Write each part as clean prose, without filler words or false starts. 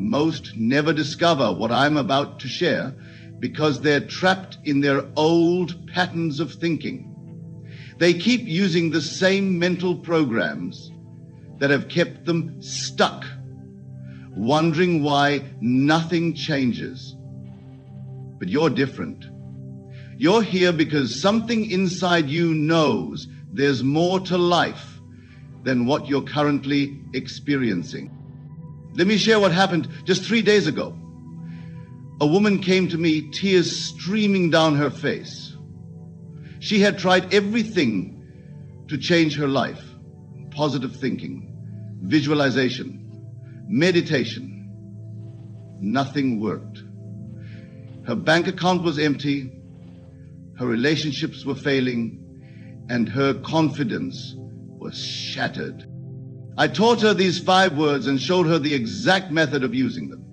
Most never discover what I'm about to share because they're trapped in their old patterns of thinking. They keep using the same mental programs that have kept them stuck, wondering why nothing changes. But you're different. You're here because something inside you knows there's more to life than what you're currently experiencing. Let me share what happened just 3 days ago. A woman came to me, tears streaming down her face. She had tried everything to change her life: positive thinking, visualization, meditation. Nothing worked. Her bank account was empty, her relationships were failing, and her confidence was shattered. I taught her these 5 words and showed her the exact method of using them.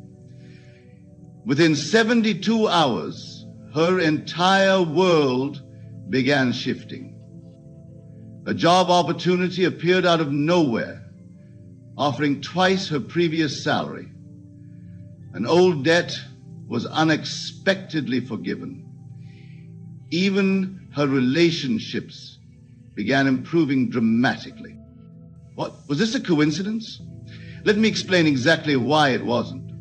Within 72 hours, her entire world began shifting. A job opportunity appeared out of nowhere, offering twice her previous salary. An old debt was unexpectedly forgiven. Even her relationships began improving dramatically. What? Was this a coincidence? Let me explain exactly why it wasn't.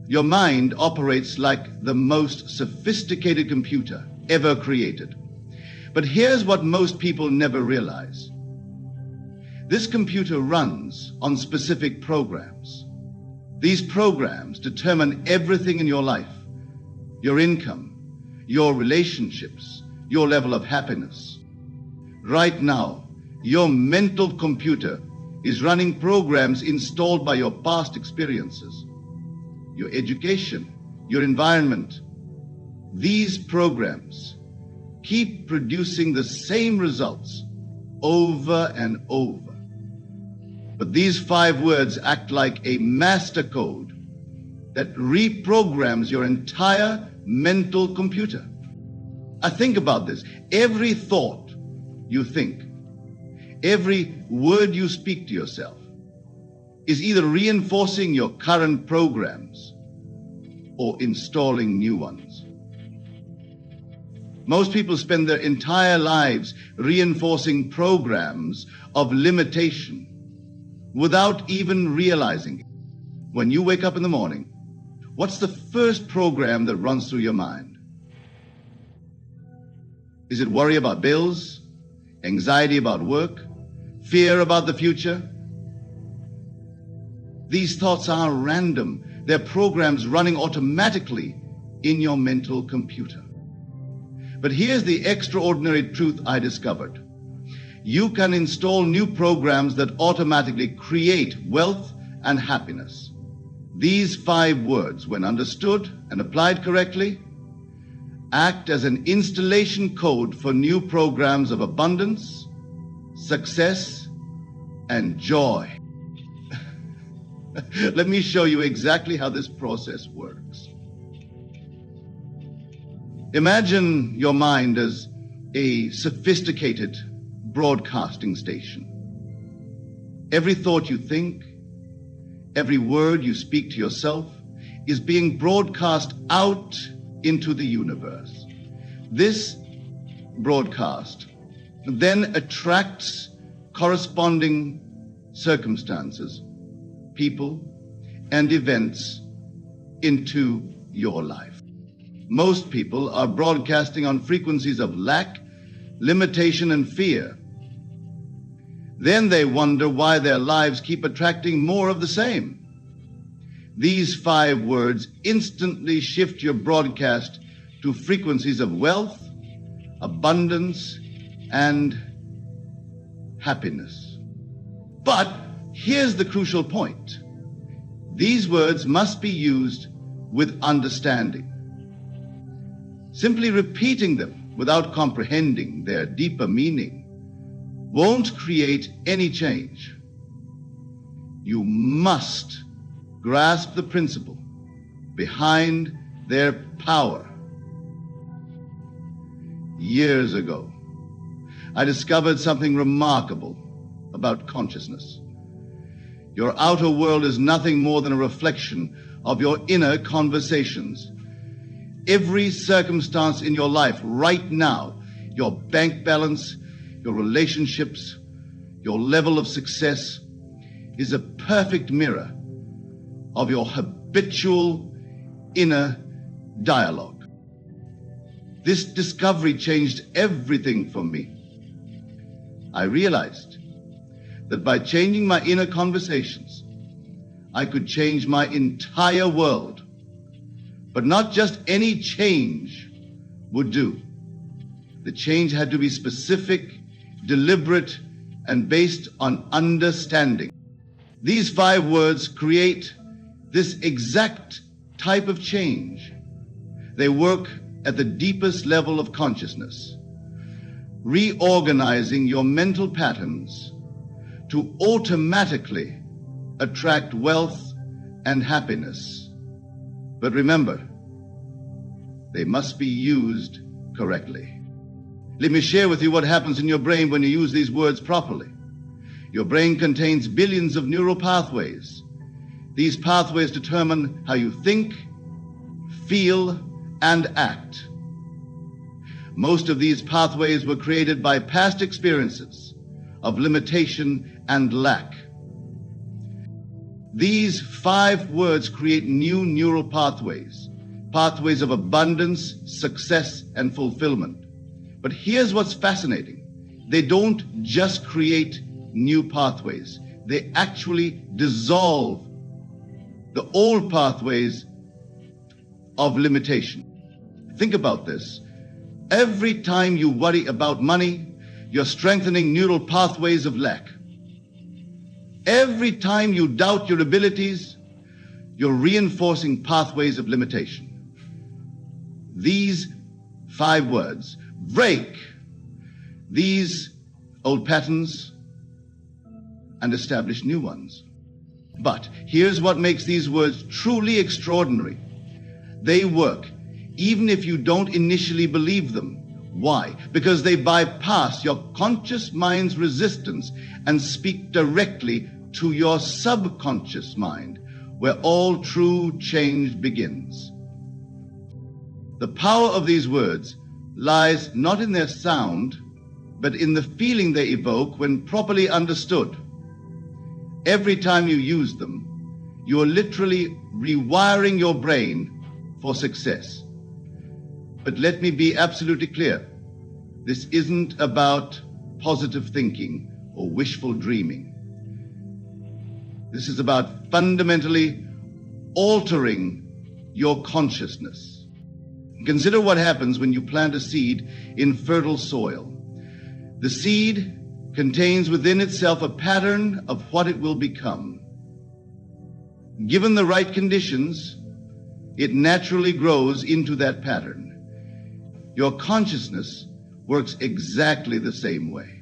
Your mind operates like the most sophisticated computer ever created. But here's what most people never realize. This computer runs on specific programs. These programs determine everything in your life: your income, your relationships, your level of happiness. Right now, your mental computer is running programs installed by your past experiences, your education, your environment. These programs keep producing the same results over and over. But these 5 words act like a master code that reprograms your entire mental computer. Think about this. Every thought you think, every word you speak to yourself is either reinforcing your current programs or installing new ones. Most people spend their entire lives reinforcing programs of limitation without even realizing it. When you wake up in the morning, what's the first program that runs through your mind? Is it worry about bills, anxiety about work, fear about the future? These thoughts are random. They're programs running automatically in your mental computer. But here's the extraordinary truth I discovered. You can install new programs that automatically create wealth and happiness. These 5 words, when understood and applied correctly, act as an installation code for new programs of abundance, success, and joy. Let me show you exactly how this process works. Imagine your mind as a sophisticated broadcasting station. Every thought you think, every word you speak to yourself is being broadcast out into the universe. This broadcast then attracts corresponding circumstances, people, and events into your life. Most people are broadcasting on frequencies of lack, limitation, and fear. Then they wonder why their lives keep attracting more of the same. These 5 words instantly shift your broadcast to frequencies of wealth, abundance, and happiness. But here's the crucial point. These words must be used with understanding. Simply repeating them without comprehending their deeper meaning won't create any change. You must grasp the principle behind their power. Years ago, I discovered something remarkable about consciousness. Your outer world is nothing more than a reflection of your inner conversations. Every circumstance in your life right now, your bank balance, your relationships, your level of success, is a perfect mirror of your habitual inner dialogue. This discovery changed everything for me. I realized that by changing my inner conversations, I could change my entire world. But not just any change would do. The change had to be specific, deliberate, and based on understanding. These 5 words create this exact type of change. They work at the deepest level of consciousness, reorganizing your mental patterns to automatically attract wealth and happiness. But remember, they must be used correctly. Let me share with you what happens in your brain when you use these words properly. Your brain contains billions of neural pathways. These pathways determine how you think, feel, and act. Most of these pathways were created by past experiences of limitation and lack. These 5 words create new neural pathways, pathways of abundance, success, and fulfillment. But here's what's fascinating. They don't just create new pathways. They actually dissolve the old pathways of limitation. Think about this. Every time you worry about money, you're strengthening neural pathways of lack. Every time you doubt your abilities, you're reinforcing pathways of limitation. These 5 words break these old patterns and establish new ones. But here's what makes these words truly extraordinary. They work even if you don't initially believe them. Why? Because they bypass your conscious mind's resistance and speak directly to your subconscious mind, where all true change begins. The power of these words lies not in their sound, but in the feeling they evoke when properly understood. Every time you use them, you are literally rewiring your brain for success. But let me be absolutely clear. This isn't about positive thinking or wishful dreaming. This is about fundamentally altering your consciousness. Consider what happens when you plant a seed in fertile soil. The seed contains within itself a pattern of what it will become. Given the right conditions, it naturally grows into that pattern. Your consciousness works exactly the same way.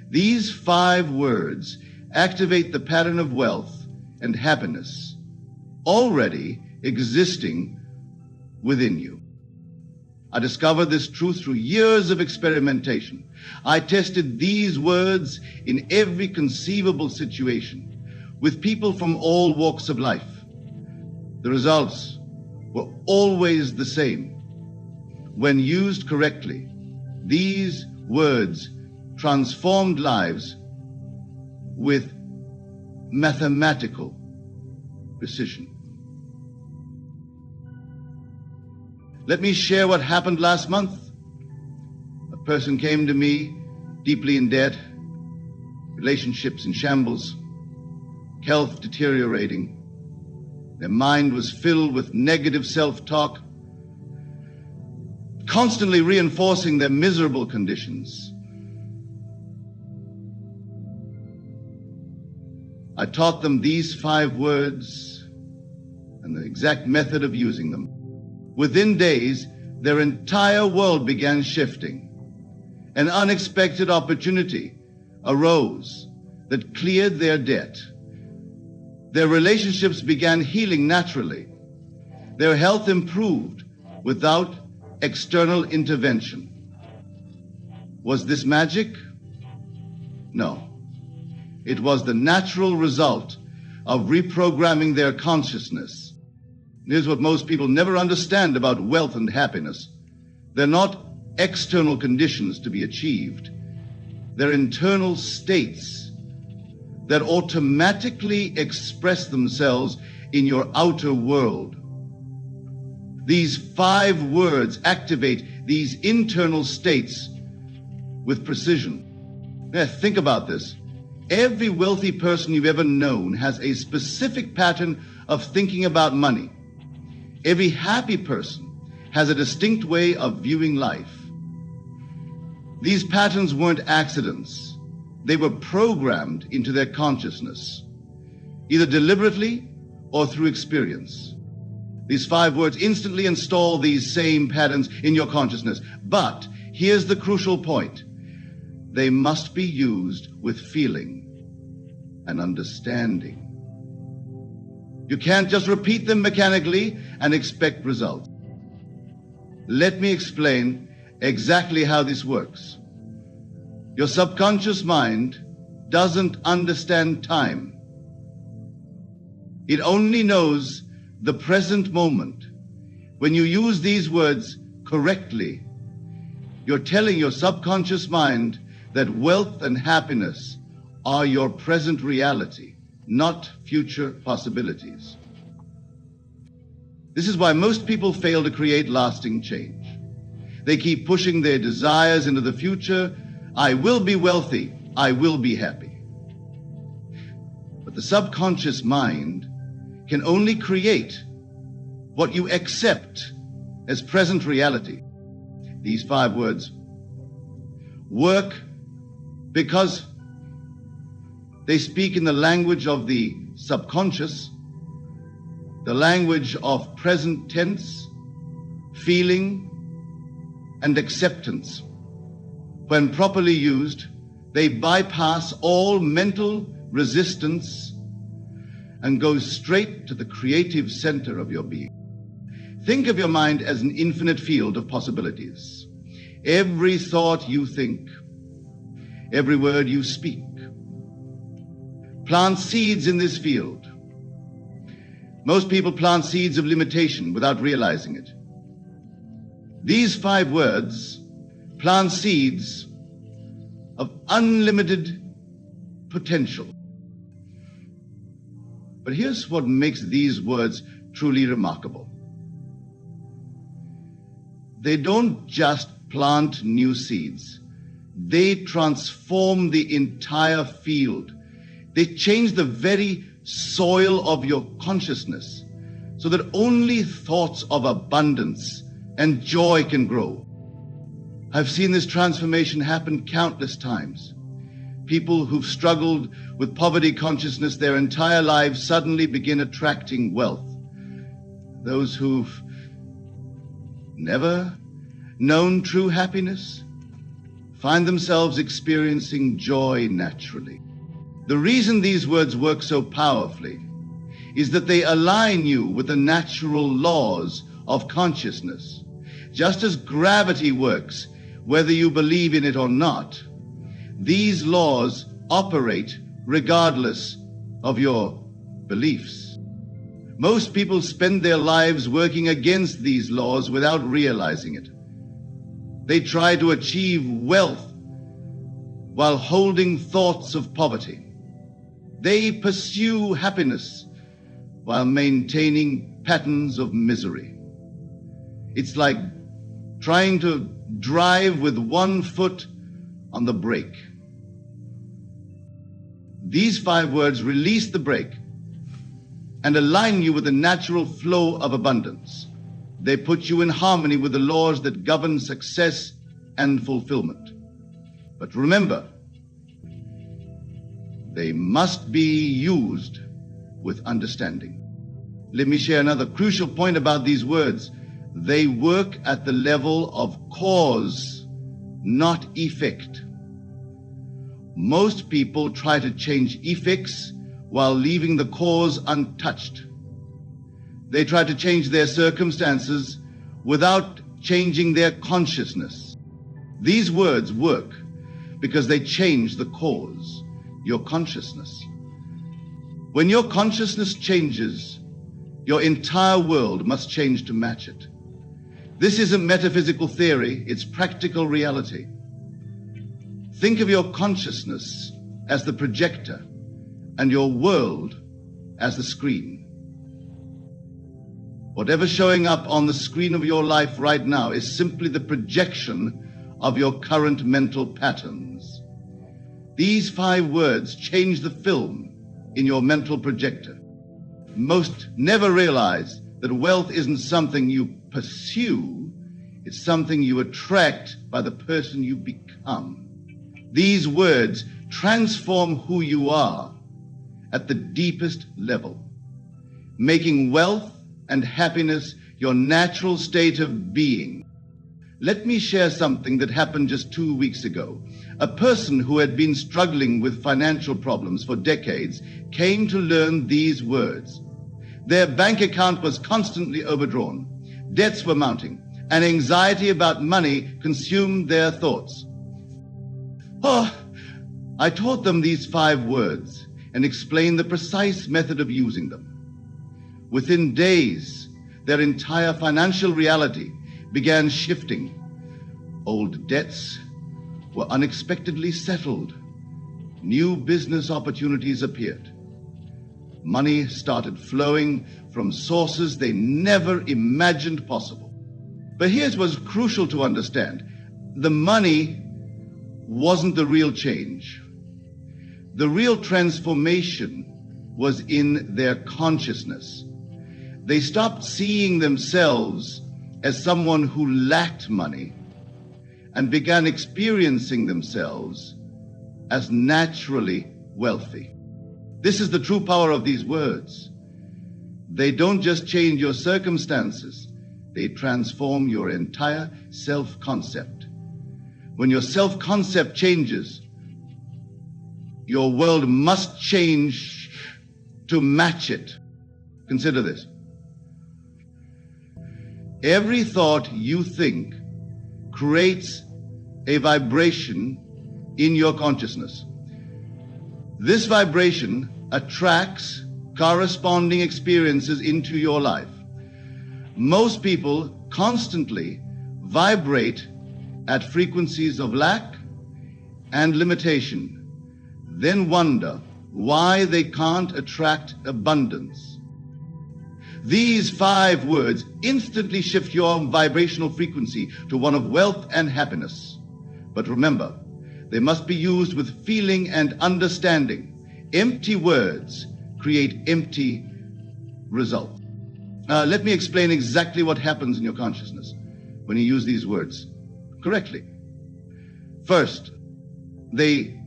These 5 words activate the pattern of wealth and happiness already existing within you. I discovered this truth through years of experimentation. I tested these words in every conceivable situation with people from all walks of life. The results were always the same. When used correctly, these words transformed lives with mathematical precision. Let me share what happened last month. A person came to me deeply in debt, relationships in shambles, health deteriorating. Their mind was filled with negative self-talk, constantly reinforcing their miserable conditions. I taught them these 5 words and the exact method of using them. Within days, their entire world began shifting. An unexpected opportunity arose that cleared their debt. Their relationships began healing naturally. Their health improved without external intervention. Was this magic? No. It was the natural result of reprogramming their consciousness. Here's what most people never understand about wealth and happiness. They're not external conditions to be achieved. They're internal states that automatically express themselves in your outer world. These 5 words activate these internal states with precision. Now, think about this. Every wealthy person you've ever known has a specific pattern of thinking about money. Every happy person has a distinct way of viewing life. These patterns weren't accidents. They were programmed into their consciousness, either deliberately or through experience. These 5 words instantly install these same patterns in your consciousness. But here's the crucial point. They must be used with feeling and understanding. You can't just repeat them mechanically and expect results. Let me explain exactly how this works. Your subconscious mind doesn't understand time. It only knows the present moment. When you use these words correctly, you're telling your subconscious mind that wealth and happiness are your present reality, not future possibilities. This is why most people fail to create lasting change. They keep pushing their desires into the future. I will be wealthy. I will be happy. But the subconscious mind can only create what you accept as present reality. These 5 words work because they speak in the language of the subconscious, the language of present tense, feeling, and acceptance. When properly used, they bypass all mental resistance and go straight to the creative center of your being. Think of your mind as an infinite field of possibilities. Every thought you think, every word you speak, plant seeds in this field. Most people plant seeds of limitation without realizing it. These 5 words plant seeds of unlimited potential. But here's what makes these words truly remarkable. They don't just plant new seeds. They transform the entire field. They change the very soil of your consciousness so that only thoughts of abundance and joy can grow. I've seen this transformation happen countless times. People who've struggled with poverty consciousness their entire lives suddenly begin attracting wealth. Those who've never known true happiness find themselves experiencing joy naturally. The reason these words work so powerfully is that they align you with the natural laws of consciousness. Just as gravity works, whether you believe in it or not, these laws operate regardless of your beliefs. Most people spend their lives working against these laws without realizing it. They try to achieve wealth while holding thoughts of poverty. They pursue happiness while maintaining patterns of misery. It's like trying to drive with one foot on the brake. These 5 words release the brake and align you with the natural flow of abundance. They put you in harmony with the laws that govern success and fulfillment. But remember, they must be used with understanding. Let me share another crucial point about these words. They work at the level of cause, not effect. Most people try to change effects while leaving the cause untouched. They try to change their circumstances without changing their consciousness. These words work because they change the cause, your consciousness. When your consciousness changes, your entire world must change to match it. This isn't metaphysical theory, it's practical reality. Think of your consciousness as the projector and your world as the screen. Whatever's showing up on the screen of your life right now is simply the projection of your current mental patterns. These 5 words change the film in your mental projector. Most never realize that wealth isn't something you pursue, it's something you attract by the person you become. These words transform who you are at the deepest level, making wealth and happiness your natural state of being. Let me share something that happened just 2 weeks ago. A person who had been struggling with financial problems for decades came to learn these words. Their bank account was constantly overdrawn, debts were mounting, and anxiety about money consumed their thoughts. I taught them these 5 words and explained the precise method of using them. Within days, their entire financial reality began shifting. Old debts were unexpectedly settled. New business opportunities appeared. Money started flowing from sources they never imagined possible. But here's what's crucial to understand. The money wasn't the real change. The real transformation was in their consciousness. They stopped seeing themselves as someone who lacked money and began experiencing themselves as naturally wealthy. This is the true power of these words. They don't just change your circumstances, they transform your entire self-concept. When your self-concept changes, your world must change to match it. Consider this. Every thought you think creates a vibration in your consciousness. This vibration attracts corresponding experiences into your life. Most people constantly vibrate at frequencies of lack and limitation, then wonder why they can't attract abundance. These 5 words instantly shift your vibrational frequency to one of wealth and happiness. But remember, they must be used with feeling and understanding. Empty words create empty results. Let me explain exactly what happens in your consciousness when you use these words correctly. First, they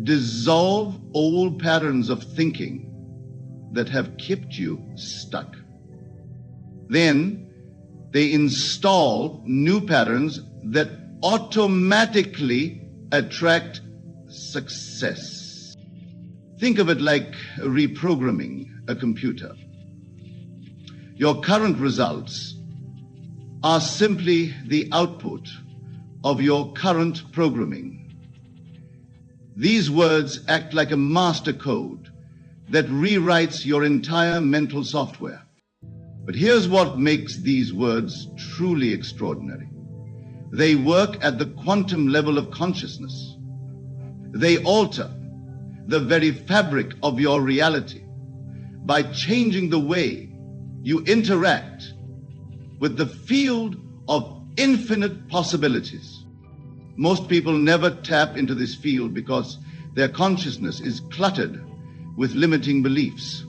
dissolve old patterns of thinking that have kept you stuck. Then they install new patterns that automatically attract success. Think of it like reprogramming a computer. Your current results are simply the output of your current programming. These words act like a master code that rewrites your entire mental software. But here's what makes these words truly extraordinary. They work at the quantum level of consciousness. They alter the very fabric of your reality by changing the way you interact with the field of infinite possibilities. Most people never tap into this field because their consciousness is cluttered with limiting beliefs.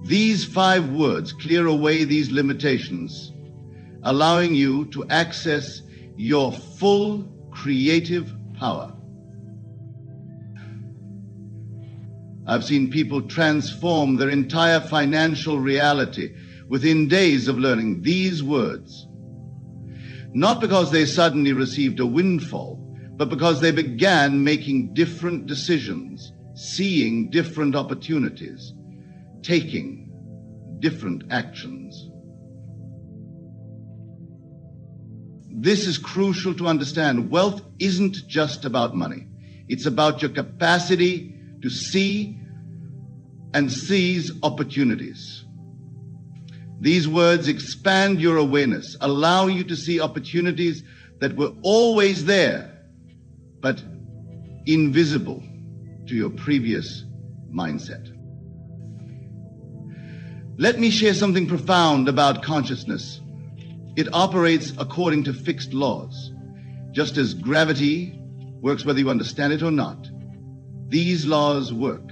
These 5 words clear away these limitations, allowing you to access your full creative power. I've seen people transform their entire financial reality within days of learning these words. Not because they suddenly received a windfall, but because they began making different decisions, seeing different opportunities, taking different actions. This is crucial to understand. Wealth isn't just about money. It's about your capacity to see and seize opportunities. These words expand your awareness, allow you to see opportunities that were always there, but invisible to your previous mindset. Let me share something profound about consciousness. It operates according to fixed laws. Just as gravity works whether you understand it or not, these laws work,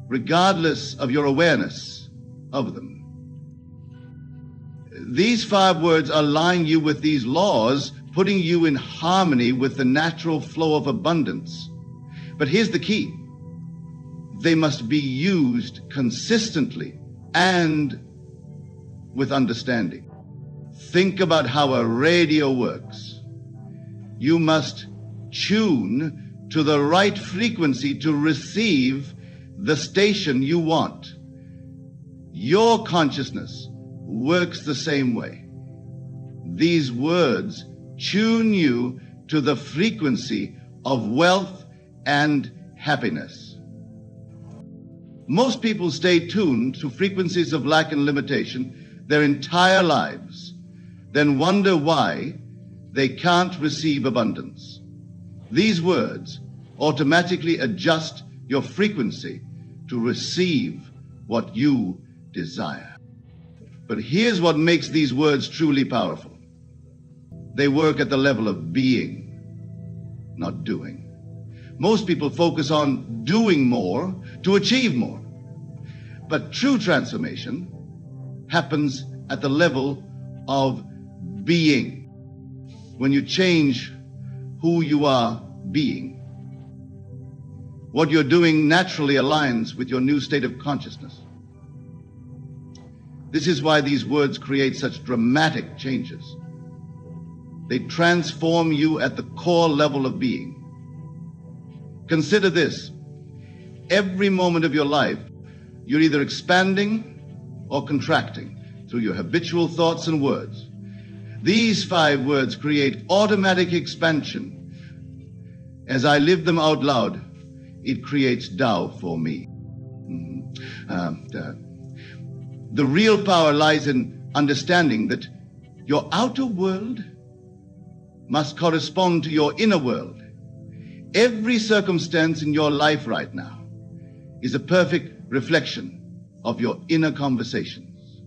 regardless of your awareness of them. These 5 words align you with these laws, putting you in harmony with the natural flow of abundance. But here's the key. They must be used consistently and with understanding. Think about how a radio works. You must tune to the right frequency to receive the station you want. Your consciousness works the same way. These words tune you to the frequency of wealth and happiness. Most people stay tuned to frequencies of lack and limitation their entire lives, then wonder why they can't receive abundance. These words automatically adjust your frequency to receive what you desire. But here's what makes these words truly powerful. They work at the level of being, not doing. Most people focus on doing more to achieve more. But true transformation happens at the level of being. When you change who you are being, what you're doing naturally aligns with your new state of consciousness. This is why these words create such dramatic changes. They transform you at the core level of being. Consider this. Every moment of your life, you're either expanding or contracting through your habitual thoughts and words. These 5 words create automatic expansion. As I live them out loud, it creates Tao for me. The real power lies in understanding that your outer world must correspond to your inner world. Every circumstance in your life right now is a perfect reflection of your inner conversations.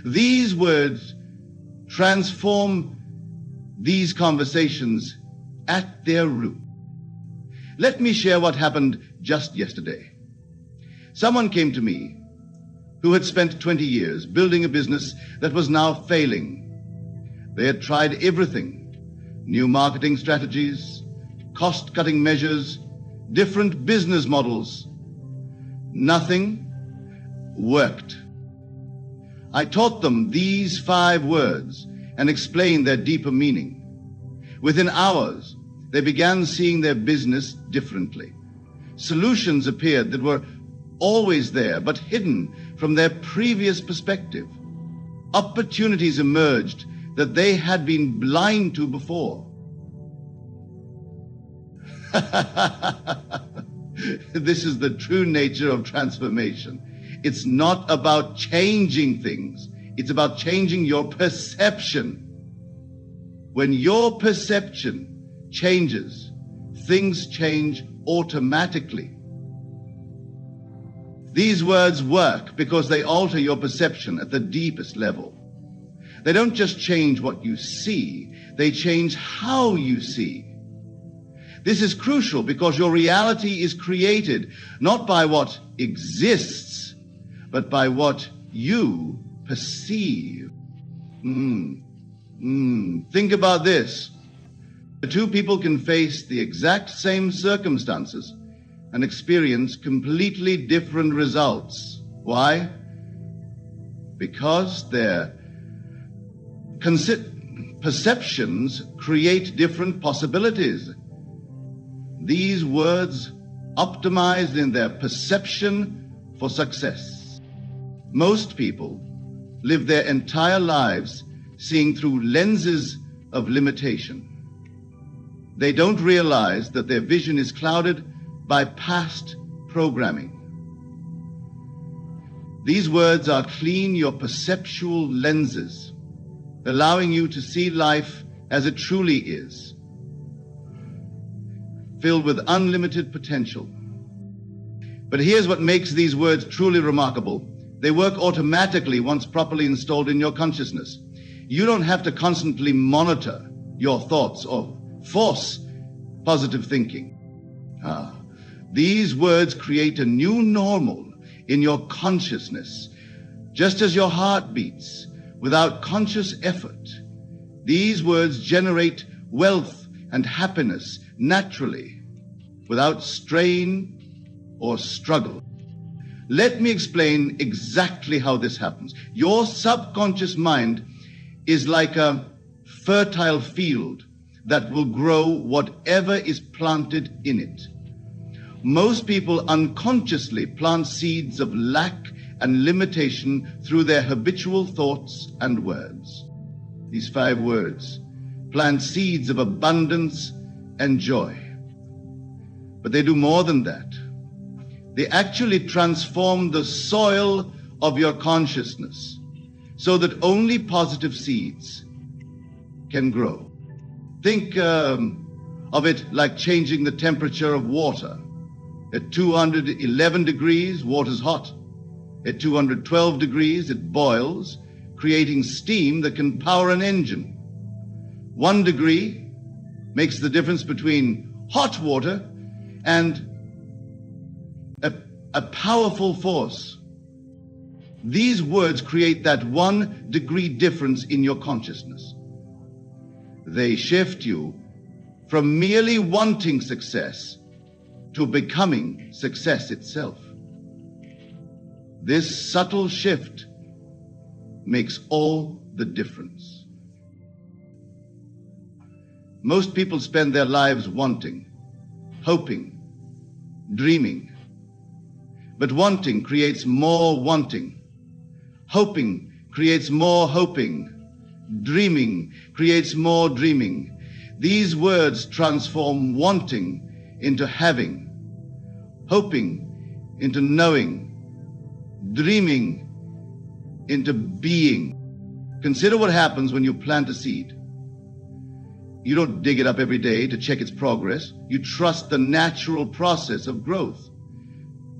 These words transform these conversations at their root. Let me share what happened just yesterday. Someone came to me who had spent 20 years building a business that was now failing. They had tried everything: new marketing strategies, cost-cutting measures, different business models. Nothing worked. I taught them these 5 words and explained their deeper meaning. Within hours, they began seeing their business differently. Solutions appeared that were always there, but hidden from their previous perspective. Opportunities emerged that they had been blind to before. This is the true nature of transformation. It's not about changing things. It's about changing your perception. When your perception changes, things change automatically. These words work because they alter your perception at the deepest level. They don't just change what you see, they change how you see. This is crucial because your reality is created not by what exists, but by what you perceive. Think about this. The 2 people can face the exact same circumstances and experience completely different results. Why? Because their perceptions create different possibilities. These words optimized in their perception for success. Most people live their entire lives seeing through lenses of limitation. They don't realize that their vision is clouded by past programming. These words are clean your perceptual lenses, allowing you to see life as it truly is, filled with unlimited potential. But here's what makes these words truly remarkable. They work automatically once properly installed in your consciousness. You don't have to constantly monitor your thoughts or force positive thinking. These words create a new normal in your consciousness. Just as your heart beats without conscious effort, these words generate wealth and happiness naturally, without strain or struggle. Let me explain exactly how this happens. Your subconscious mind is like a fertile field that will grow whatever is planted in it. Most people unconsciously plant seeds of lack and limitation through their habitual thoughts and words. These 5 words plant seeds of abundance and joy. But they do more than that. They actually transform the soil of your consciousness so that only positive seeds can grow. Think of it like changing the temperature of water. At 211 degrees, water's hot. At 212 degrees, it boils, creating steam that can power an engine. 1 degree makes the difference between hot water and a powerful force. These words create that 1 degree difference in your consciousness. They shift you from merely wanting success to becoming success itself. This subtle shift makes all the difference. Most people spend their lives wanting, hoping, dreaming. But wanting creates more wanting. Hoping creates more hoping. Dreaming creates more dreaming. These words transform wanting into having, hoping into knowing, dreaming into being. Consider what happens when you plant a seed. You don't dig it up every day to check its progress. You trust the natural process of growth.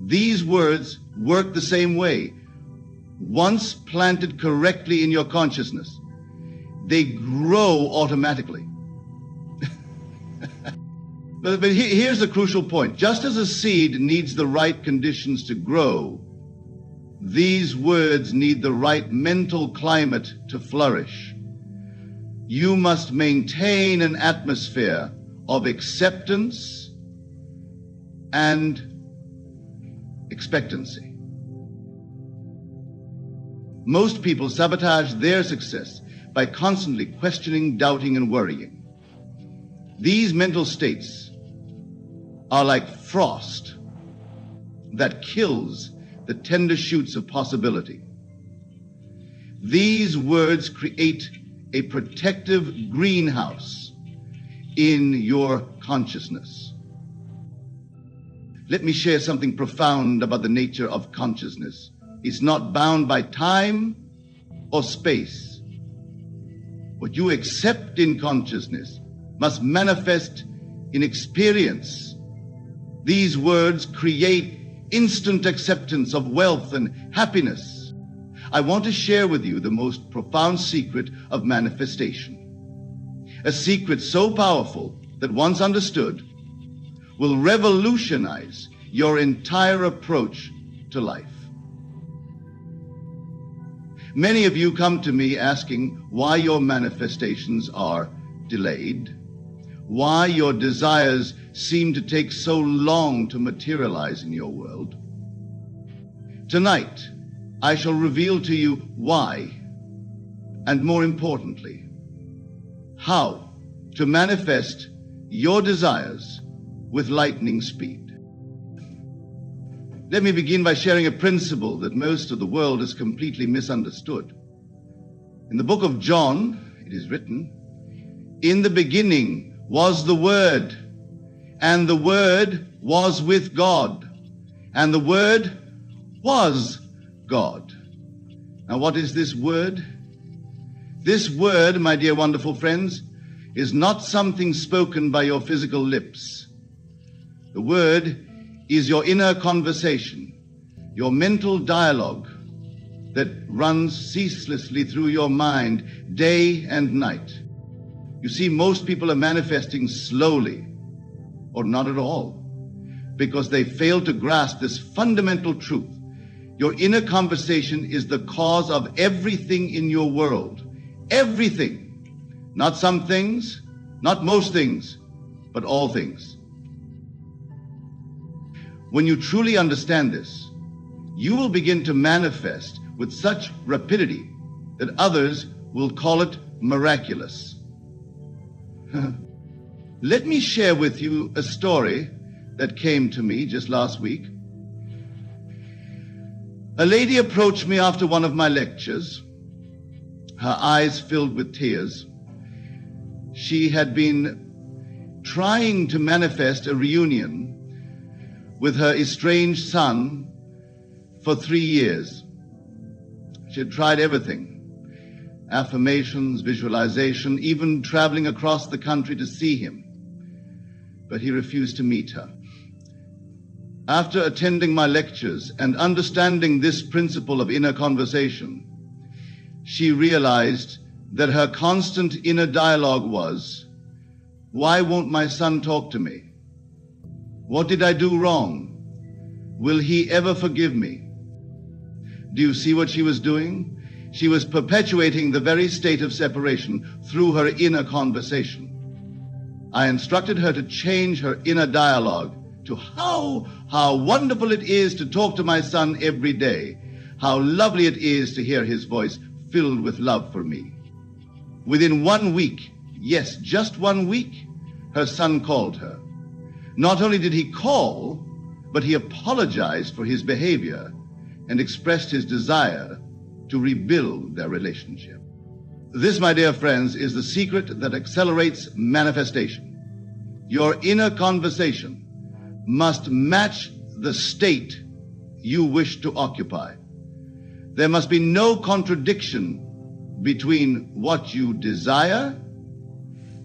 These words work the same way. Once planted correctly in your consciousness, they grow automatically. But here's the crucial point. Just as a seed needs the right conditions to grow, these words need the right mental climate to flourish. You must maintain an atmosphere of acceptance and expectancy. Most people sabotage their success by constantly questioning, doubting, and worrying. These mental states are like frost that kills the tender shoots of possibility. These words create a protective greenhouse in your consciousness. Let me share something profound about the nature of consciousness. It's not bound by time or space. What you accept in consciousness must manifest in experience. These words create instant acceptance of wealth and happiness. I want to share with you the most profound secret of manifestation. A secret so powerful that once understood will revolutionize your entire approach to life. Many of you come to me asking why your manifestations are delayed, why your desires seem to take so long to materialize in your world. Tonight, I shall reveal to you why, and more importantly, how to manifest your desires with lightning speed. Let me begin by sharing a principle that most of the world has completely misunderstood. In the book of John, it is written, "In the beginning was the Word, and the Word was with God, and the Word was God." God. Now, what is this word? This word, my dear wonderful friends, is not something spoken by your physical lips. The word is your inner conversation, your mental dialogue that runs ceaselessly through your mind day and night. You see, most people are manifesting slowly or not at all because they fail to grasp this fundamental truth. Your inner conversation is the cause of everything in your world. Everything. Not some things, not most things, but all things. When you truly understand this, you will begin to manifest with such rapidity that others will call it miraculous. Let me share with you a story that came to me just last week. A lady approached me after one of my lectures, her eyes filled with tears. She had been trying to manifest a reunion with her estranged son for 3 years. She had tried everything. Affirmations, visualization, even traveling across the country to see him. But he refused to meet her. After attending my lectures and understanding this principle of inner conversation, she realized that her constant inner dialogue was, why won't my son talk to me? What did I do wrong? Will he ever forgive me? Do you see what she was doing? She was perpetuating the very state of separation through her inner conversation. I instructed her to change her inner dialogue to how wonderful it is to talk to my son every day, how lovely it is to hear his voice filled with love for me. Within 1 week, yes, just 1 week, her son called her. Not only did he call, but he apologized for his behavior and expressed his desire to rebuild their relationship. This, my dear friends, is the secret that accelerates manifestation. Your inner conversation must match the state you wish to occupy. There must be no contradiction between what you desire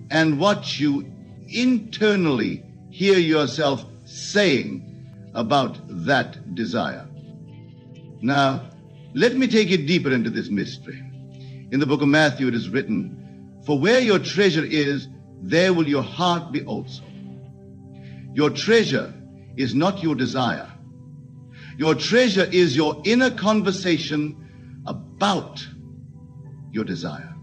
and what you internally hear yourself saying about that desire. Now, let me take you deeper into this mystery. In the book of Matthew, it is written, "For where your treasure is, there will your heart be also." Your treasure is not your desire. Your treasure is your inner conversation about your desire.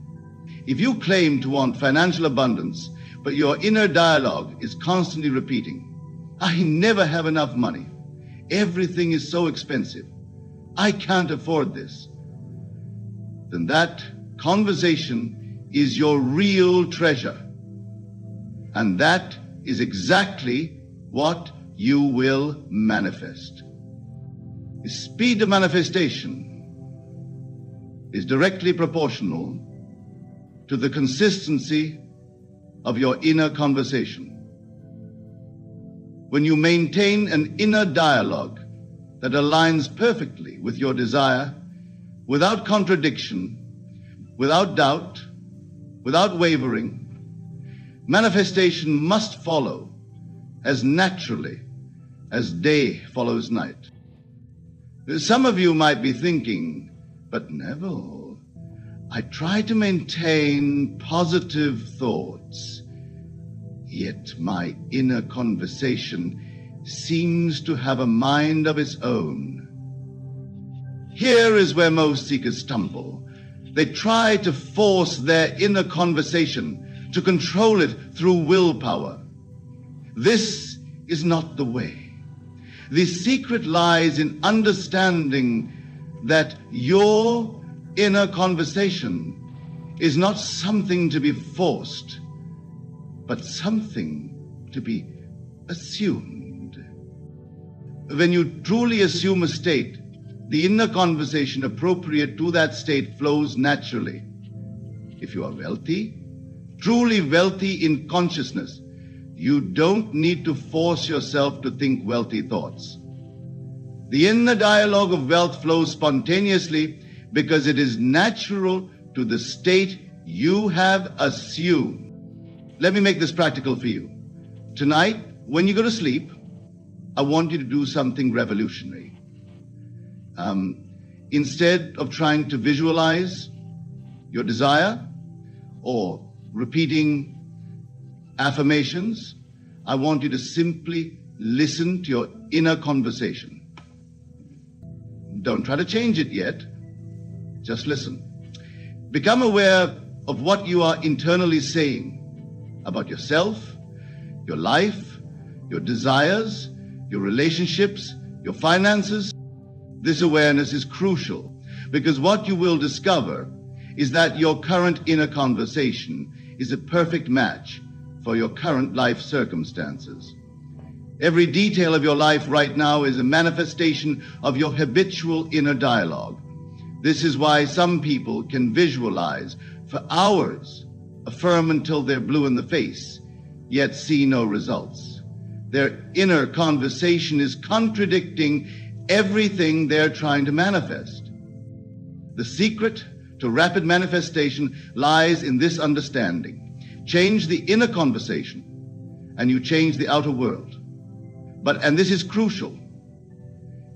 If you claim to want financial abundance, but your inner dialogue is constantly repeating, I never have enough money. Everything is so expensive. I can't afford this. Then that conversation is your real treasure. And that is exactly what you will manifest. The speed of manifestation is directly proportional to the consistency of your inner conversation. When you maintain an inner dialogue that aligns perfectly with your desire, without contradiction, without doubt, without wavering, manifestation must follow as naturally as day follows night. Some of you might be thinking, but Neville, I try to maintain positive thoughts, yet my inner conversation seems to have a mind of its own. Here is where most seekers stumble. They try to force their inner conversation, to control it through willpower. This is not the way. The secret lies in understanding that your inner conversation is not something to be forced, but something to be assumed. When you truly assume a state, the inner conversation appropriate to that state flows naturally. If you are wealthy, truly wealthy in consciousness, you don't need to force yourself to think wealthy thoughts. The inner dialogue of wealth flows spontaneously because it is natural to the state you have assumed. Let me make this practical for you. Tonight, when you go to sleep, I want you to do something revolutionary. Instead of trying to visualize your desire or repeating affirmations, I want you to simply listen to your inner conversation. Don't try to change it yet. Just listen. Become aware of what you are internally saying about yourself, your life, your desires, your relationships, your finances. This awareness is crucial because what you will discover is that your current inner conversation is a perfect match for your current life circumstances. Every detail of your life right now is a manifestation of your habitual inner dialogue. This is why some people can visualize for hours, affirm until they're blue in the face, yet see no results. Their inner conversation is contradicting everything they're trying to manifest. The secret to rapid manifestation lies in this understanding. Change the inner conversation and you change the outer world. And this is crucial,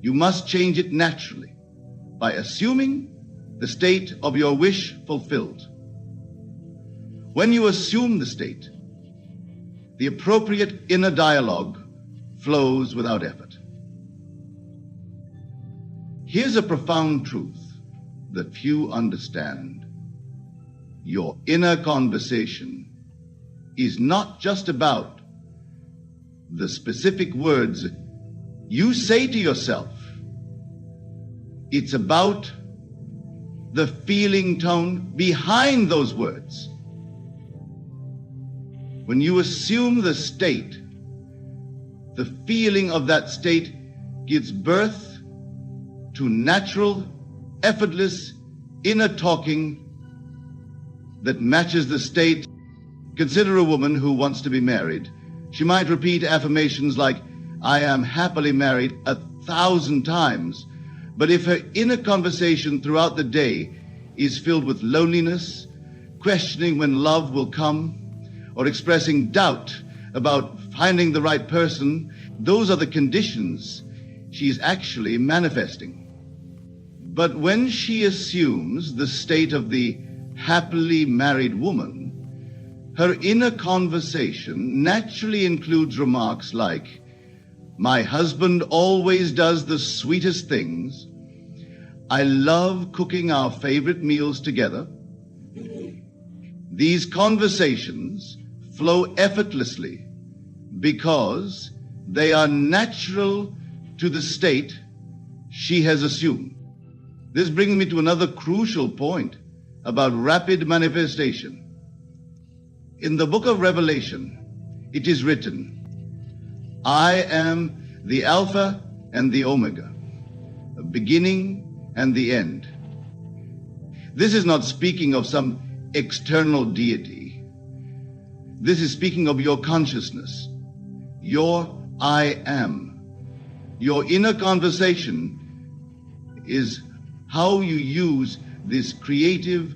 you must change it naturally by assuming the state of your wish fulfilled. When you assume the state, the appropriate inner dialogue flows without effort. Here's a profound truth that few understand. Your inner conversation is not just about the specific words you say to yourself. It's about the feeling tone behind those words. When you assume the state, the feeling of that state gives birth to natural, effortless inner talking that matches the state. Consider a woman who wants to be married. She might repeat affirmations like, "I am happily married," 1,000 times. But if her inner conversation throughout the day is filled with loneliness, questioning when love will come, or expressing doubt about finding the right person, those are the conditions she's actually manifesting. But when she assumes the state of the happily married woman, her inner conversation naturally includes remarks like, "My husband always does the sweetest things. I love cooking our favorite meals together." These conversations flow effortlessly because they are natural to the state she has assumed. This brings me to another crucial point about rapid manifestation. In the book of Revelation, it is written, "I am the Alpha and the Omega, the beginning and the end." This is not speaking of some external deity. This is speaking of your consciousness, your I am. Your inner conversation is how you use this creative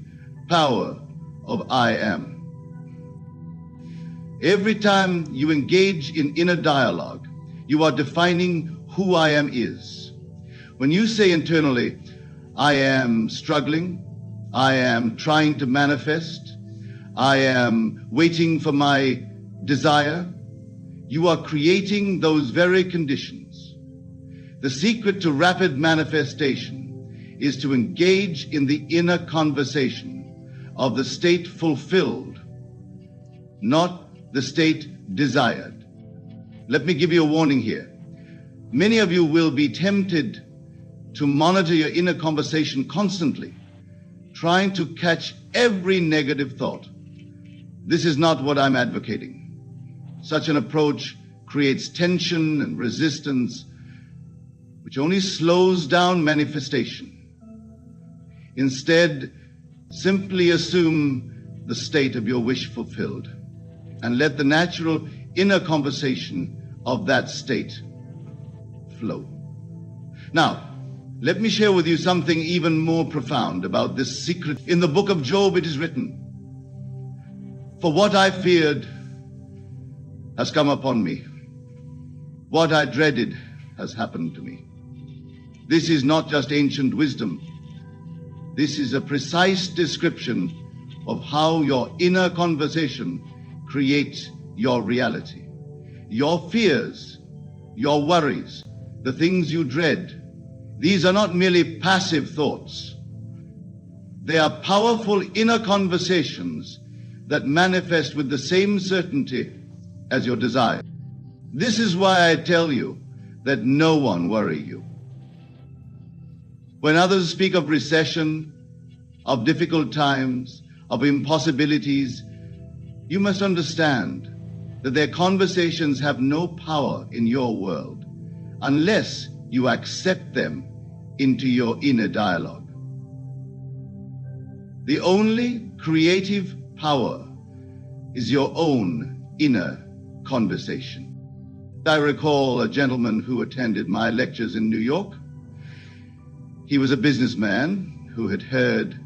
power of I am. Every time you engage in inner dialogue, you are defining who I am is. When you say internally, "I am struggling, I am trying to manifest, I am waiting for my desire," you are creating those very conditions. The secret to rapid manifestation is to engage in the inner conversation of the state fulfilled, not the state desired. Let me give you a warning here. Many of you will be tempted to monitor your inner conversation constantly, trying to catch every negative thought. This is not what I'm advocating. Such an approach creates tension and resistance, which only slows down manifestation. Instead, simply assume the state of your wish fulfilled and let the natural inner conversation of that state flow. Now, let me share with you something even more profound about this secret. In the book of Job it is written, "For what I feared has come upon me. What I dreaded has happened to me." This is not just ancient wisdom. This is a precise description of how your inner conversation creates your reality. Your fears, your worries, the things you dread, these are not merely passive thoughts. They are powerful inner conversations that manifest with the same certainty as your desire. This is why I tell you that no one worry you. When others speak of recession, of difficult times, of impossibilities, you must understand that their conversations have no power in your world unless you accept them into your inner dialogue. The only creative power is your own inner conversation. I recall a gentleman who attended my lectures in New York. He was a businessman who had heard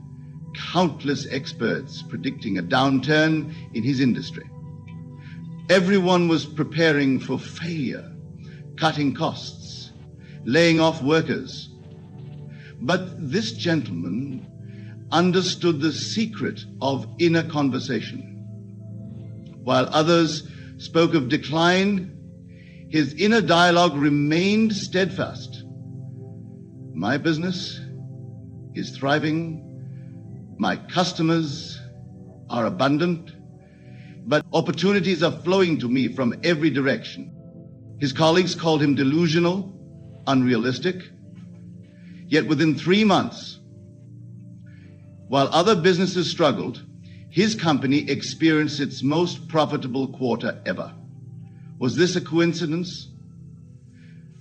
countless experts predicting a downturn in his industry. Everyone was preparing for failure, cutting costs, laying off workers. But this gentleman understood the secret of inner conversation. While others spoke of decline, his inner dialogue remained steadfast. My business is thriving. My customers are abundant, but opportunities are flowing to me from every direction. His colleagues called him delusional, unrealistic. Yet within 3 months, while other businesses struggled, his company experienced its most profitable quarter ever. Was this a coincidence?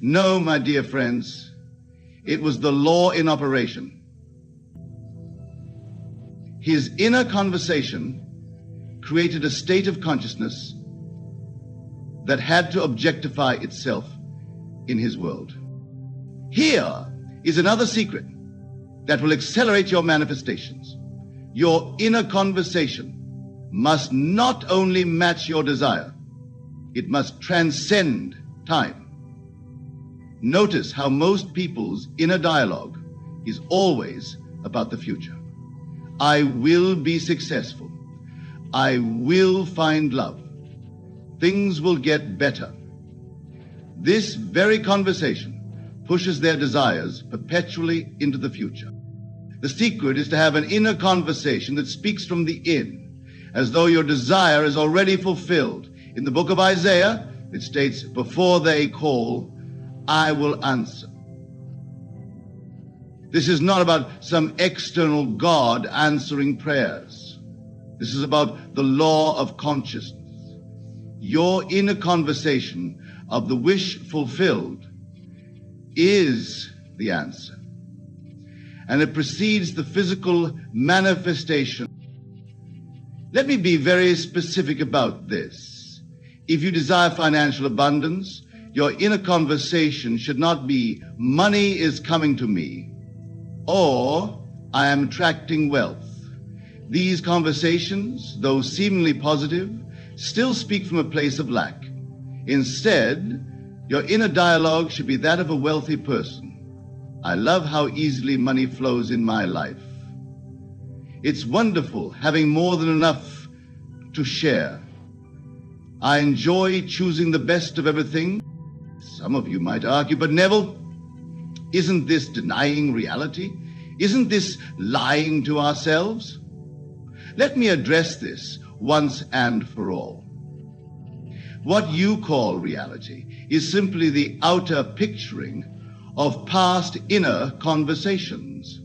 No, my dear friends. It was the law in operation. His inner conversation created a state of consciousness that had to objectify itself in his world. Here is another secret that will accelerate your manifestations. Your inner conversation must not only match your desire, it must transcend time. Notice how most people's inner dialogue is always about the future. I will be successful. I will find love. Things will get better. This very conversation pushes their desires perpetually into the future. The secret is to have an inner conversation that speaks from the in, as though your desire is already fulfilled. In the book of Isaiah, it states, "Before they call, I will answer." This is not about some external God answering prayers. This is about the law of consciousness. Your inner conversation of the wish fulfilled is the answer. And it precedes the physical manifestation. Let me be very specific about this. If you desire financial abundance, your inner conversation should not be, "Money is coming to me," or "I am attracting wealth." These conversations, though seemingly positive, still speak from a place of lack. Instead, your inner dialogue should be that of a wealthy person. "I love how easily money flows in my life. It's wonderful having more than enough to share. I enjoy choosing the best of everything." Some of you might argue, "But Neville, isn't this denying reality? Isn't this lying to ourselves?" Let me address this once and for all. What you call reality is simply the outer picturing of past inner conversations.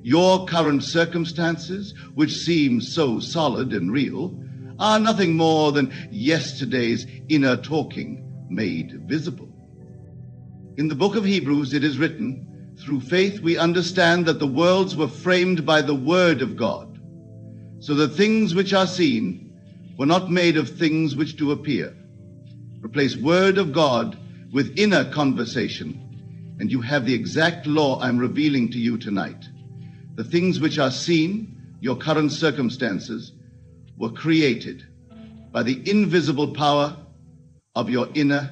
Your current circumstances, which seem so solid and real, are nothing more than yesterday's inner talking made visible. In the book of Hebrews it is written, "Through faith we understand that the worlds were framed by the word of God, so that things which are seen were not made of things which do appear." Replace word of God with inner conversation, and you have the exact law I'm revealing to you tonight. The things which are seen, your current circumstances, were created by the invisible power of your inner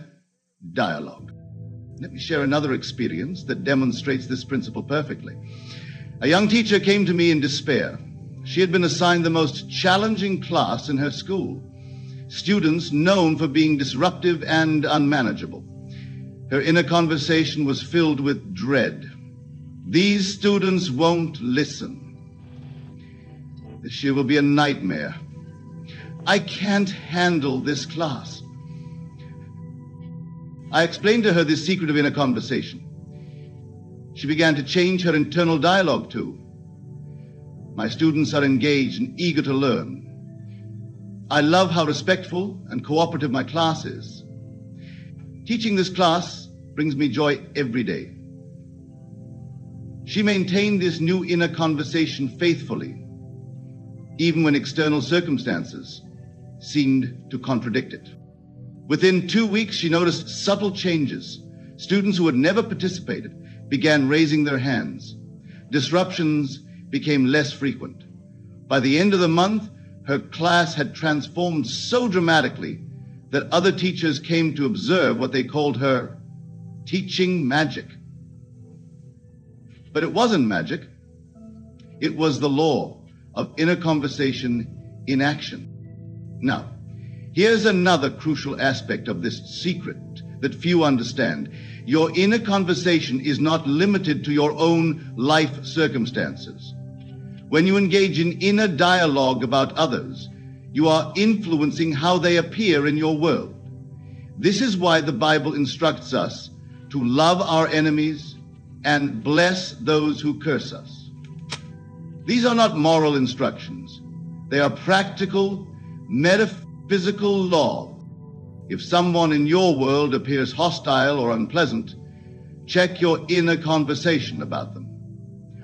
dialogue. Let me share another experience that demonstrates this principle perfectly. A young teacher came to me in despair. She had been assigned the most challenging class in her school, students known for being disruptive and unmanageable. Her inner conversation was filled with dread. These students won't listen. This year will be a nightmare. I can't handle this class. I explained to her the secret of inner conversation. She began to change her internal dialogue too. My students are engaged and eager to learn. I love how respectful and cooperative my class is. Teaching this class brings me joy every day. She maintained this new inner conversation faithfully, even when external circumstances seemed to contradict it. Within 2 weeks, she noticed subtle changes. Students who had never participated began raising their hands. Disruptions became less frequent. By the end of the month, her class had transformed so dramatically that other teachers came to observe what they called her teaching magic. But it wasn't magic. It was the law of inner conversation in action. Now, here's another crucial aspect of this secret that few understand. Your inner conversation is not limited to your own life circumstances. When you engage in inner dialogue about others, you are influencing how they appear in your world. This is why the Bible instructs us to love our enemies and bless those who curse us. These are not moral instructions. They are practical, metaphysical law. If someone in your world appears hostile or unpleasant, check your inner conversation about them.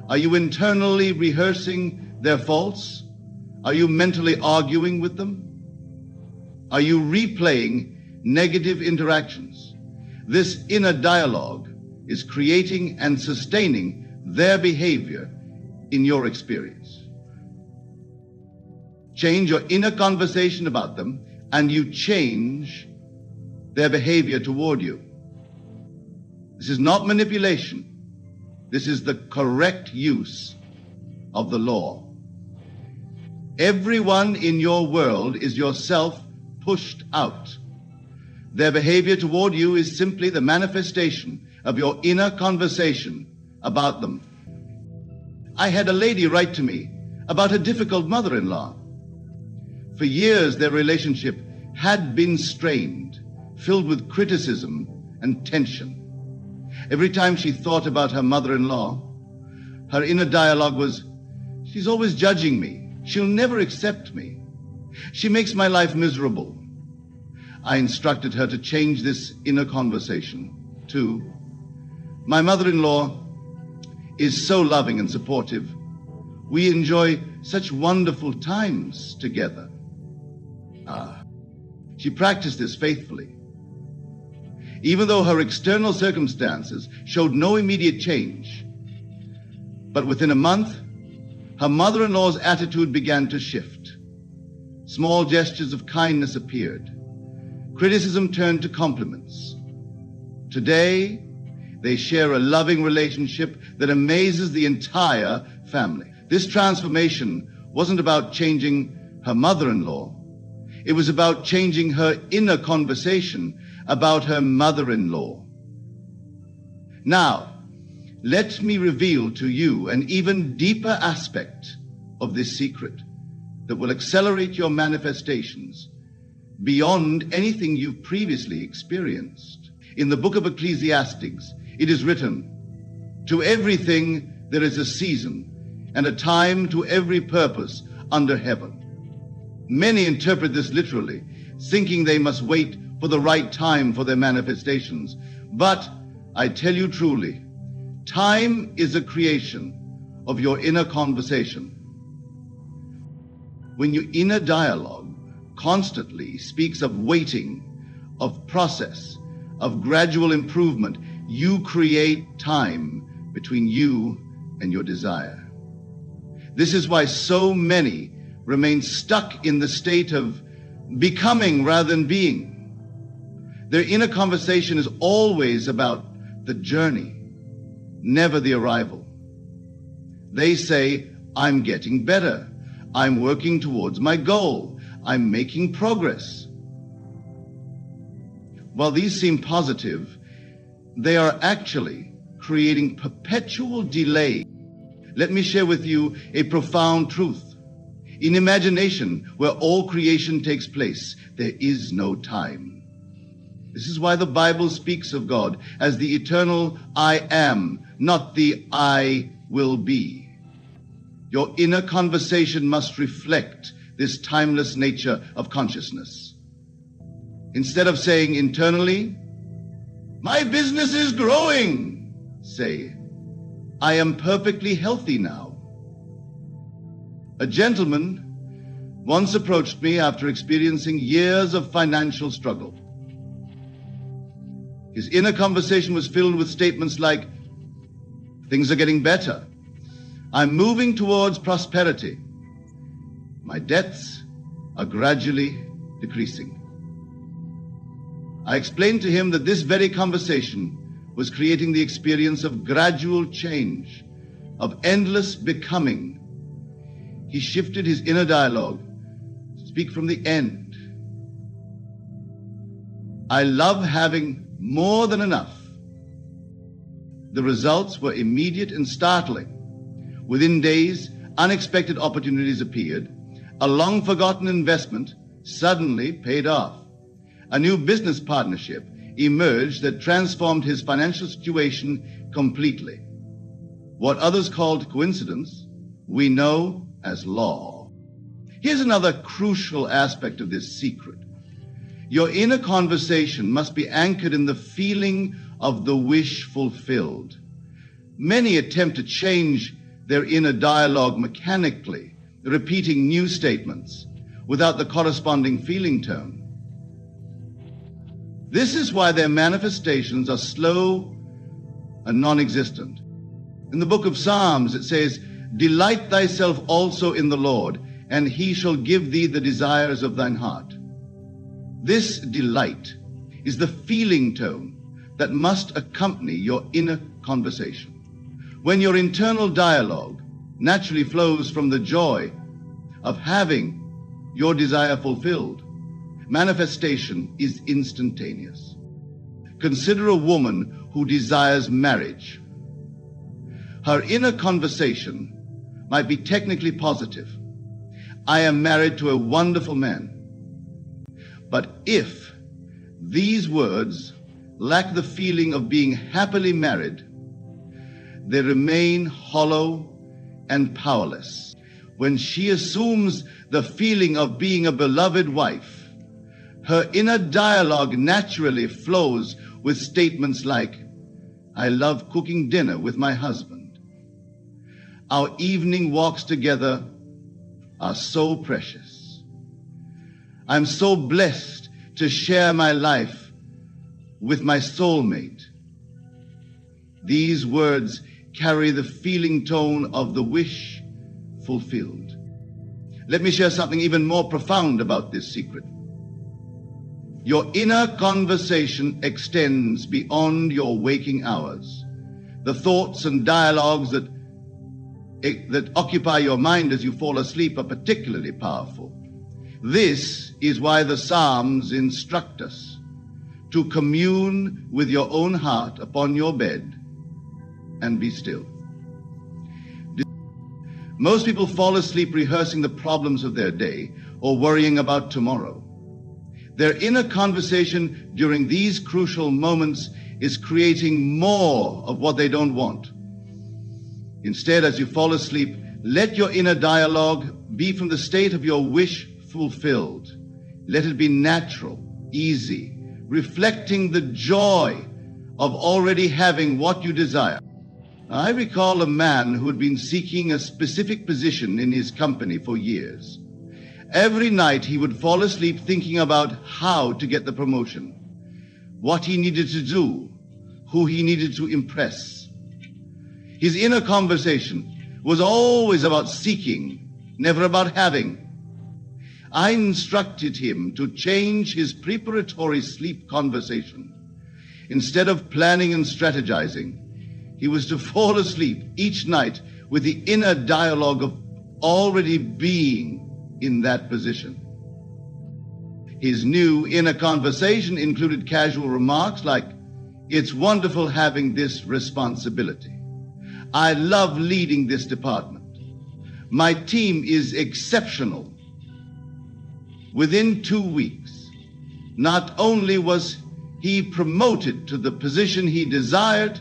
Are you internally rehearsing their faults? Are you mentally arguing with them? Are you replaying negative interactions? This inner dialogue is creating and sustaining their behavior in your experience. Change your inner conversation about them, and you change their behavior toward you. This is not manipulation. This is the correct use of the law. Everyone in your world is yourself pushed out. Their behavior toward you is simply the manifestation of your inner conversation about them. I had a lady write to me about a difficult mother-in-law. For years, their relationship had been strained, filled with criticism and tension. Every time she thought about her mother-in-law, her inner dialogue was, she's always judging me. She'll never accept me. She makes my life miserable. I instructed her to change this inner conversation to, my mother-in-law is so loving and supportive. We enjoy such wonderful times together. She practiced this faithfully. Even though her external circumstances showed no immediate change, but within a month, her mother-in-law's attitude began to shift. Small gestures of kindness appeared. Criticism turned to compliments. Today, they share a loving relationship that amazes the entire family. This transformation wasn't about changing her mother-in-law. It was about changing her inner conversation about her mother-in-law. Now, let me reveal to you an even deeper aspect of this secret that will accelerate your manifestations beyond anything you've previously experienced. In the book of Ecclesiastes, it is written, "To everything there is a season, and a time to every purpose under heaven." Many interpret this literally, thinking they must wait for the right time for their manifestations. But I tell you truly, time is a creation of your inner conversation. When your inner dialogue constantly speaks of waiting, of process, of gradual improvement, you create time between you and your desire. This is why so many remain stuck in the state of becoming rather than being. Their inner conversation is always about the journey, never the arrival. They say, I'm getting better. I'm working towards my goal. I'm making progress. While these seem positive, they are actually creating perpetual delay. Let me share with you a profound truth. In imagination, where all creation takes place, there is no time. This is why the Bible speaks of God as the eternal I am, not the I will be. Your inner conversation must reflect this timeless nature of consciousness. Instead of saying internally, my business is growing, say, I am perfectly healthy now. A gentleman once approached me after experiencing years of financial struggle. His inner conversation was filled with statements like, things are getting better. I'm moving towards prosperity. My debts are gradually decreasing. I explained to him that this very conversation was creating the experience of gradual change, of endless becoming. He shifted his inner dialogue to speak from the end. I love having more than enough. The results were immediate and startling. Within days, unexpected opportunities appeared. A long-forgotten investment suddenly paid off. A new business partnership emerged that transformed his financial situation completely. What others called coincidence, we know as law. Here's another crucial aspect of this secret. Your inner conversation must be anchored in the feeling of the wish fulfilled. Many attempt to change their inner dialogue mechanically, repeating new statements without the corresponding feeling tone. This is why their manifestations are slow and non-existent. In the book of Psalms, it says, delight thyself also in the Lord, and he shall give thee the desires of thine heart. This delight is the feeling tone that must accompany your inner conversation. When your internal dialogue naturally flows from the joy of having your desire fulfilled, manifestation is instantaneous. Consider a woman who desires marriage. Her inner conversation might be technically positive. I am married to a wonderful man. But if these words lack the feeling of being happily married, they remain hollow and powerless. When she assumes the feeling of being a beloved wife, her inner dialogue naturally flows with statements like, I love cooking dinner with my husband. Our evening walks together are so precious. I'm so blessed to share my life with my soulmate. These words carry the feeling tone of the wish fulfilled. Let me share something even more profound about this secret. Your inner conversation extends beyond your waking hours. The thoughts and dialogues that occupy your mind as you fall asleep are particularly powerful. This is why the Psalms instruct us to commune with your own heart upon your bed and be still. Most people fall asleep rehearsing the problems of their day or worrying about tomorrow. Their inner conversation during these crucial moments is creating more of what they don't want. Instead, as you fall asleep, let your inner dialogue be from the state of your wish fulfilled. Let it be natural, easy, reflecting the joy of already having what you desire. I recall a man who had been seeking a specific position in his company for years. Every night he would fall asleep thinking about how to get the promotion, what he needed to do, who he needed to impress. His inner conversation was always about seeking, never about having. I instructed him to change his preparatory sleep conversation. Instead of planning and strategizing, he was to fall asleep each night with the inner dialogue of already being in that position. His new inner conversation included casual remarks like, "It's wonderful having this responsibility. I love leading this department. My team is exceptional." Within 2 weeks, not only was he promoted to the position he desired,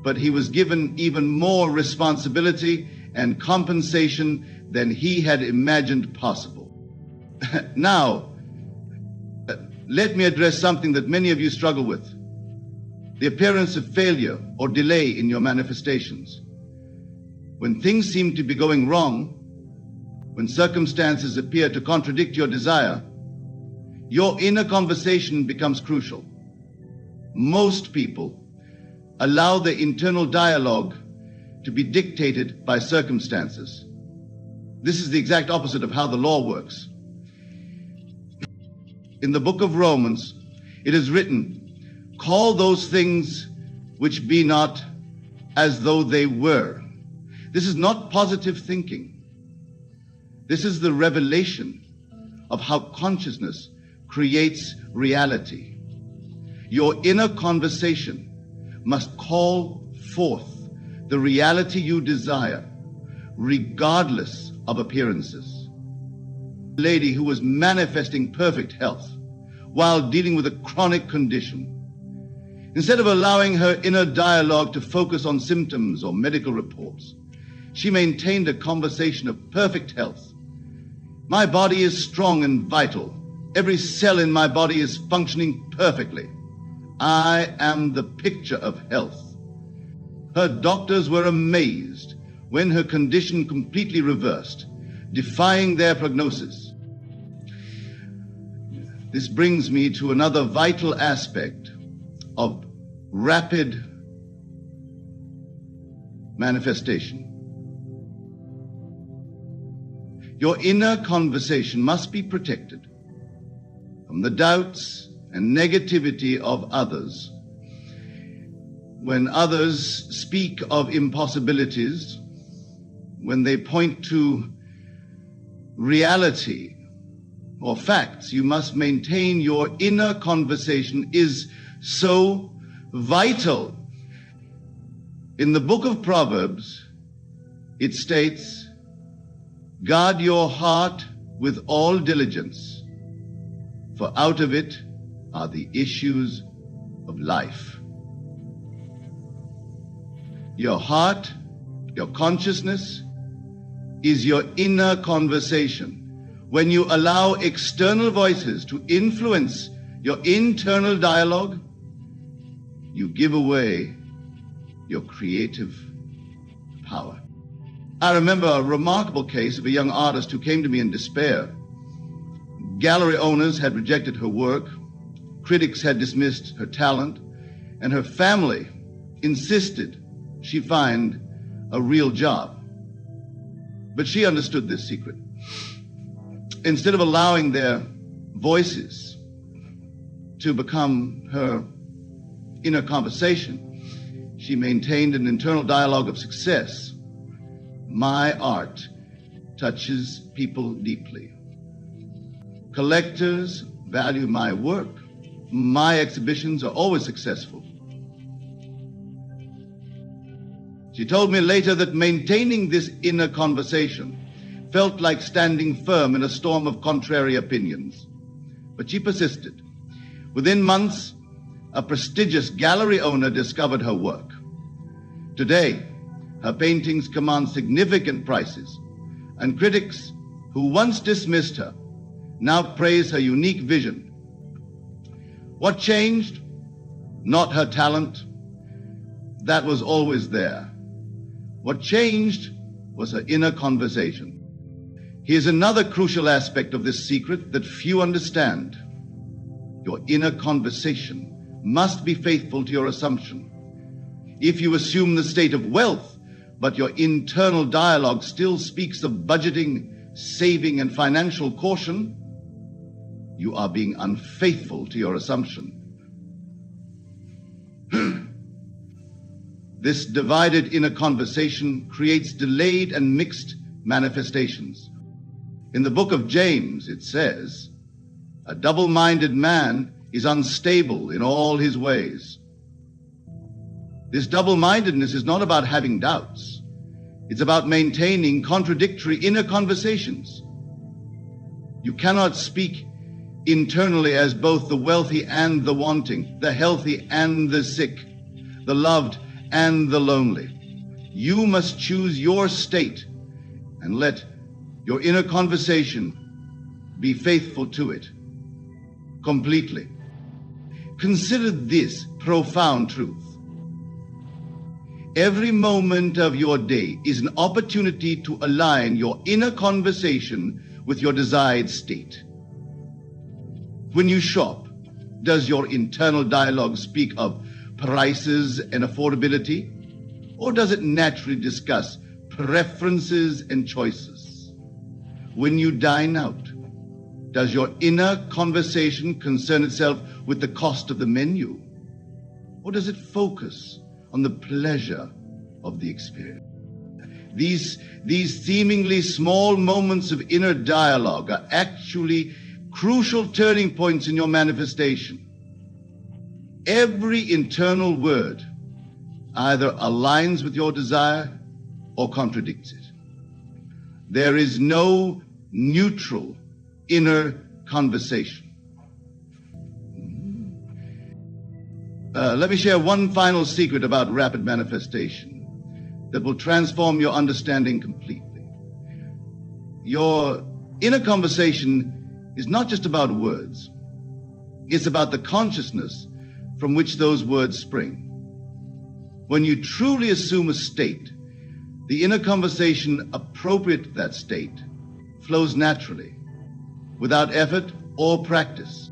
but he was given even more responsibility and compensation than he had imagined possible. Now, let me address something that many of you struggle with: the appearance of failure or delay in your manifestations. When things seem to be going wrong, when circumstances appear to contradict your desire, your inner conversation becomes crucial. Most people allow their internal dialogue to be dictated by circumstances. This is the exact opposite of how the law works. In the book of Romans, it is written, "Call those things which be not as though they were." This is not positive thinking. This is the revelation of how consciousness creates reality. Your inner conversation must call forth the reality you desire, regardless of appearances. A lady who was manifesting perfect health while dealing with a chronic condition, instead of allowing her inner dialogue to focus on symptoms or medical reports, she maintained a conversation of perfect health. "My body is strong and vital. Every cell in my body is functioning perfectly. I am the picture of health." Her doctors were amazed when her condition completely reversed, defying their prognosis. This brings me to another vital aspect of rapid manifestation. Your inner conversation must be protected from the doubts and negativity of others. When others speak of impossibilities, when they point to reality or facts, you must maintain your inner conversation is so vital. In the book of Proverbs, it states, "Guard your heart with all diligence, for out of it are the issues of life." Your heart, your consciousness, is your inner conversation. When you allow external voices to influence your internal dialogue, you give away your creative power. I remember a remarkable case of a young artist who came to me in despair. Gallery owners had rejected her work, critics had dismissed her talent, and her family insisted she find a real job. But she understood this secret. Instead of allowing their voices to become her inner conversation, she maintained an internal dialogue of success. "My art touches people deeply. Collectors value my work. My exhibitions are always successful." She told me later that maintaining this inner conversation felt like standing firm in a storm of contrary opinions. But she persisted. Within months, a prestigious gallery owner discovered her work. Today, her paintings command significant prices, and critics who once dismissed her now praise her unique vision. What changed? Not her talent. That was always there. What changed was her inner conversation. Here's another crucial aspect of this secret that few understand. Your inner conversation must be faithful to your assumption. If you assume the state of wealth, but your internal dialogue still speaks of budgeting, saving, and financial caution, you are being unfaithful to your assumption. This divided inner conversation creates delayed and mixed manifestations. In the book of James, it says, "A double-minded man is unstable in all his ways." This double-mindedness is not about having doubts. It's about maintaining contradictory inner conversations. You cannot speak internally as both the wealthy and the wanting, the healthy and the sick, the loved and the lonely. You must choose your state and let your inner conversation be faithful to it completely. Consider this profound truth. Every moment of your day is an opportunity to align your inner conversation with your desired state. When you shop, does your internal dialogue speak of prices and affordability, or does it naturally discuss preferences and choices? When you dine out, does your inner conversation concern itself with the cost of the menu, or does it focus on the pleasure of the experience? These seemingly small moments of inner dialogue are actually crucial turning points in your manifestation. Every internal word either aligns with your desire or contradicts it. There is no neutral inner conversation. Let me share one final secret about rapid manifestation that will transform your understanding completely. Your inner conversation is not just about words. It's about the consciousness from which those words spring. When you truly assume a state, the inner conversation appropriate to that state flows naturally, without effort or practice.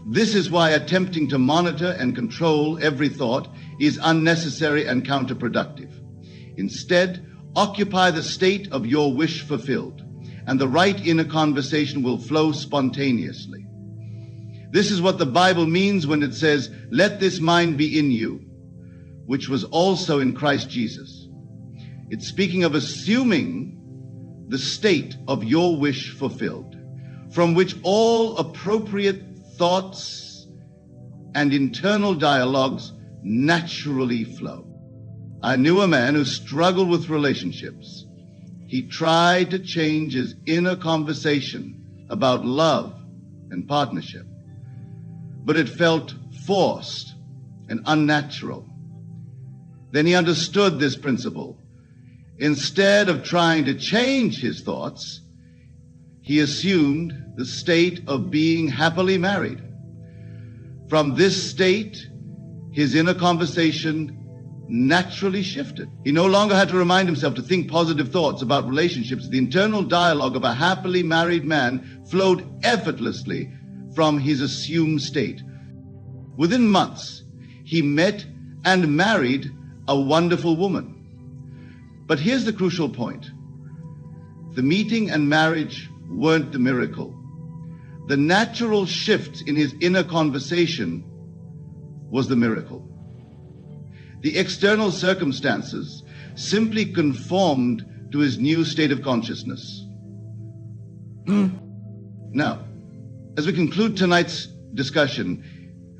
This is why attempting to monitor and control every thought is unnecessary and counterproductive. Instead, occupy the state of your wish fulfilled, and the right inner conversation will flow spontaneously. This is what the Bible means when it says, "Let this mind be in you, which was also in Christ Jesus." It's speaking of assuming the state of your wish fulfilled, from which all appropriate thoughts and internal dialogues naturally flow. I knew a man who struggled with relationships. He tried to change his inner conversation about love and partnership, but it felt forced and unnatural. Then he understood this principle. Instead of trying to change his thoughts, he assumed the state of being happily married. From this state, his inner conversation naturally shifted. He no longer had to remind himself to think positive thoughts about relationships. The internal dialogue of a happily married man flowed effortlessly from his assumed state. Within months, he met and married a wonderful woman. But here's the crucial point. The meeting and marriage weren't the miracle. The natural shift in his inner conversation was the miracle. The external circumstances simply conformed to his new state of consciousness. Now, as we conclude tonight's discussion,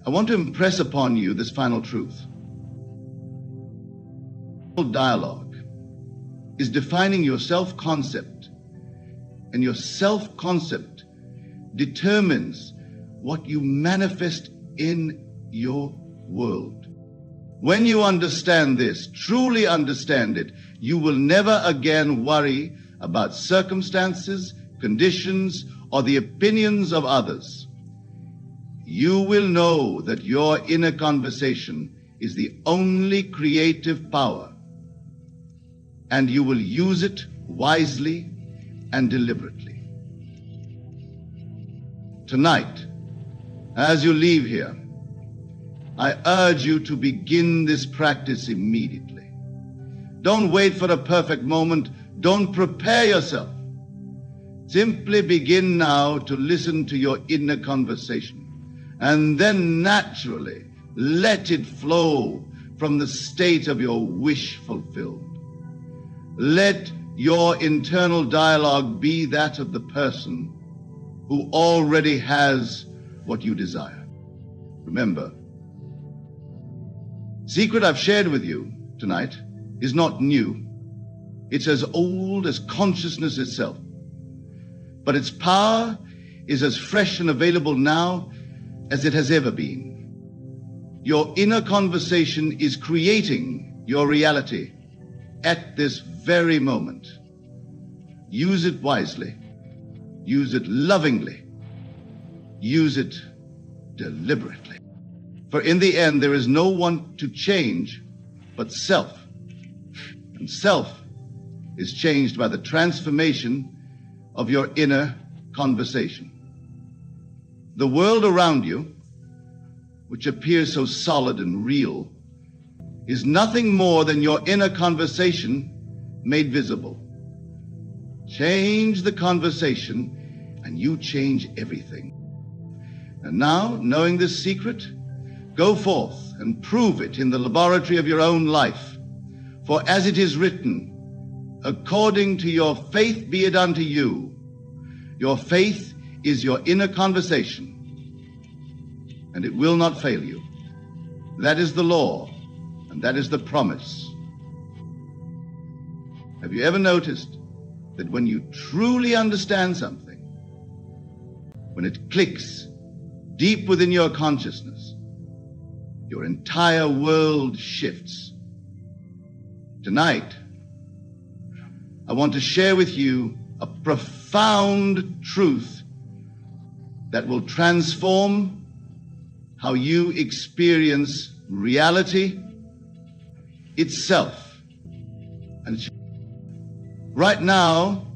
I want to impress upon you this final truth. Dialogue is defining your self-concept, and your self-concept determines what you manifest in your world. When you understand this, truly understand it, you will never again worry about circumstances, conditions, or the opinions of others. You will know that your inner conversation is the only creative power, and you will use it wisely and deliberately. Tonight, as you leave here, I urge you to begin this practice immediately. Don't wait for a perfect moment. Don't prepare yourself. Simply begin now to listen to your inner conversation, and then naturally let it flow from the state of your wish fulfilled. Let your internal dialogue be that of the person who already has what you desire. Remember, secret I've shared with you tonight is not new. It's as old as consciousness itself. But its power is as fresh and available now as it has ever been. Your inner conversation is creating your reality at this very moment. Use it wisely. Use it lovingly. Use it deliberately. For in the end, there is no one to change but self. And self is changed by the transformation of your inner conversation. The world around you, which appears so solid and real, is nothing more than your inner conversation made visible. Change the conversation and you change everything. And now, knowing this secret, go forth and prove it in the laboratory of your own life. For as it is written, according to your faith be it unto you. Your faith is your inner conversation, and it will not fail you. That is the law, and that is the promise. Have you ever noticed that when you truly understand something, when it clicks deep within your consciousness, your entire world shifts? Tonight, I want to share with you a profound truth that will transform how you experience reality itself. And right now,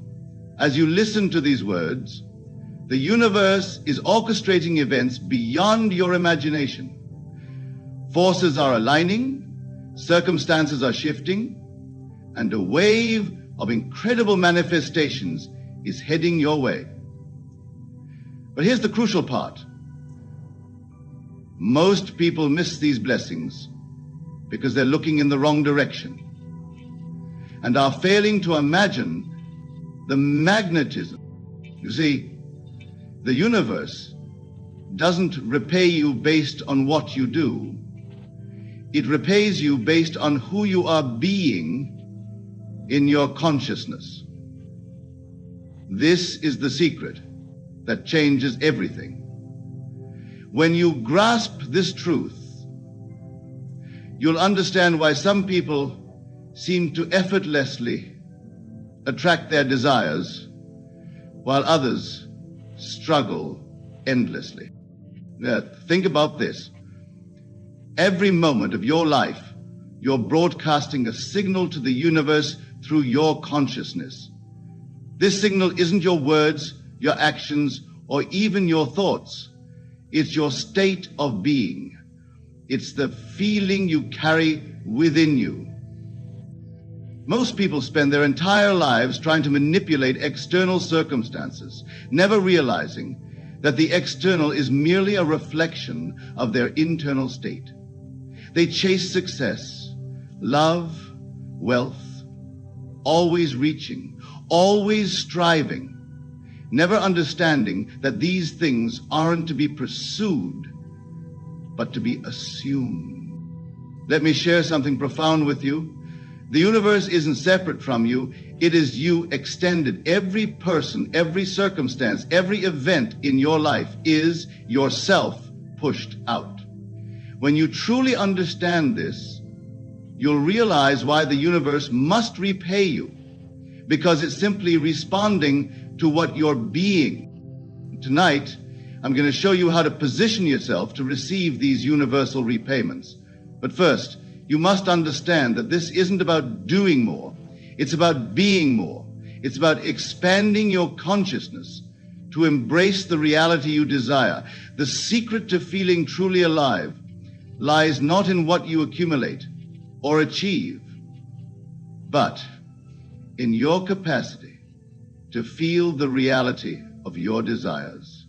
as you listen to these words, the universe is orchestrating events beyond your imagination. Forces are aligning, circumstances are shifting, and a wave of incredible manifestations is heading your way. But here's the crucial part. Most people miss these blessings because they're looking in the wrong direction and are failing to imagine the magnetism. You see, the universe doesn't repay you based on what you do. It repays you based on who you are being in your consciousness. This is the secret that changes everything. When you grasp this truth, you'll understand why some people seem to effortlessly attract their desires, while others struggle endlessly. Now, think about this. Every moment of your life, you're broadcasting a signal to the universe through your consciousness. This signal isn't your words, your actions, or even your thoughts. It's your state of being. It's the feeling you carry within you. Most people spend their entire lives trying to manipulate external circumstances, never realizing that the external is merely a reflection of their internal state. They chase success, love, wealth, always reaching, always striving, never understanding that these things aren't to be pursued, but to be assumed. Let me share something profound with you. The universe isn't separate from you. It is you extended. Every person, every circumstance, every event in your life is yourself pushed out. When you truly understand this, you'll realize why the universe must repay you, because it's simply responding to what you're being. Tonight, I'm going to show you how to position yourself to receive these universal repayments. But first, you must understand that this isn't about doing more. It's about being more. It's about expanding your consciousness to embrace the reality you desire. The secret to feeling truly alive lies not in what you accumulate or achieve, but in your capacity to feel the reality of your desires.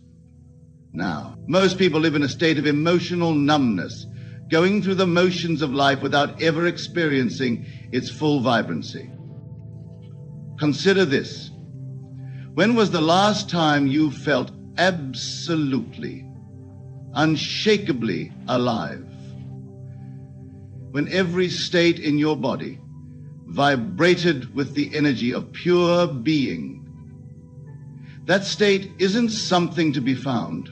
Now, most people live in a state of emotional numbness, going through the motions of life without ever experiencing its full vibrancy. Consider this. When was the last time you felt absolutely, unshakably alive? When every state in your body vibrated with the energy of pure being. That state isn't something to be found.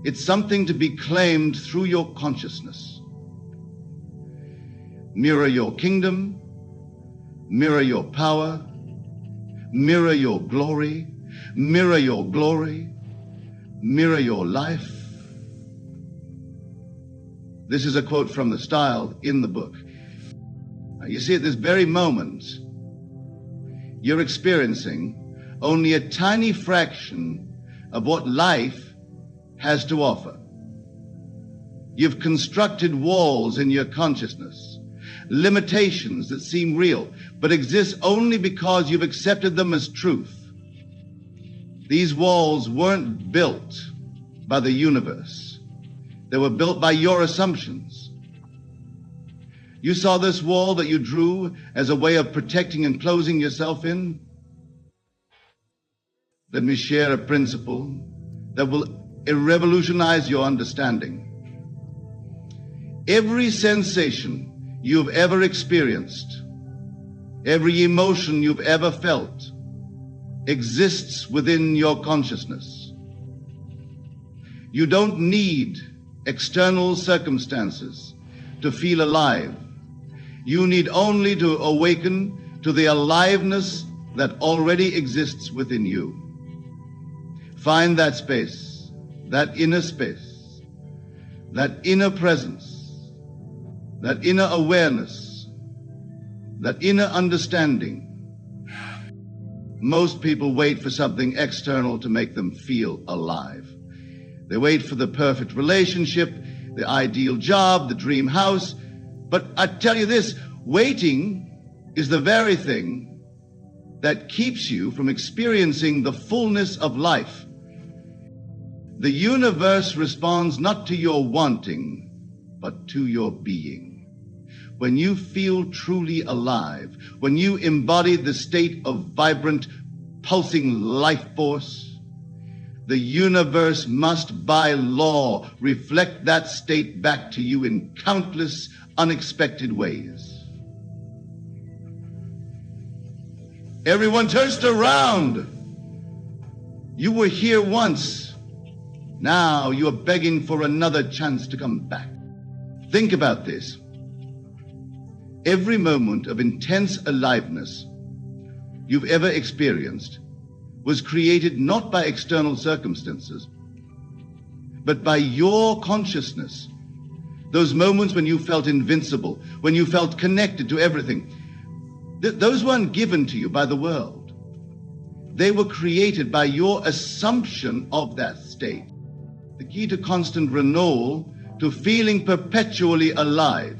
It's something to be claimed through your consciousness. Mirror your kingdom, mirror your power, mirror your glory, mirror your glory, mirror your life. This is a quote from the style in the book. Now, you see, at this very moment, you're experiencing only a tiny fraction of what life has to offer. You've constructed walls in your consciousness, limitations that seem real, but exist only because you've accepted them as truth. These walls weren't built by the universe. They were built by your assumptions. You saw this wall that you drew as a way of protecting and closing yourself in. Let me share a principle that will revolutionize your understanding. Every sensation you've ever experienced, every emotion you've ever felt, exists within your consciousness. You don't need external circumstances to feel alive. You need only to awaken to the aliveness that already exists within you. Find that space, that inner space, that inner presence, that inner awareness, that inner understanding. Most people wait for something external to make them feel alive. They wait for the perfect relationship, the ideal job, the dream house. But I tell you this, waiting is the very thing that keeps you from experiencing the fullness of life. The universe responds not to your wanting, but to your being. When you feel truly alive, when you embody the state of vibrant, pulsing life force, the universe must, by law, reflect that state back to you in countless unexpected ways. Everyone turns around. You were here once. Now you are begging for another chance to come back. Think about this. Every moment of intense aliveness you've ever experienced was created not by external circumstances, but by your consciousness. Those moments when you felt invincible, when you felt connected to everything, those weren't given to you by the world. They were created by your assumption of that state. The key to constant renewal, to feeling perpetually alive,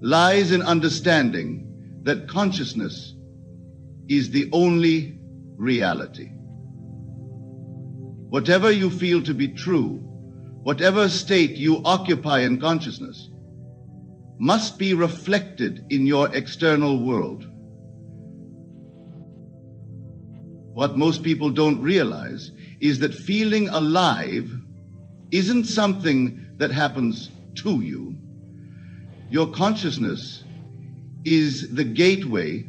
lies in understanding that consciousness is the only reality. Whatever you feel to be true, whatever state you occupy in consciousness, must be reflected in your external world. What most people don't realize is that feeling alive isn't something that happens to you. Your consciousness is the gateway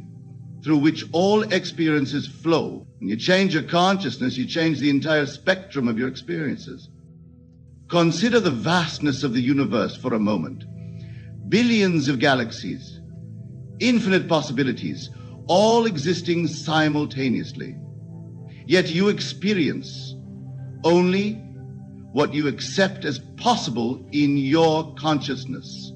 through which all experiences flow. When you change your consciousness, you change the entire spectrum of your experiences. Consider the vastness of the universe for a moment. Billions of galaxies, infinite possibilities, all existing simultaneously. Yet you experience only what you accept as possible in your consciousness.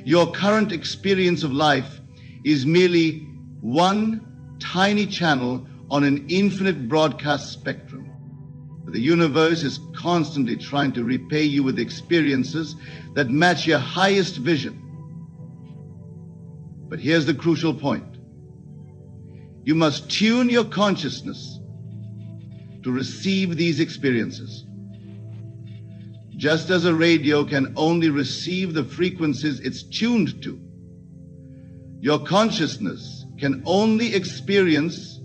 Your current experience of life is merely one tiny channel on an infinite broadcast spectrum. The universe is constantly trying to repay you with experiences that match your highest vision. But here's the crucial point. You must tune your consciousness to receive these experiences. Just as a radio can only receive the frequencies it's tuned to, your consciousness can only experience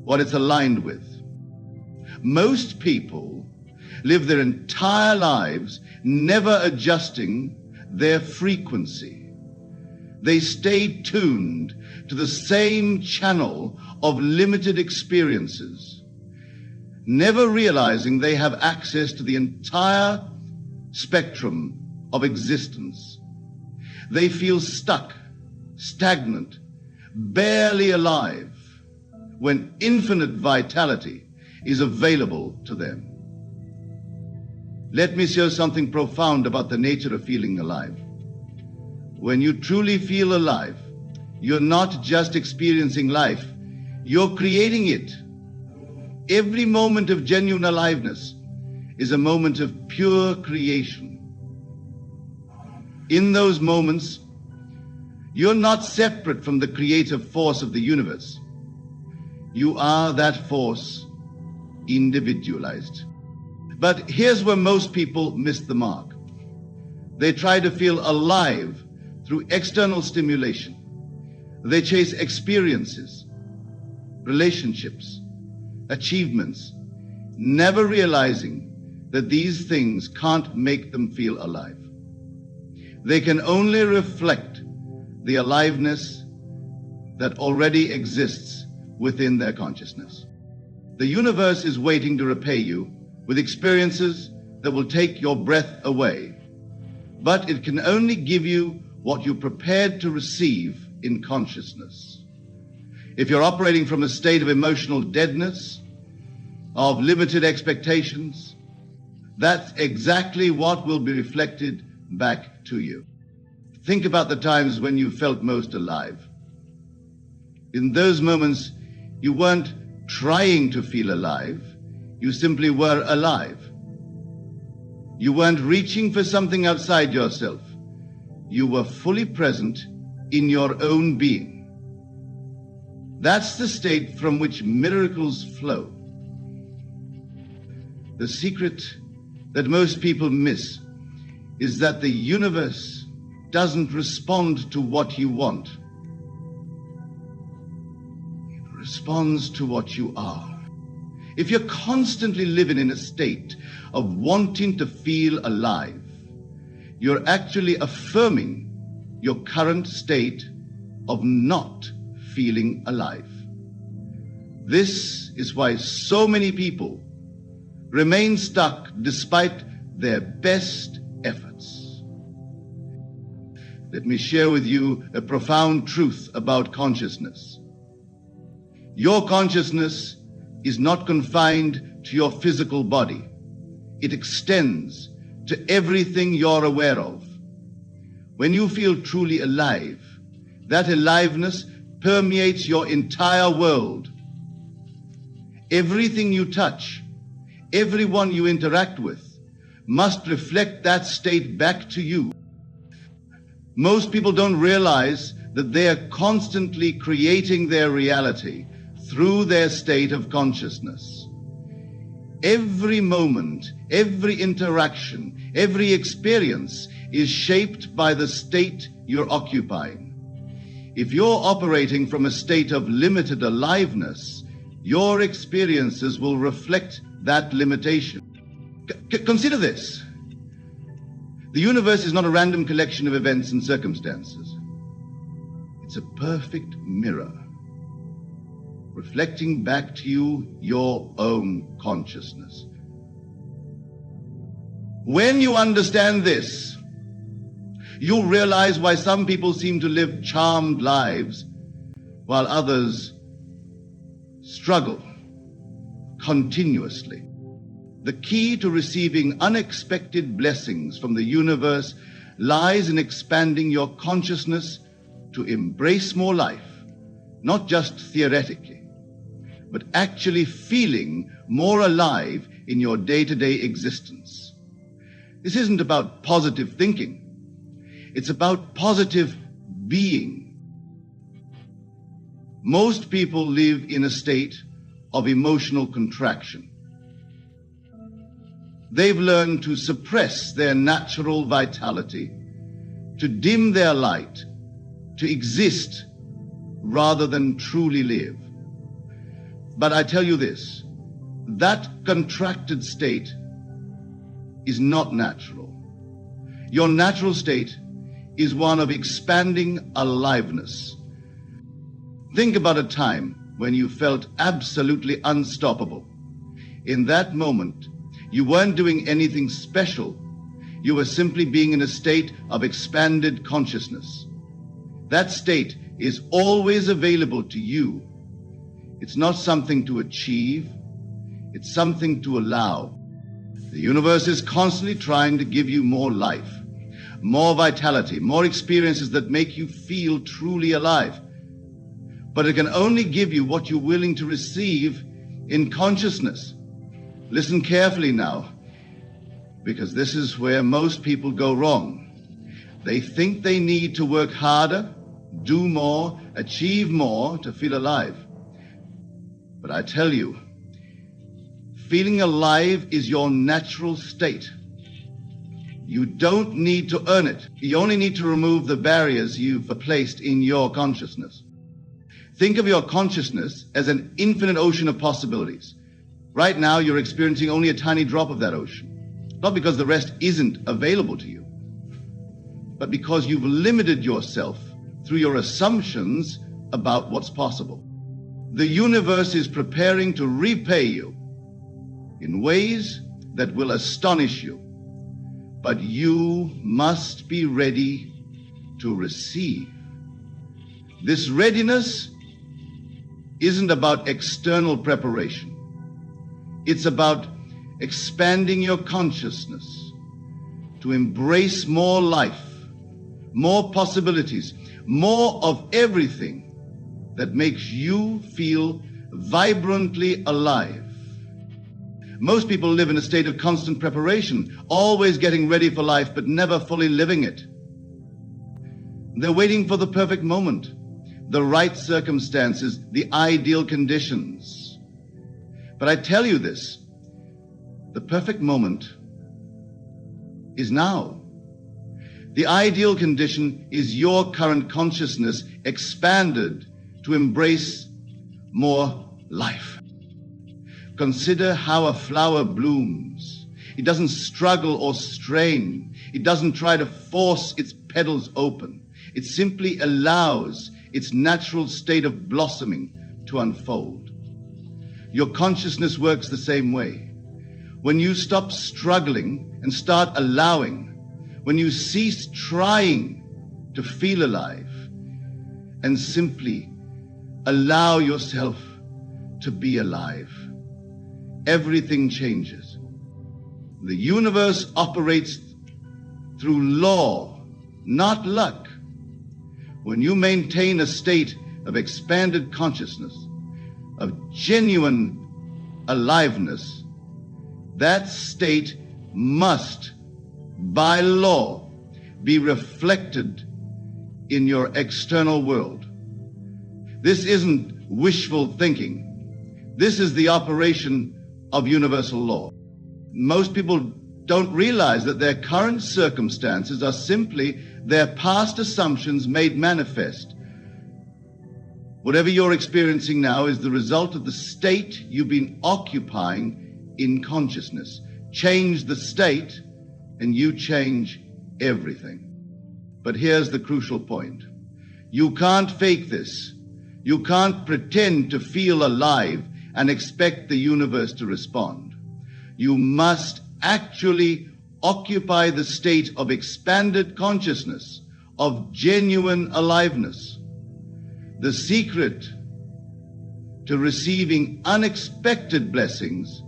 what it's aligned with. Most people live their entire lives never adjusting their frequency. They stay tuned to the same channel of limited experiences, never realizing they have access to the entire spectrum of existence. They feel stuck, stagnant, barely alive, when infinite vitality is available to them. Let me share something profound about the nature of feeling alive. When you truly feel alive, you're not just experiencing life, you're creating it. Every moment of genuine aliveness is a moment of pure creation. In those moments, you're not separate from the creative force of the universe. You are that force individualized. But here's where most people miss the mark. They try to feel alive through external stimulation. They chase experiences, relationships, achievements, never realizing that these things can't make them feel alive. They can only reflect the aliveness that already exists within their consciousness. The universe is waiting to repay you with experiences that will take your breath away, but it can only give you what you're prepared to receive in consciousness. If you're operating from a state of emotional deadness, of limited expectations, that's exactly what will be reflected back to you. Think about the times when you felt most alive. In those moments, you weren't trying to feel alive, you simply were alive. You weren't reaching for something outside yourself. You were fully present in your own being. That's the state from which miracles flow. The secret that most people miss is that the universe doesn't respond to what you want. It responds to what you are. If you're constantly living in a state of wanting to feel alive, you're actually affirming your current state of not feeling alive. This is why so many people remain stuck despite their best efforts. Let me share with you a profound truth about consciousness. Your consciousness is not confined to your physical body. It extends to everything you're aware of. When you feel truly alive, that aliveness permeates your entire world. Everything you touch, everyone you interact with, must reflect that state back to you. Most people don't realize that they are constantly creating their reality through their state of consciousness. Every moment, every interaction, every experience is shaped by the state you're occupying. If you're operating from a state of limited aliveness, your experiences will reflect that limitation. Consider this. The universe is not a random collection of events and circumstances. It's a perfect mirror, reflecting back to you your own consciousness. When you understand this, you'll realize why some people seem to live charmed lives while others struggle continuously. The key to receiving unexpected blessings from the universe lies in expanding your consciousness to embrace more life, not just theoretically, but actually feeling more alive in your day-to-day existence. This isn't about positive thinking. It's about positive being. Most people live in a state of emotional contraction. They've learned to suppress their natural vitality, to dim their light, to exist rather than truly live. But I tell you this, that contracted state is not natural. Your natural state is one of expanding aliveness. Think about a time when you felt absolutely unstoppable. In that moment, you weren't doing anything special. You were simply being in a state of expanded consciousness. That state is always available to you. It's not something to achieve. It's something to allow. The universe is constantly trying to give you more life, more vitality, more experiences that make you feel truly alive. But it can only give you what you're willing to receive in consciousness. Listen carefully now, because this is where most people go wrong. They think they need to work harder, do more, achieve more to feel alive. But I tell you, feeling alive is your natural state. You don't need to earn it. You only need to remove the barriers you've placed in your consciousness. Think of your consciousness as an infinite ocean of possibilities. Right now, you're experiencing only a tiny drop of that ocean. Not because the rest isn't available to you, but because you've limited yourself through your assumptions about what's possible. The universe is preparing to repay you in ways that will astonish you. But you must be ready to receive. This readiness isn't about external preparation. It's about expanding your consciousness to embrace more life, more possibilities, more of everything that makes you feel vibrantly alive. Most people live in a state of constant preparation, always getting ready for life, but never fully living it. They're waiting for the perfect moment, the right circumstances, the ideal conditions. But I tell you this, the perfect moment is now. The ideal condition is your current consciousness expanded to embrace more life. Consider how a flower blooms. It doesn't struggle or strain. It doesn't try to force its petals open. It simply allows its natural state of blossoming to unfold. Your consciousness works the same way. When you stop struggling and start allowing, when you cease trying to feel alive and simply allow yourself to be alive, everything changes. The universe operates through law, not luck. When you maintain a state of expanded consciousness, of genuine aliveness, that state must, by law, be reflected in your external world. This isn't wishful thinking. This is the operation of universal law. Most people don't realize that their current circumstances are simply their past assumptions made manifest. Whatever you're experiencing now is the result of the state you've been occupying in consciousness. Change the state and you change everything. But here's the crucial point. You can't fake this. You can't pretend to feel alive and expect the universe to respond. You must actually occupy the state of expanded consciousness, of genuine aliveness. The secret to receiving unexpected blessings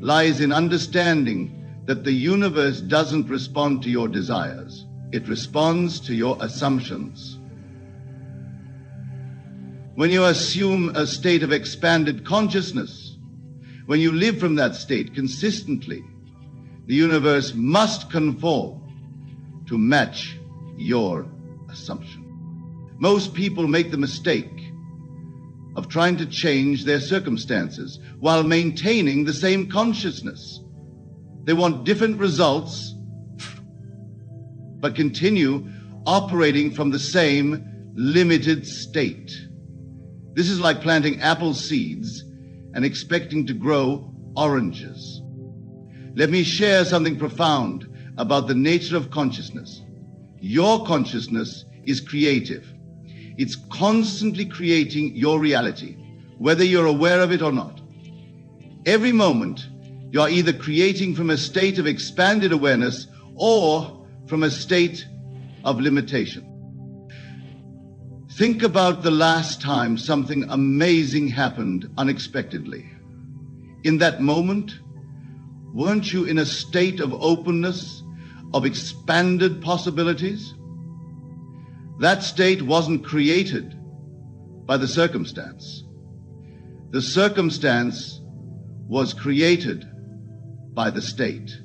lies in understanding that the universe doesn't respond to your desires. It responds to your assumptions. when you assume a state of expanded consciousness, when you live from that state consistently, the universe must conform to match your assumption. Most people make the mistake of trying to change their circumstances while maintaining the same consciousness. They want different results, but continue operating from the same limited state. This is like planting apple seeds and expecting to grow oranges. Let me share something profound about the nature of consciousness. Your consciousness is creative. It's constantly creating your reality, whether you're aware of it or not. Every moment, you're either creating from a state of expanded awareness or from a state of limitation. Think about the last time something amazing happened unexpectedly. In that moment, weren't you in a state of openness, of expanded possibilities? That state wasn't created by the circumstance. The circumstance was created by the state.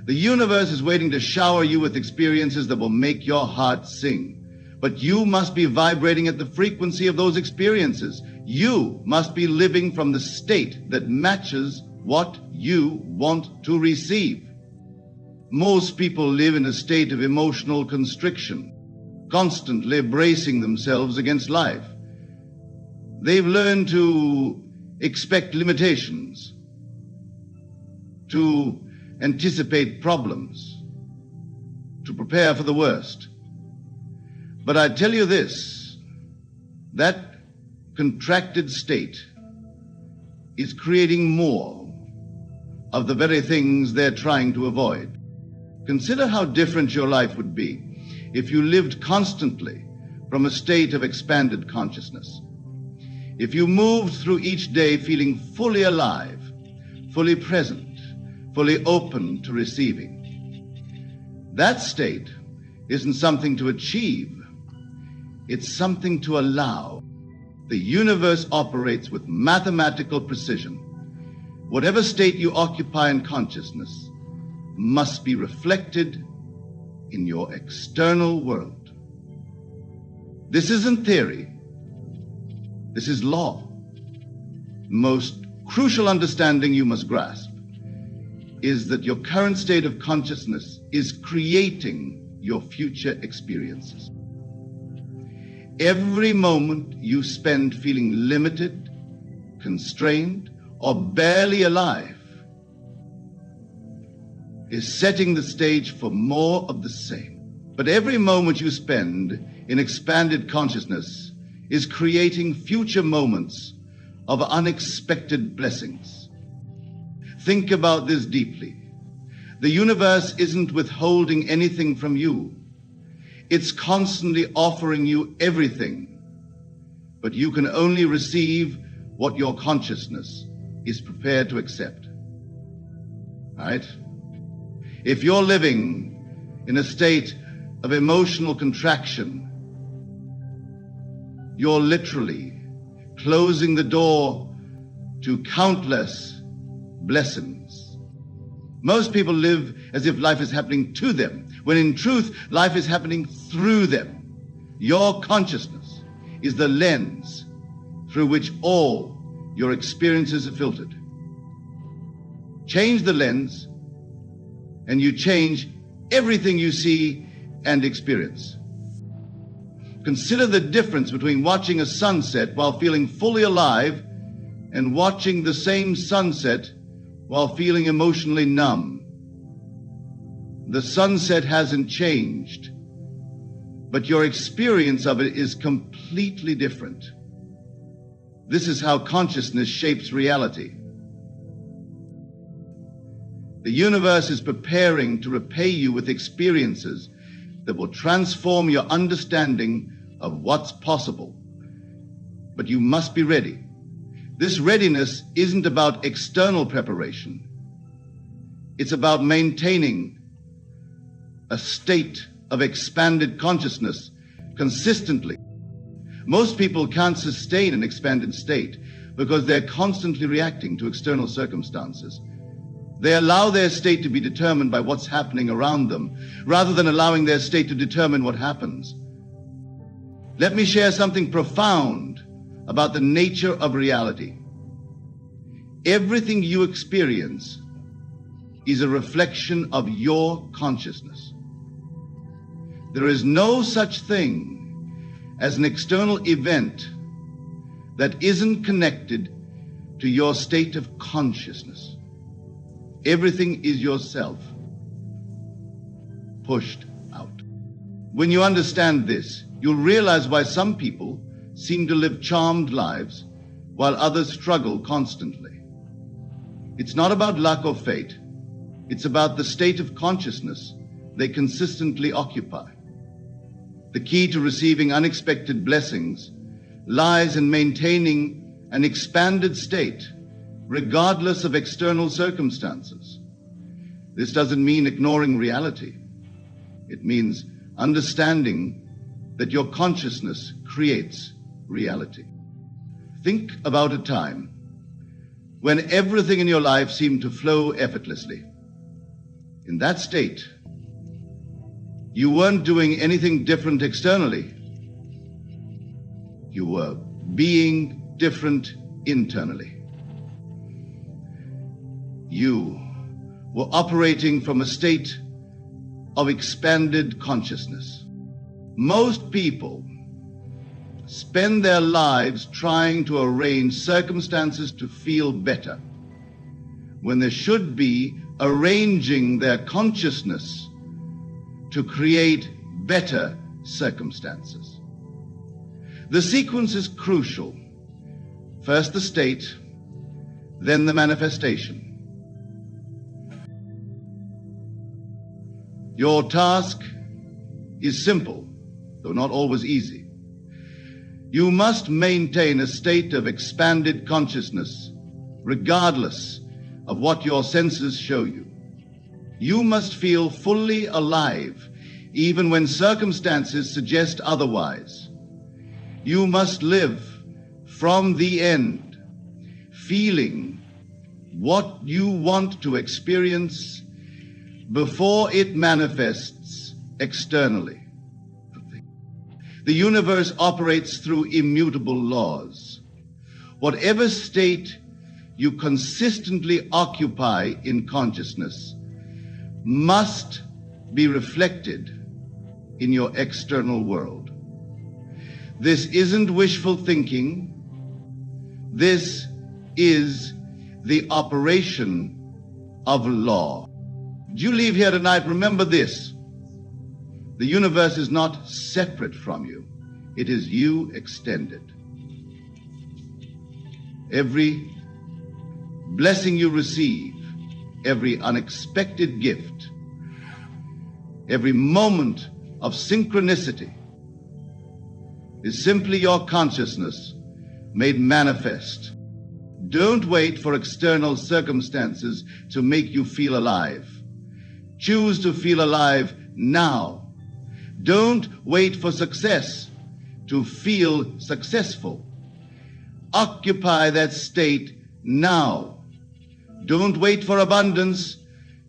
The universe is waiting to shower you with experiences that will make your heart sing. But you must be vibrating at the frequency of those experiences. You must be living from the state that matches what you want to receive. Most people live in a state of emotional constriction, constantly bracing themselves against life. They've learned to expect limitations, to anticipate problems, to prepare for the worst. But I tell you this, that contracted state is creating more of the very things they're trying to avoid. Consider how different your life would be if you lived constantly from a state of expanded consciousness. If you moved through each day feeling fully alive, fully present, fully open to receiving. That state isn't something to achieve, it's something to allow. The universe operates with mathematical precision. Whatever state you occupy in consciousness must be reflected in your external world. This isn't theory. This is law. Most crucial understanding you must grasp is that your current state of consciousness is creating your future experiences. Every moment you spend feeling limited, constrained, or barely alive is setting the stage for more of the same. But every moment you spend in expanded consciousness is creating future moments of unexpected blessings. Think about this deeply. The universe isn't withholding anything from you. It's constantly offering you everything, but you can only receive what your consciousness is prepared to accept. Right? If you're living in a state of emotional contraction, you're literally closing the door to countless blessings. Most people live as if life is happening to them, when in truth, life is happening through them. Your consciousness is the lens through which all your experiences are filtered. Change the lens, and you change everything you see and experience. Consider the difference between watching a sunset while feeling fully alive and watching the same sunset while feeling emotionally numb. The sunset hasn't changed, but your experience of it is completely different. This is how consciousness shapes reality. The universe is preparing to repay you with experiences that will transform your understanding of what's possible. But you must be ready. This readiness isn't about external preparation. It's about maintaining a state of expanded consciousness consistently. Most people can't sustain an expanded state because they're constantly reacting to external circumstances. They allow their state to be determined by what's happening around them, rather than allowing their state to determine what happens. Let me share something profound about the nature of reality. Everything you experience is a reflection of your consciousness. There is no such thing as an external event that isn't connected to your state of consciousness. Everything is yourself pushed out. When you understand this, you'll realize why some people seem to live charmed lives while others struggle constantly. It's not about luck or fate. It's about the state of consciousness they consistently occupy. The key to receiving unexpected blessings lies in maintaining an expanded state, regardless of external circumstances. This doesn't mean ignoring reality. It means understanding that your consciousness creates reality. Think about a time when everything in your life seemed to flow effortlessly. In that state, you weren't doing anything different externally. You were being different internally. You were operating from a state of expanded consciousness. Most people spend their lives trying to arrange circumstances to feel better, when they should be arranging their consciousness to create better circumstances. The sequence is crucial. First the state, then the manifestation. Your task is simple, though not always easy. You must maintain a state of expanded consciousness, regardless of what your senses show you. You must feel fully alive, even when circumstances suggest otherwise. You must live from the end, feeling what you want to experience before it manifests externally. The universe operates through immutable laws. Whatever state you consistently occupy in consciousness must be reflected in your external world. This isn't wishful thinking. This is the operation of law. As you leave here tonight, remember this. The universe is not separate from you. It is you extended. Every blessing you receive, every unexpected gift, every moment of synchronicity is simply your consciousness made manifest. Don't wait for external circumstances to make you feel alive. Choose to feel alive now. Don't wait for success to feel successful. Occupy that state now. Don't wait for abundance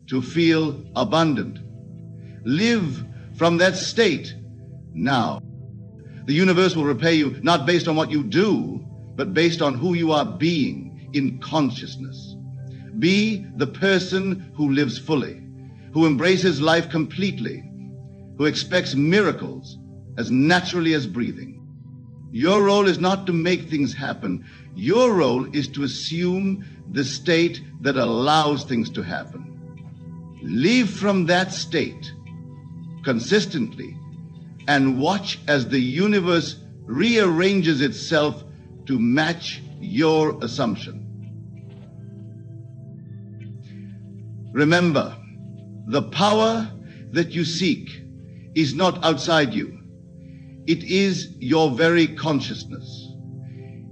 to feel abundant. Live from that state now. The universe will repay you not based on what you do, but based on who you are being in consciousness. Be the person who lives fully, who embraces life completely, who expects miracles as naturally as breathing. Your role is not to make things happen. Your role is to assume the state that allows things to happen. Live from that state consistently and watch as the universe rearranges itself to match your assumption. Remember, the power that you seek is not outside you. It is your very consciousness.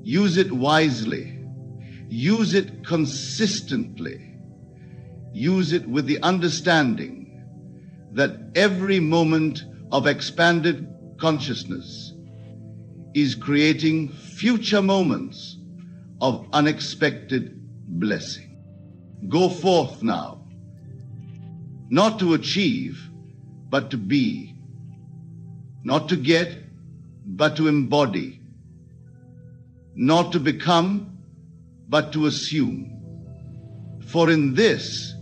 Use it wisely. Use it consistently. Use it with the understanding that every moment of expanded consciousness is creating future moments of unexpected blessing. Go forth now, not to achieve, but to be, not to get, but to embody, not to become, but to assume. For in this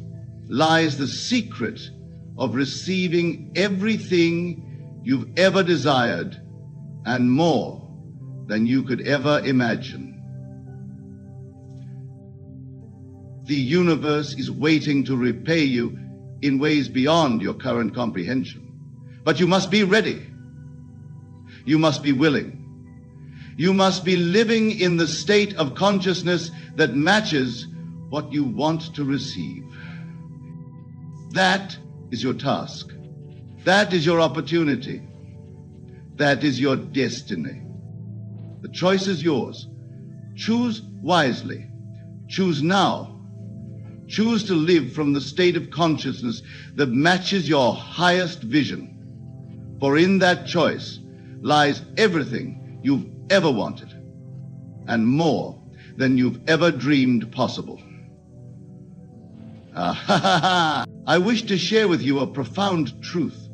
lies the secret of receiving everything you've ever desired and more than you could ever imagine. The universe is waiting to repay you in ways beyond your current comprehension. But you must be ready. You must be willing. You must be living in the state of consciousness that matches what you want to receive. That is your task. That is your opportunity. That is your destiny. The choice is yours. Choose wisely. Choose now. Choose to live from the state of consciousness that matches your highest vision. For in that choice lies everything you've ever wanted and more than you've ever dreamed possible. I wish to share with you a profound truth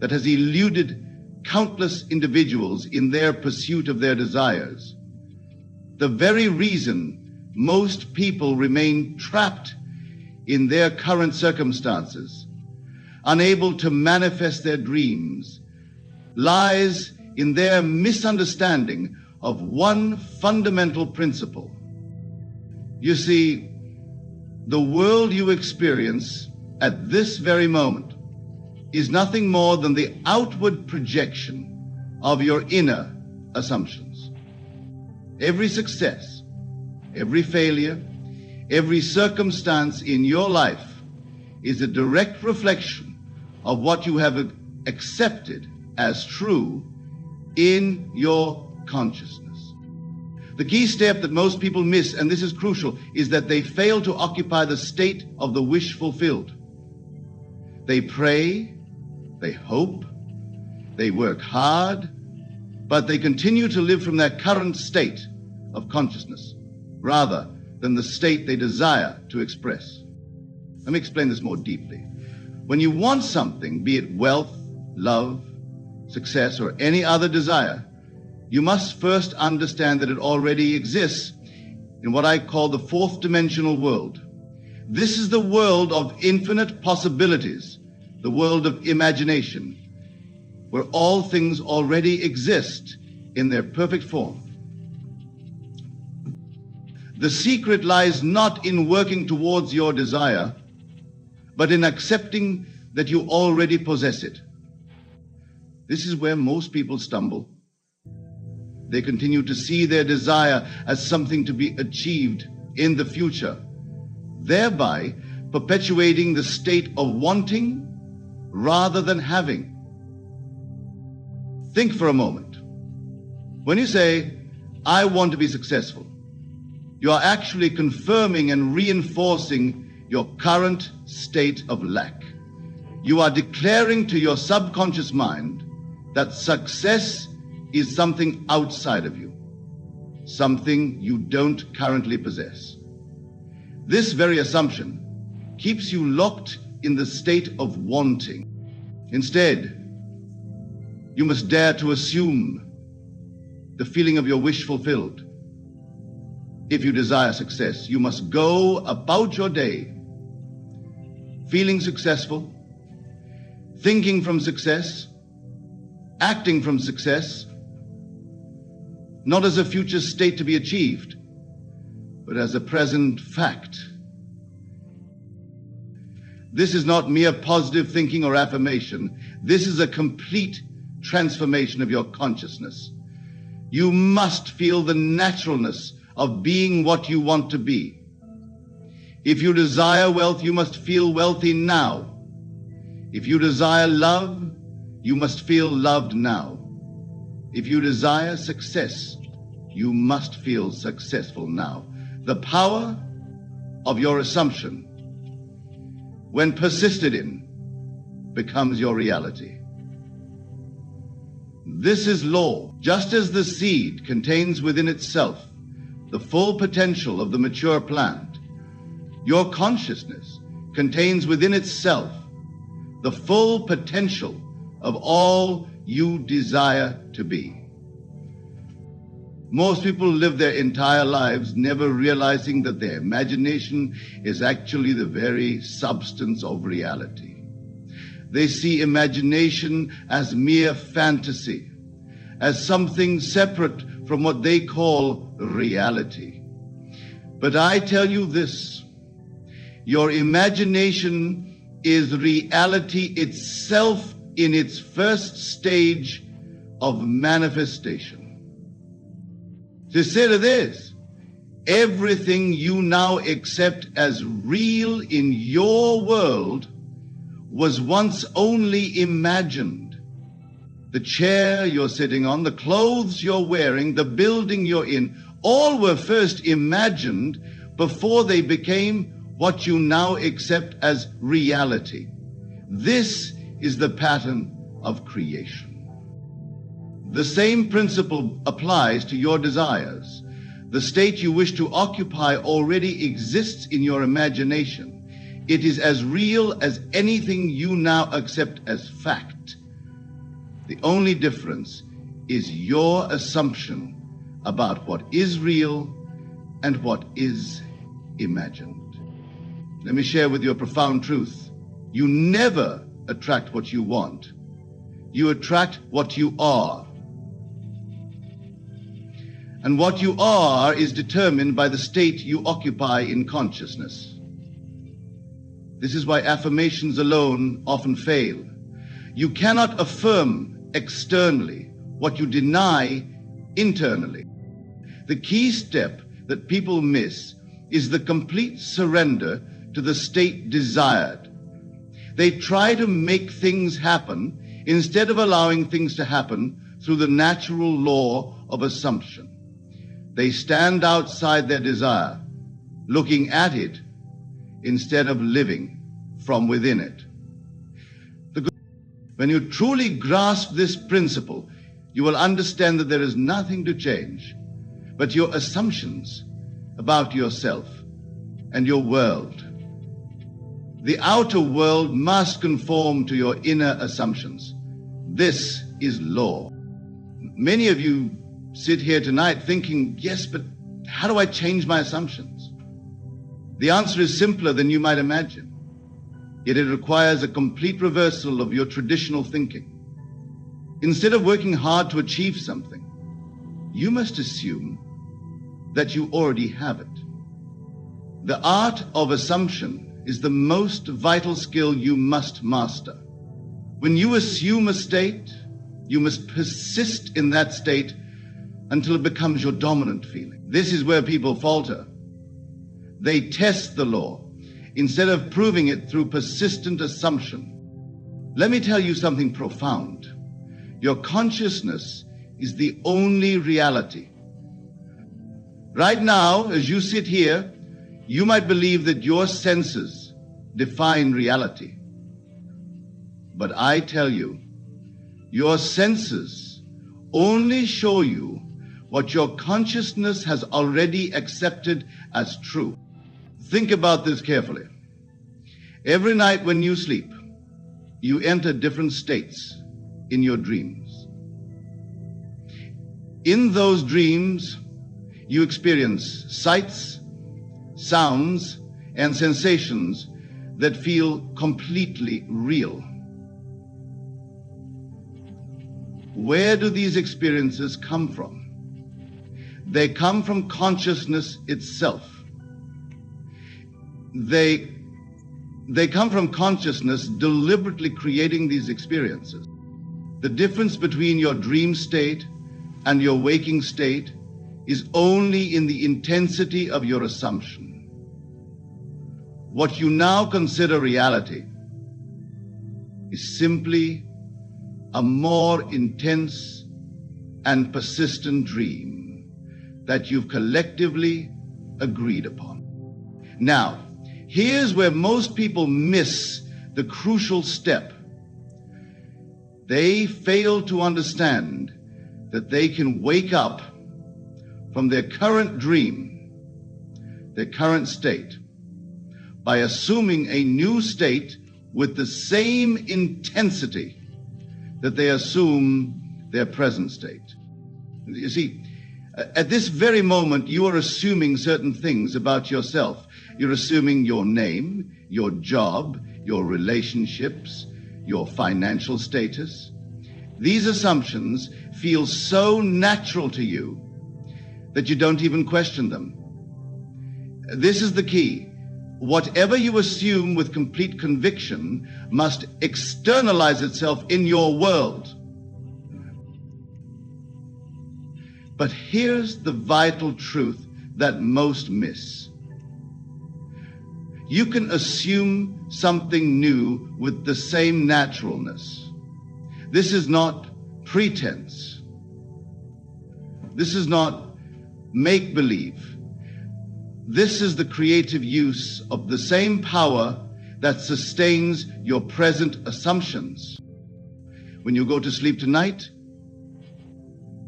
that has eluded countless individuals in their pursuit of their desires. The very reason most people remain trapped in their current circumstances, unable to manifest their dreams, lies in their misunderstanding of one fundamental principle. You see, the world you experience at this very moment is nothing more than the outward projection of your inner assumptions. Every success, every failure, every circumstance in your life is a direct reflection of what you have accepted as true in your consciousness. The key step that most people miss, and this is crucial, is that they fail to occupy the state of the wish fulfilled. They pray, they hope, they work hard, but they continue to live from their current state of consciousness rather than the state they desire to express. Let me explain this more deeply. When you want something, be it wealth, love, success, or any other desire, you must first understand that it already exists in what I call the fourth dimensional world. This is the world of infinite possibilities, the world of imagination, where all things already exist in their perfect form. The secret lies not in working towards your desire, but in accepting that you already possess it. This is where most people stumble. They continue to see their desire as something to be achieved in the future, thereby perpetuating the state of wanting rather than having. Think for a moment. When you say, I want to be successful, you are actually confirming and reinforcing your current state of lack. You are declaring to your subconscious mind that success is something outside of you, something you don't currently possess. This very assumption keeps you locked in the state of wanting. Instead, you must dare to assume the feeling of your wish fulfilled. If you desire success, you must go about your day feeling successful, thinking from success, acting from success, not as a future state to be achieved, but as a present fact. This is not mere positive thinking or affirmation. This is a complete transformation of your consciousness. You must feel the naturalness of being what you want to be. If you desire wealth, you must feel wealthy now. If you desire love, you must feel loved now. If you desire success, you must feel successful now. The power of your assumption, when persisted in, becomes your reality. This is law. Just as the seed contains within itself the full potential of the mature plant, your consciousness contains within itself the full potential of all you desire to be. Most people live their entire lives never realizing that their imagination is actually the very substance of reality. They see imagination as mere fantasy, as something separate from what they call reality. But I tell you this, your imagination is reality itself in its first stage of manifestation. Consider this, everything you now accept as real in your world was once only imagined. The chair you're sitting on, the clothes you're wearing, the building you're in, all were first imagined before they became what you now accept as reality. This is the pattern of creation. The same principle applies to your desires. The state you wish to occupy already exists in your imagination. It is as real as anything you now accept as fact. The only difference is your assumption about what is real and what is imagined. Let me share with you a profound truth. You never attract what you want. You attract what you are. And what you are is determined by the state you occupy in consciousness. This is why affirmations alone often fail. You cannot affirm externally what you deny internally. The key step that people miss is the complete surrender to the state desired. They try to make things happen instead of allowing things to happen through the natural law of assumption. They stand outside their desire, looking at it instead of living from within it. When you truly grasp this principle, you will understand that there is nothing to change but your assumptions about yourself and your world. The outer world must conform to your inner assumptions. This is law. Many of you sit here tonight thinking, yes, but how do I change my assumptions? The answer is simpler than you might imagine. Yet it requires a complete reversal of your traditional thinking. Instead of working hard to achieve something, you must assume that you already have it. The art of assumption is the most vital skill you must master. When you assume a state, you must persist in that state until it becomes your dominant feeling. This is where people falter. They test the law instead of proving it through persistent assumption. Let me tell you something profound. Your consciousness is the only reality. Right now, as you sit here, you might believe that your senses define reality. But I tell you, your senses only show you what your consciousness has already accepted as true. Think about this carefully. Every night when you sleep, you enter different states in your dreams. In those dreams, you experience sights, sounds, and sensations that feel completely real. Where do these experiences come from? They come from consciousness itself. They come from consciousness deliberately creating these experiences. The difference between your dream state and your waking state is only in the intensity of your assumption. What you now consider reality is simply a more intense and persistent dream that you've collectively agreed upon. Now, here's where most people miss the crucial step. They fail to understand that they can wake up from their current dream, their current state, by assuming a new state with the same intensity that they assume their present state. You see, at this very moment, you are assuming certain things about yourself. You're assuming your name, your job, your relationships, your financial status. These assumptions feel so natural to you that you don't even question them. This is the key. Whatever you assume with complete conviction must externalize itself in your world. But here's the vital truth that most miss. You can assume something new with the same naturalness. This is not pretense. This is not make-believe. This is the creative use of the same power that sustains your present assumptions. When you go to sleep tonight,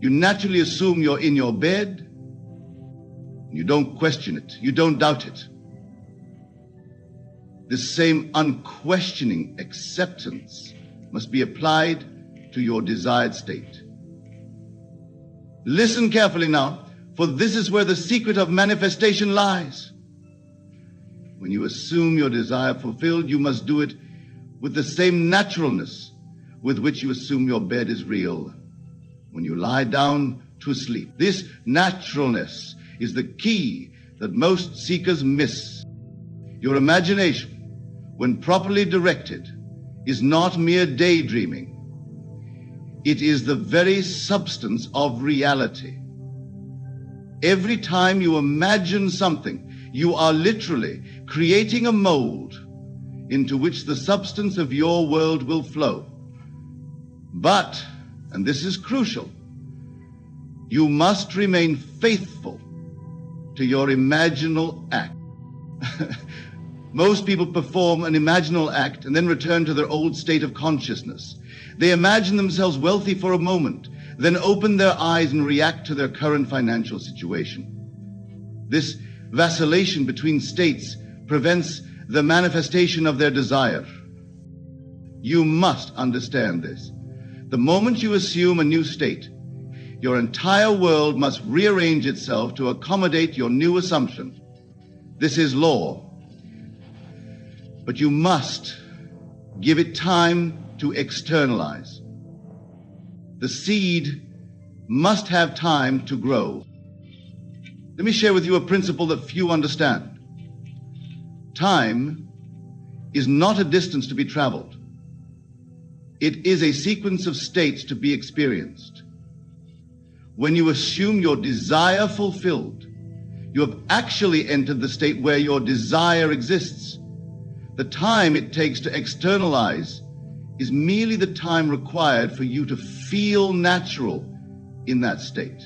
you naturally assume you're in your bed. You don't question it. You don't doubt it. This same unquestioning acceptance must be applied to your desired state. Listen carefully now, for this is where the secret of manifestation lies. When you assume your desire fulfilled, you must do it with the same naturalness with which you assume your bed is real when you lie down to sleep. This naturalness is the key that most seekers miss. Your imagination, when properly directed, is not mere daydreaming. It is the very substance of reality. Every time you imagine something, you are literally creating a mold into which the substance of your world will flow. But, and this is crucial, you must remain faithful to your imaginal act. Most people perform an imaginal act and then return to their old state of consciousness. They imagine themselves wealthy for a moment, then open their eyes and react to their current financial situation. This vacillation between states prevents the manifestation of their desire. You must understand this. The moment you assume a new state, your entire world must rearrange itself to accommodate your new assumption. This is law. But you must give it time to externalize. The seed must have time to grow. Let me share with you a principle that few understand. Time is not a distance to be traveled. It is a sequence of states to be experienced. When you assume your desire fulfilled, you have actually entered the state where your desire exists. The time it takes to externalize is merely the time required for you to feel natural in that state.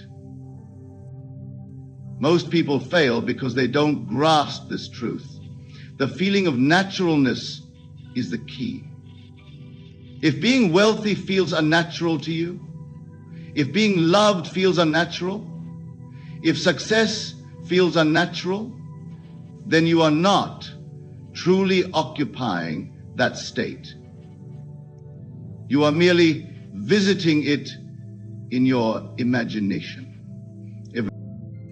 Most people fail because they don't grasp this truth. The feeling of naturalness is the key. If being wealthy feels unnatural to you, if being loved feels unnatural, if success feels unnatural, then you are not truly occupying that state. You are merely visiting it in your imagination.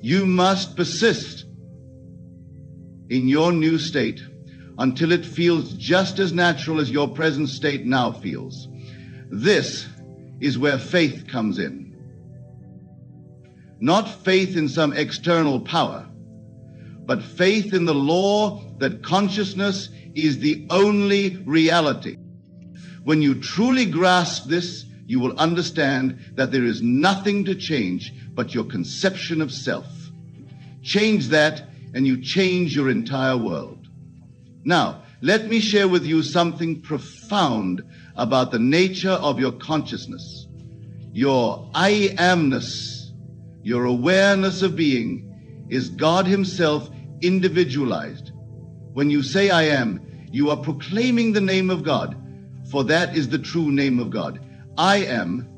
You must persist in your new state until it feels just as natural as your present state now feels. This is where faith comes in. Not faith in some external power, but faith in the law that consciousness is the only reality. When you truly grasp this, you will understand that there is nothing to change but your conception of self. Change that, and you change your entire world. Now, let me share with you something profound about the nature of your consciousness. Your I amness, your awareness of being, is God Himself individualized. When you say I am, you are proclaiming the name of God, for that is the true name of God. I am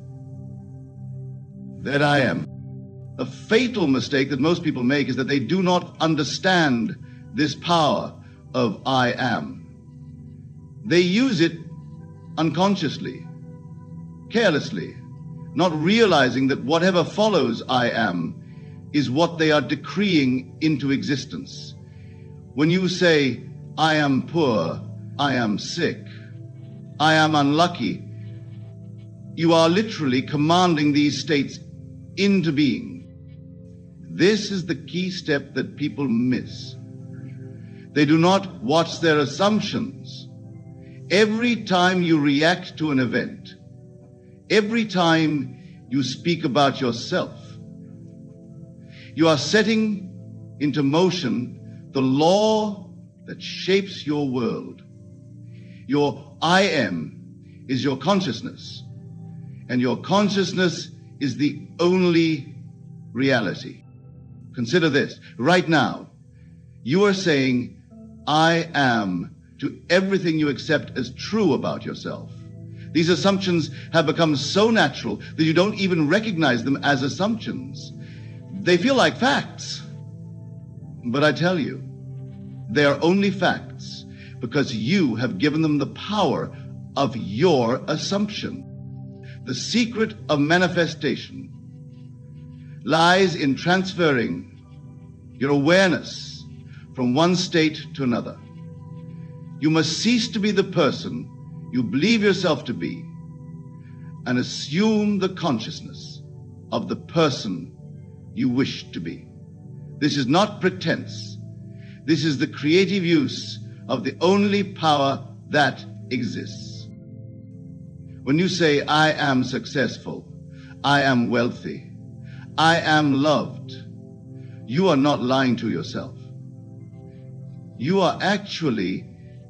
that I am. A fatal mistake that most people make is that they do not understand this power of I am. They use it unconsciously, carelessly, not realizing that whatever follows I am is what they are decreeing into existence. When you say, I am poor, I am sick, I am unlucky, you are literally commanding these states into being. This is the key step that people miss. They do not watch their assumptions. Every time you react to an event, every time you speak about yourself, you are setting into motion the law that shapes your world. Your I am is your consciousness, and your consciousness is the only reality. Consider this. Right now, you are saying, I am, to everything you accept as true about yourself. These assumptions have become so natural that you don't even recognize them as assumptions. They feel like facts. But I tell you, they are only facts because you have given them the power of your assumption. The secret of manifestation lies in transferring your awareness from one state to another. You must cease to be the person you believe yourself to be and assume the consciousness of the person you wish to be. This is not pretense. This is the creative use of the only power that exists. When you say, I am successful, I am wealthy, I am loved, you are not lying to yourself. You are actually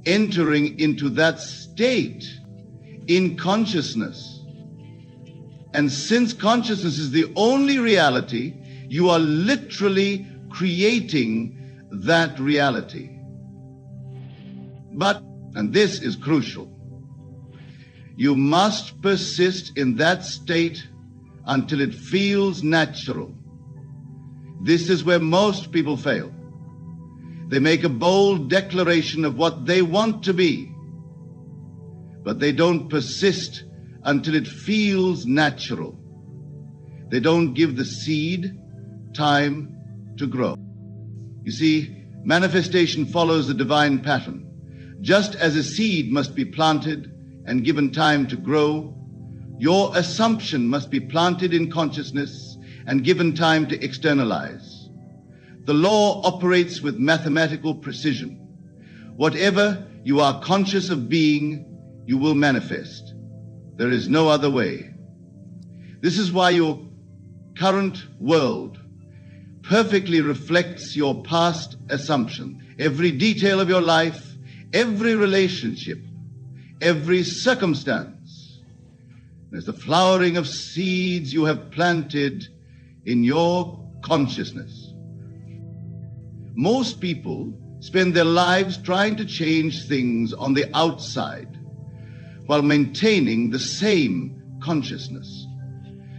entering into that state in consciousness. And since consciousness is the only reality, you are literally creating that reality. But, and this is crucial, you must persist in that state until it feels natural. This is where most people fail. They make a bold declaration of what they want to be, but they don't persist until it feels natural. They don't give the seed time to grow. You see, manifestation follows the divine pattern. Just as a seed must be planted and given time to grow, your assumption must be planted in consciousness and given time to externalize. The law operates with mathematical precision. Whatever you are conscious of being, you will manifest. There is no other way. This is why your current world perfectly reflects your past assumption. Every detail of your life, every relationship, every circumstance, there's the flowering of seeds you have planted in your consciousness. Most people spend their lives trying to change things on the outside while maintaining the same consciousness.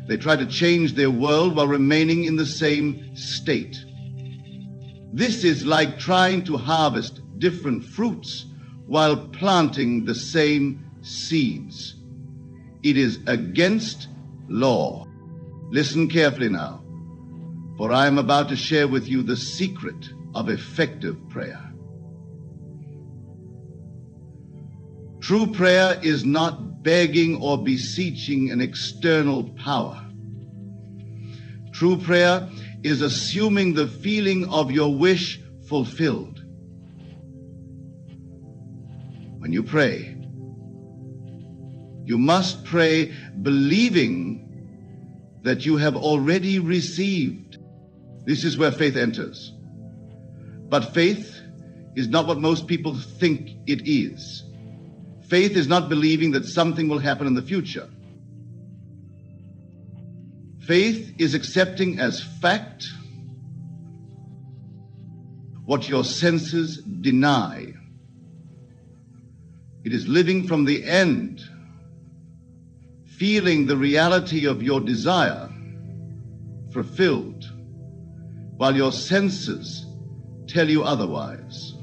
They try to change their world while remaining in the same state. This is like trying to harvest different fruits while planting the same seeds. It is against law. Listen carefully now, for I am about to share with you the secret of effective prayer. True prayer is not begging or beseeching an external power. True prayer is assuming the feeling of your wish fulfilled. When you pray, you must pray believing that you have already received. This is where faith enters. But faith is not what most people think it is. Faith is not believing that something will happen in the future. Faith is accepting as fact what your senses deny. It is living from the end. feeling the reality of your desire fulfilled, while your senses tell you otherwise.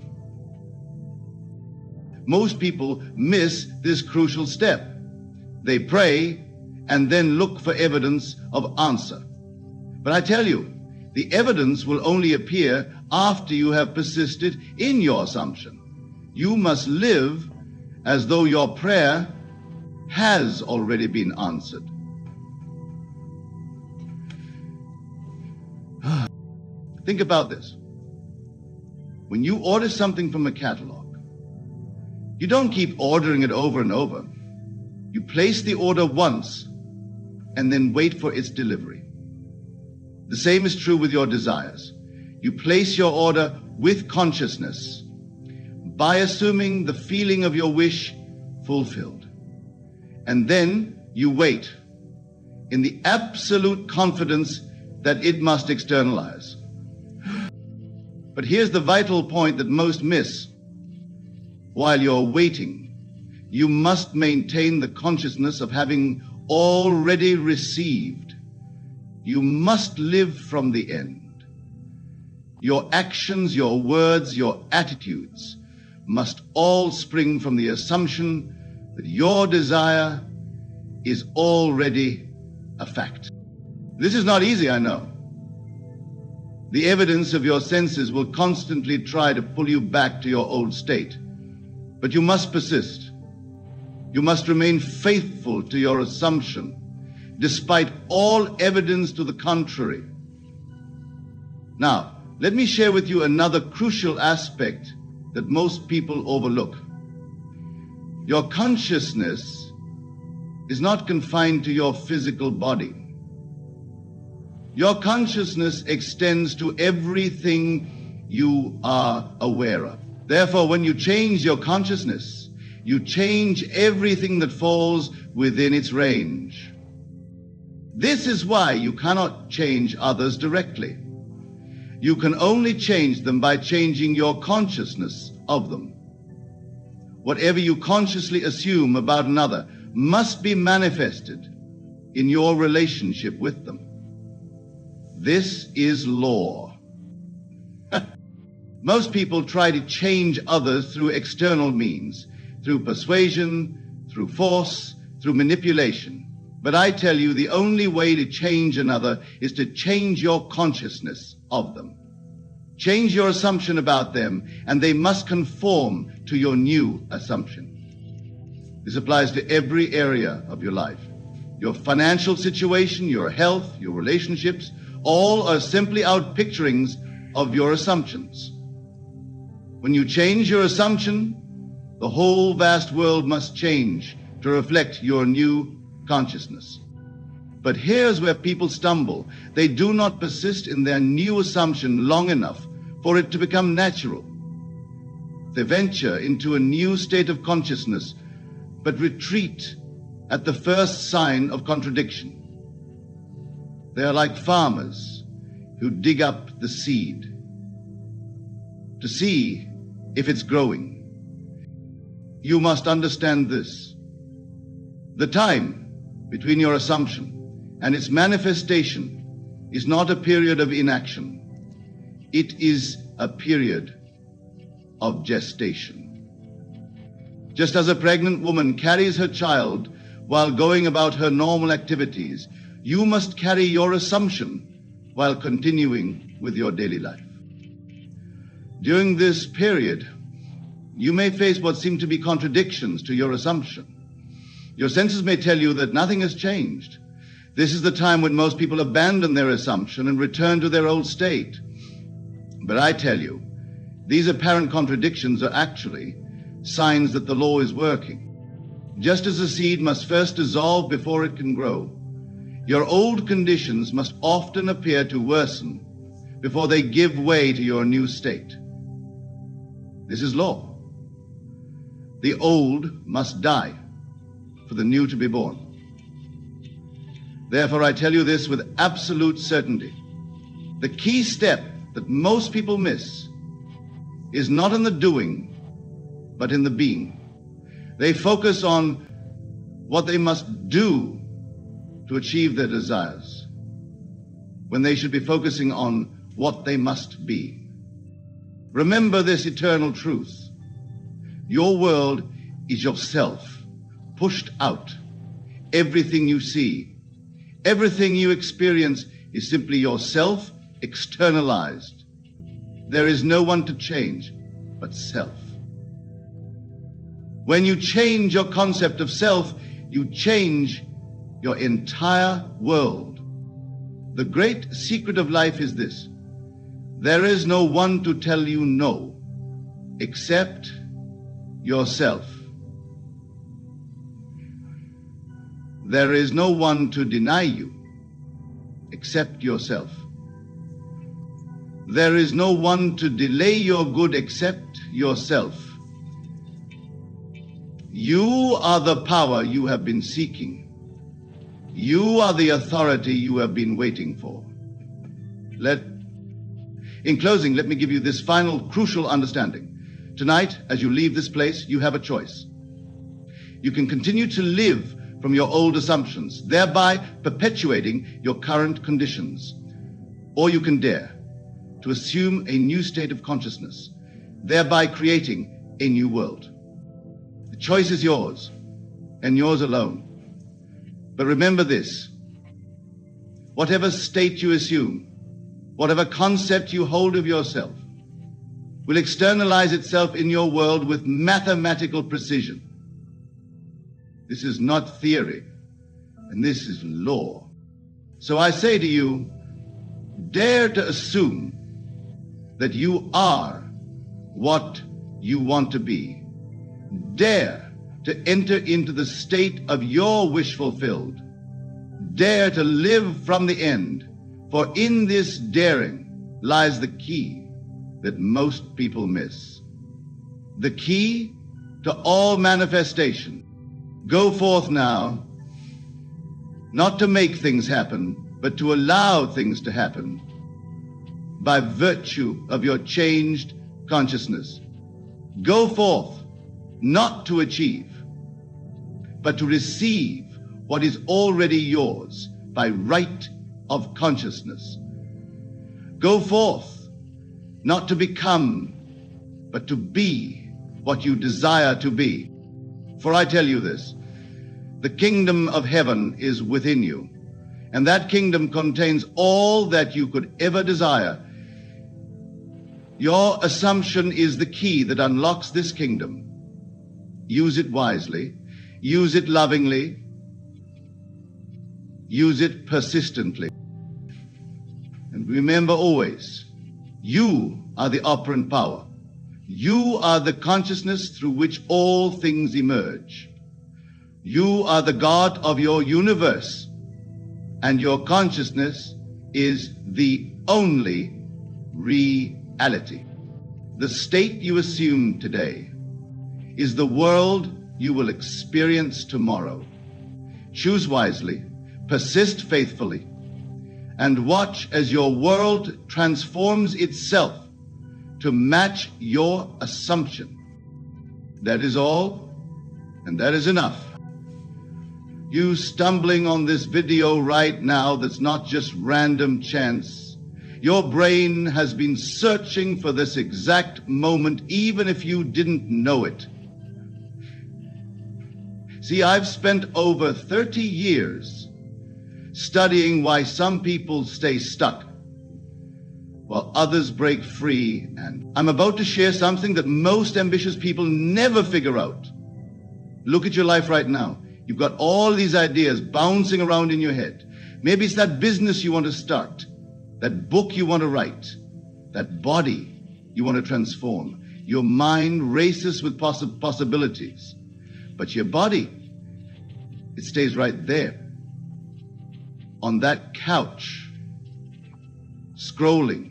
Most people miss this crucial step. They pray and then look for evidence of answer. But I tell you, the evidence will only appear after you have persisted in your assumption. You must live as though your prayer has already been answered. Think about this. When you order something from a catalog, you don't keep ordering it over and over. You place the order once and then wait for its delivery. The same is true with your desires. You place your order with consciousness by assuming the feeling of your wish fulfilled. And then you wait in the absolute confidence that it must externalize. But here's the vital point that most miss. While you're waiting, you must maintain the consciousness of having already received. You must live from the end. Your actions, your words, your attitudes must all spring from the assumption that your desire is already a fact. This is not easy, I know. The evidence of your senses will constantly try to pull you back to your old state. But you must persist. You must remain faithful to your assumption, despite all evidence to the contrary. Now, let me share with you another crucial aspect that most people overlook. Your consciousness is not confined to your physical body. Your consciousness extends to everything you are aware of. Therefore, when you change your consciousness, you change everything that falls within its range. This is why you cannot change others directly. You can only change them by changing your consciousness of them. Whatever you consciously assume about another must be manifested in your relationship with them. This is law. Most people try to change others through external means, through persuasion, through force, through manipulation. But I tell you, the only way to change another is to change your consciousness of them. Change your assumption about them, and they must conform to your new assumption. This applies to every area of your life. Your financial situation, your health, your relationships, all are simply outpicturings of your assumptions. When you change your assumption, the whole vast world must change to reflect your new consciousness. But here's where people stumble. They do not persist in their new assumption long enough for it to become natural. They venture into a new state of consciousness, but retreat at the first sign of contradiction. They are like farmers who dig up the seed to see if it's growing. You must understand this. The time between your assumption and its manifestation is not a period of inaction. It is a period of gestation. Just as a pregnant woman carries her child while going about her normal activities, you must carry your assumption while continuing with your daily life. During this period, you may face what seem to be contradictions to your assumption. Your senses may tell you that nothing has changed. This is the time when most people abandon their assumption and return to their old state. But I tell you, these apparent contradictions are actually signs that the law is working. Just as a seed must first dissolve before it can grow, your old conditions must often appear to worsen before they give way to your new state. This is law. The old must die for the new to be born. Therefore, I tell you this with absolute certainty. The key step that most people miss is not in the doing, but in the being. They focus on what they must do to achieve their desires, when they should be focusing on what they must be. Remember this eternal truth. Your world is yourself, pushed out. Everything you see, everything you experience is simply yourself externalized. There is no one to change but self. When you change your concept of self, you change your entire world. The great secret of life is this: there is no one to tell you no except yourself. There is no one to deny you except yourself. There is no one to delay your good except yourself. You are the power you have been seeking. You are the authority you have been waiting for. In closing, let me give you this final crucial understanding. Tonight, as you leave this place, you have a choice. You can continue to live from your old assumptions, thereby perpetuating your current conditions. Or you can dare to assume a new state of consciousness, thereby creating a new world. The choice is yours, and yours alone. But remember this: whatever state you assume, whatever concept you hold of yourself, will externalize itself in your world with mathematical precision. This is not theory, and this is law. So I say to you, dare to assume that you are what you want to be. Dare to enter into the state of your wish fulfilled. Dare to live from the end, for in this daring lies the key that most people miss. The key to all manifestation. Go forth now, not to make things happen, but to allow things to happen by virtue of your changed consciousness. Go forth, not to achieve, but to receive what is already yours by right of consciousness. Go forth, not to become, but to be what you desire to be. For I tell you this, the kingdom of heaven is within you, and that kingdom contains all that you could ever desire. Your assumption is the key that unlocks this kingdom. Use it wisely, use it lovingly, use it persistently. And remember always, you are the operant power. You are the consciousness through which all things emerge. You are the God of your universe, and your consciousness is the only reality. The state you assume today is the world you will experience tomorrow. Choose wisely, persist faithfully, and watch as your world transforms itself to match your assumption. That is all, and that is enough. You stumbling on this video right now that's not just random chance. Your brain has been searching for this exact moment, even if you didn't know it. See, I've spent over 30 years studying why some people stay stuck while others break free, and I'm about to share something that most ambitious people never figure out. Look at your life right now. You've got all these ideas bouncing around in your head. Maybe it's that business you want to start, that book you want to write, that body you want to transform. Your mind races with possibilities, but your body, it stays right there on that couch, scrolling,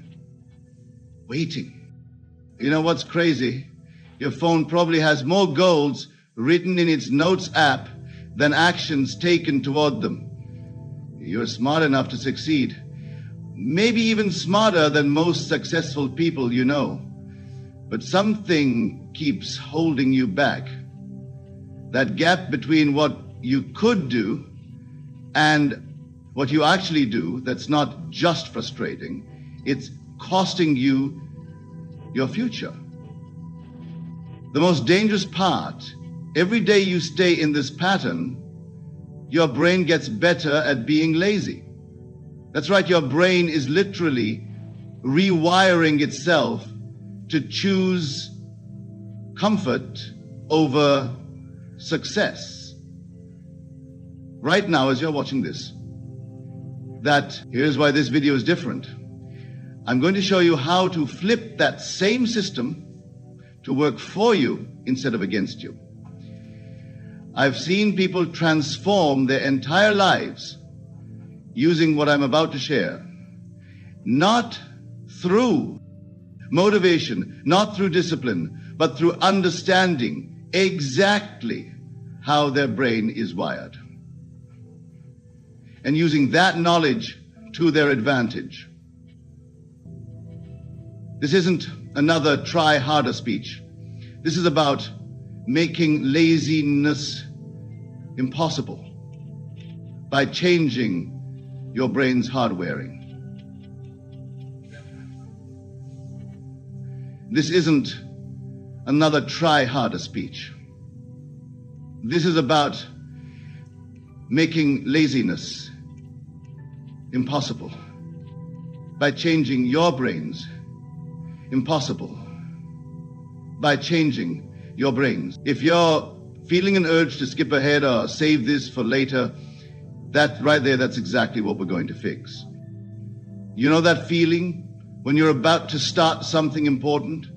waiting. You know what's crazy? Your phone probably has more goals written in its notes app than actions taken toward them. You're smart enough to succeed, maybe even smarter than most successful people you know, but something keeps holding you back. That gap between what you could do And what you actually do, that's not just frustrating, it's costing you your future. The most dangerous part, every day you stay in this pattern, your brain gets better at being lazy. That's right, your brain is literally rewiring itself to choose comfort over success. Right now, as you're watching this, here's why this video is different. I'm going to show you how to flip that same system to work for you instead of against you. I've seen people transform their entire lives using what I'm about to share, not through motivation, not through discipline, but through understanding exactly how their brain is wired, and using that knowledge to their advantage. This isn't another try harder speech. This is about making laziness impossible by changing your brain's hardwiring. This isn't another try harder speech. This is about making laziness impossible by changing your brains impossible by changing your brains. If you're feeling an urge to skip ahead or save this for later, that right there, that's exactly what we're going to fix. You know that feeling when you're about to start something important?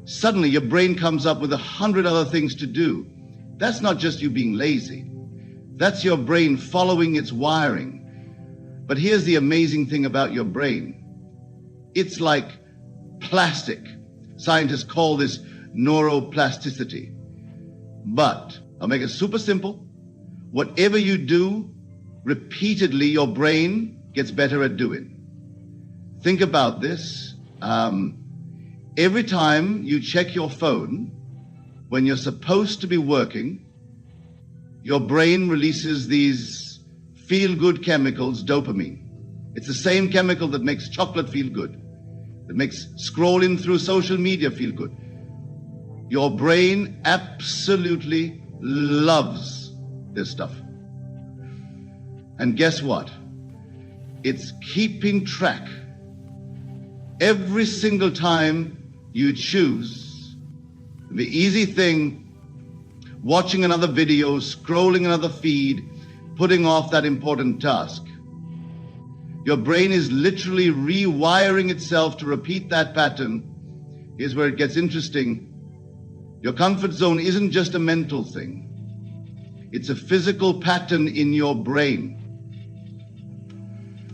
Suddenly your brain comes up with 100 other things to do. That's not just you being lazy. That's your brain following its wiring. But here's the amazing thing about your brain. It's like plastic. Scientists call this neuroplasticity. But I'll make it super simple. Whatever you do, repeatedly, your brain gets better at doing. Think about this. Every time you check your phone, when you're supposed to be working, your brain releases these feel-good chemicals, dopamine. It's the same chemical that makes chocolate feel good, that makes scrolling through social media feel good. Your brain absolutely loves this stuff. And guess what? It's keeping track. Every single time you choose the easy thing, watching another video, scrolling another feed, putting off that important task, your brain is literally rewiring itself to repeat that pattern. Here's where it gets interesting. Your comfort zone isn't just a mental thing. It's a physical pattern in your brain.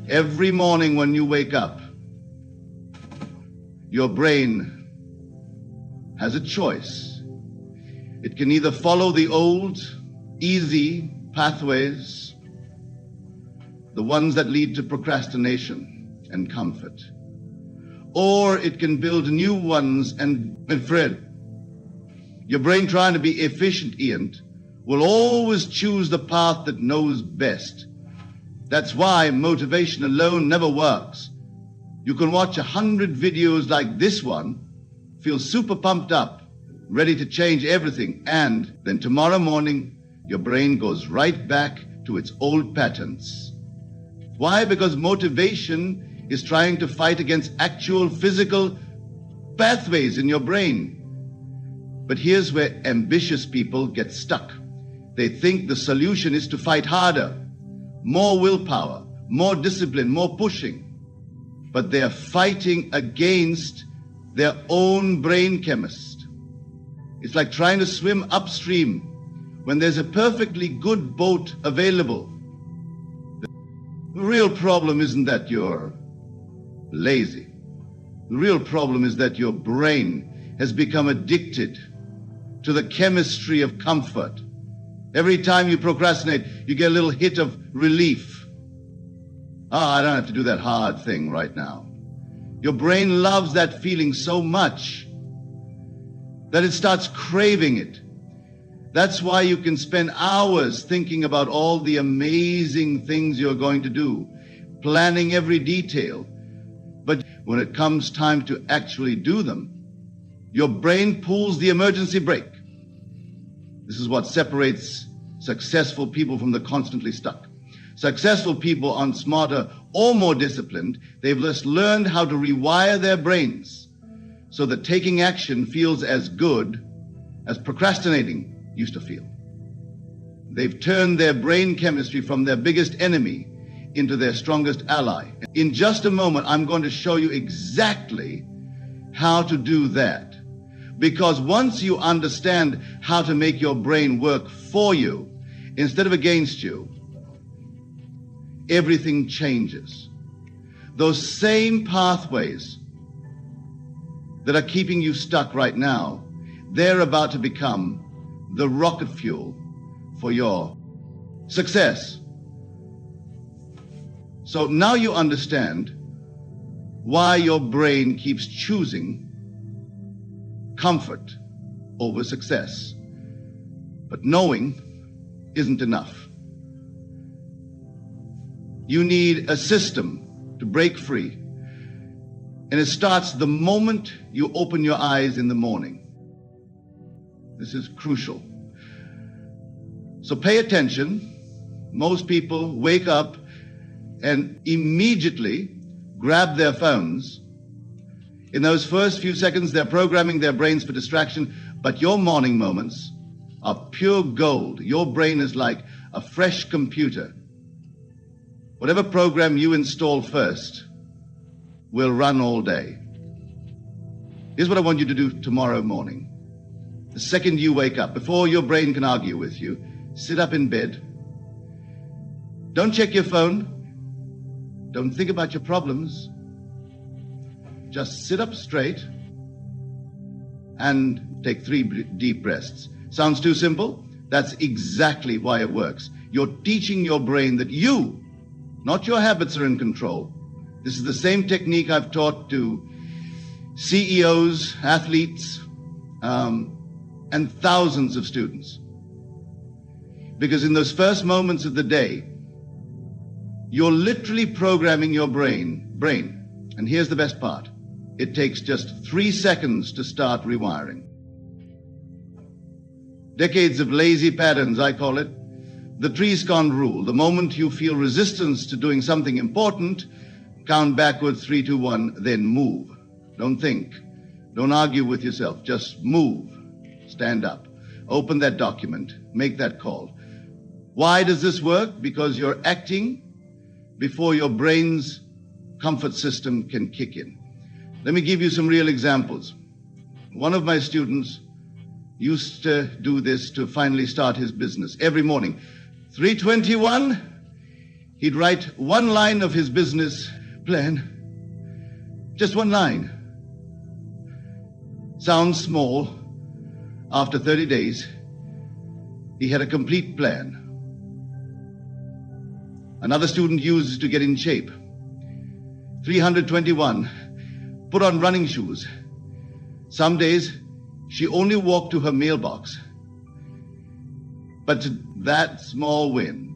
Every morning when you wake up, your brain has a choice. It can either follow the old, easy pathways, the ones that lead to procrastination and comfort, or it can build new ones. And Fred, your brain, trying to be efficient, Ian, will always choose the path that knows best. That's why motivation alone never works. You can watch 100 videos like this one, feel super pumped up, ready to change everything, and then tomorrow morning, your brain goes right back to its old patterns. Why? Because motivation is trying to fight against actual physical pathways in your brain. But here's where ambitious people get stuck. They think the solution is to fight harder, more willpower, more discipline, more pushing. But they're fighting against their own brain chemist. It's like trying to swim upstream when there's a perfectly good boat available. The real problem isn't that you're lazy. The real problem is that your brain has become addicted to the chemistry of comfort. Every time you procrastinate, you get a little hit of relief. I don't have to do that hard thing right now. Your brain loves that feeling so much that it starts craving it. That's why you can spend hours thinking about all the amazing things you're going to do, planning every detail. But when it comes time to actually do them, your brain pulls the emergency brake. This is what separates successful people from the constantly stuck. Successful people aren't smarter or more disciplined. They've just learned how to rewire their brains so that taking action feels as good as procrastinating used to feel. They've turned their brain chemistry from their biggest enemy into their strongest ally. In just a moment, I'm going to show you exactly how to do that. Because once you understand how to make your brain work for you instead of against you, everything changes. Those same pathways that are keeping you stuck right now, they're about to become the rocket fuel for your success. So now you understand why your brain keeps choosing comfort over success. But knowing isn't enough. You need a system to break free. And it starts the moment you open your eyes in the morning. This is crucial. So pay attention. Most people wake up and immediately grab their phones. In those first few seconds, they're programming their brains for distraction, but your morning moments are pure gold. Your brain is like a fresh computer. Whatever program you install first will run all day. Here's what I want you to do tomorrow morning. The second you wake up, before your brain can argue with you, sit up in bed. Don't check your phone. Don't think about your problems. Just sit up straight and take 3 deep breaths. Sounds too simple? That's exactly why it works. You're teaching your brain that you, not your habits, are in control. This is the same technique I've taught to CEOs, athletes, and thousands of students. Because in those first moments of the day, you're literally programming your brain. And here's the best part. It takes just 3 seconds to start rewiring. Decades of lazy patterns, I call it. The 3-second rule. The moment you feel resistance to doing something important, count backwards, 3, 2, 1, then move. Don't think. Don't argue with yourself. Just move. Stand up. Open that document. Make that call. Why does this work? Because you're acting before your brain's comfort system can kick in. Let me give you some real examples. One of my students used to do this to finally start his business. Every morning, 3:21, he'd write 1 line of his business plan. Just 1 line. Sounds small. After 30 days, he had a complete plan. Another student used to get in shape. 321, put on running shoes. Some days, she only walked to her mailbox. But that small win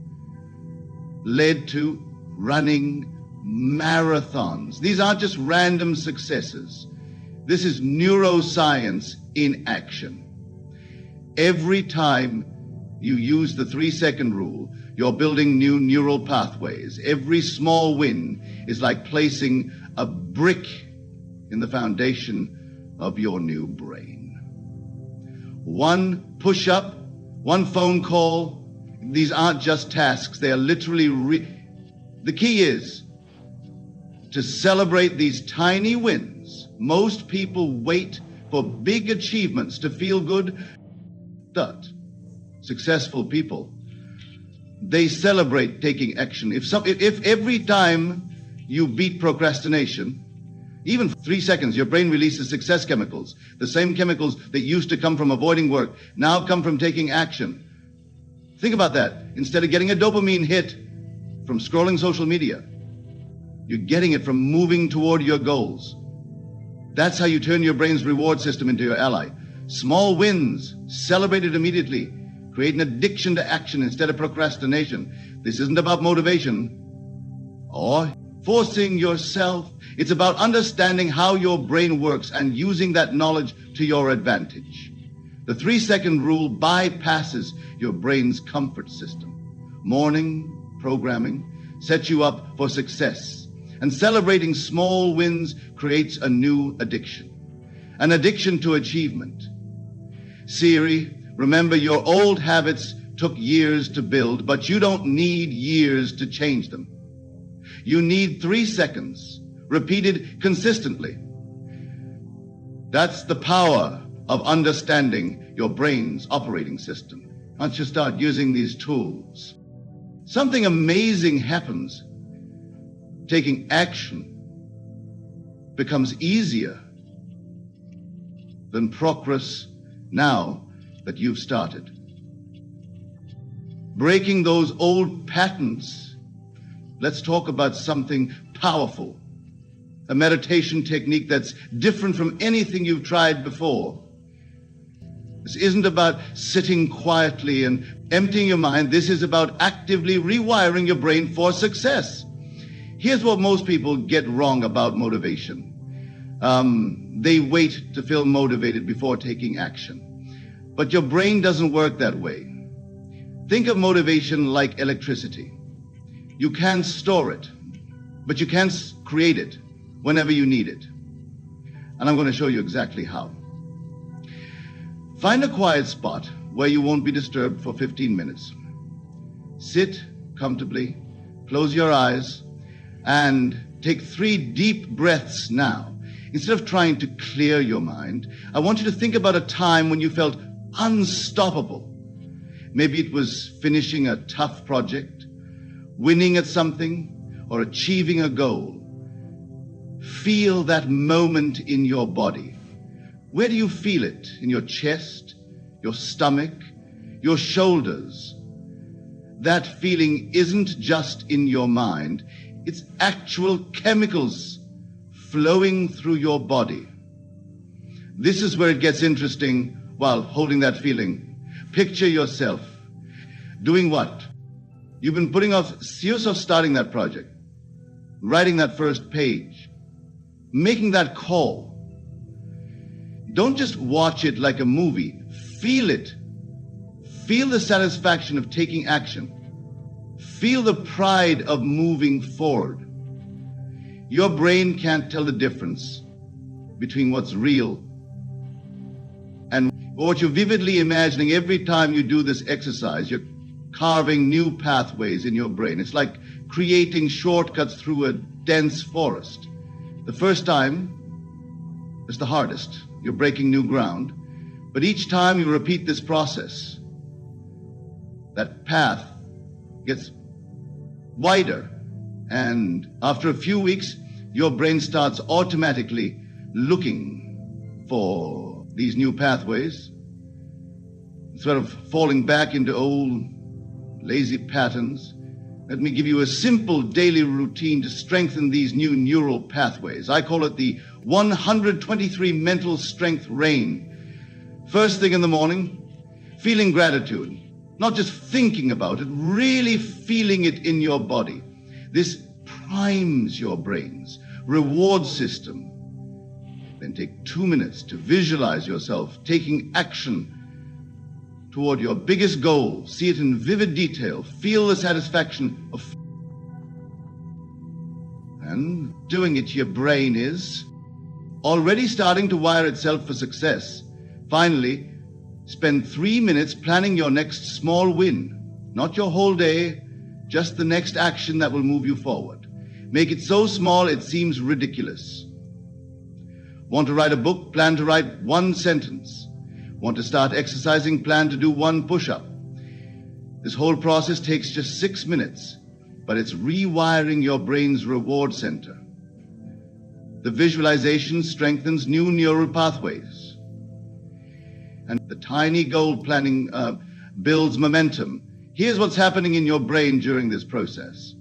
led to running marathons. These aren't just random successes. This is neuroscience in action. Every time you use the 3-second rule, you're building new neural pathways. Every small win is like placing a brick in the foundation of your new brain. 1 push-up, 1 phone call, these aren't just tasks. They are literally the key is to celebrate these tiny wins. Most people wait for big achievements to feel good. But successful people, they celebrate taking action. If every time you beat procrastination, even 3 seconds, your brain releases success chemicals. The same chemicals that used to come from avoiding work now come from taking action. Think about that. Instead of getting a dopamine hit from scrolling social media, you're getting it from moving toward your goals. That's how you turn your brain's reward system into your ally. Small wins, celebrated immediately, create an addiction to action instead of procrastination. This isn't about motivation or forcing yourself. It's about understanding how your brain works and using that knowledge to your advantage. The 3-second rule bypasses your brain's comfort system. Morning programming sets you up for success, and celebrating small wins creates a new addiction, an addiction to achievement. Siri, remember, your old habits took years to build, but you don't need years to change them. You need 3 seconds, repeated consistently. That's the power of understanding your brain's operating system. Once you start using these tools, something amazing happens. Taking action becomes easier than progress now that you've started. Breaking those old patterns. Let's talk about something powerful, a meditation technique that's different from anything you've tried before. This isn't about sitting quietly and emptying your mind. This is about actively rewiring your brain for success. Here's what most people get wrong about motivation. They wait to feel motivated before taking action. But your brain doesn't work that way. Think of motivation like electricity. You can store it, but you can't create it whenever you need it. And I'm going to show you exactly how. Find a quiet spot where you won't be disturbed for 15 minutes. Sit comfortably, close your eyes, and take 3 deep breaths now. Instead of trying to clear your mind, I want you to think about a time when you felt unstoppable. Maybe it was finishing a tough project, winning at something, or achieving a goal. Feel that moment in your body. Where do you feel it? In your chest, your stomach, your shoulders? That feeling isn't just in your mind. It's actual chemicals flowing through your body. This is where it gets interesting while holding that feeling. Picture yourself doing what? You've been putting off years of starting that project, writing that first page, making that call. Don't just watch it like a movie. Feel it. Feel the satisfaction of taking action. Feel the pride of moving forward. Your brain can't tell the difference between what's real and what you're vividly imagining. Every time you do this exercise, you're carving new pathways in your brain. It's like creating shortcuts through a dense forest. The first time is the hardest. You're breaking new ground. But each time you repeat this process, that path gets wider. And after a few weeks, your brain starts automatically looking for these new pathways, instead of falling back into old lazy patterns. Let me give you a simple daily routine to strengthen these new neural pathways. I call it the 123 mental strength rain. First thing in the morning, feeling gratitude. Not just thinking about it, really feeling it in your body. This primes your brain's reward system. Then take 2 minutes to visualize yourself taking action toward your biggest goal. See it in vivid detail. Feel the satisfaction of... And doing it, your brain is already starting to wire itself for success. Finally, spend 3 minutes planning your next small win. Not your whole day, just the next action that will move you forward. Make it so small it seems ridiculous. Want to write a book? Plan to write 1 sentence. Want to start exercising? Plan to do 1 push-up. This whole process takes just 6 minutes, but it's rewiring your brain's reward center. The visualization strengthens new neural pathways. And the tiny goal planning builds momentum. Here's what's happening in your brain during this process.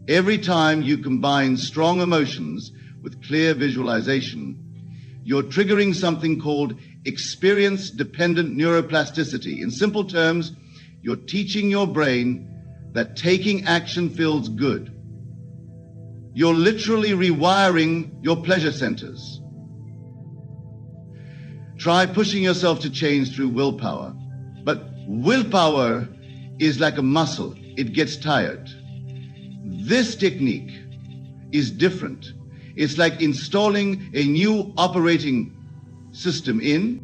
Every time you combine strong emotions with clear visualization, you're triggering something called experience-dependent neuroplasticity. In simple terms, you're teaching your brain that taking action feels good. You're literally rewiring your pleasure centers. Try pushing yourself to change through willpower. But willpower is like a muscle. It gets tired. This technique is different. It's like installing a new operating system in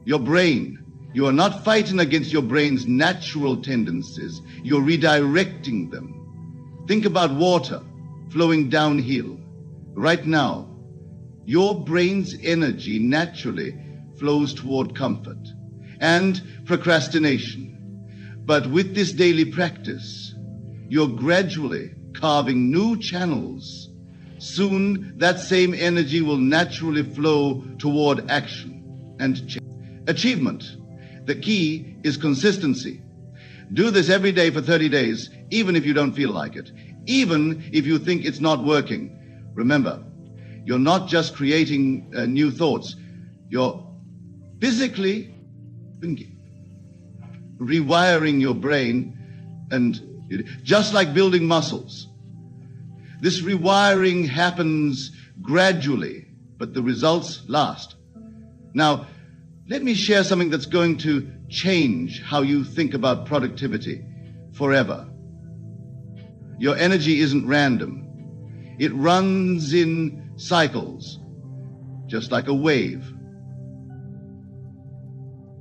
your brain. You are not fighting against your brain's natural tendencies. You're redirecting them. Think about water flowing downhill. Right now, your brain's energy naturally flows toward comfort and procrastination. But with this daily practice, you're gradually carving new channels. Soon, that same energy will naturally flow toward action and change. Achievement. The key is consistency. Do this every day for 30 days, even if you don't feel like it, even if you think it's not working. Remember, you're not just creating new thoughts. You're physically thinking, rewiring your brain, and just like building muscles. This rewiring happens gradually, but the results last. Now, let me share something that's going to change how you think about productivity forever. Your energy isn't random. It runs in cycles, just like a wave.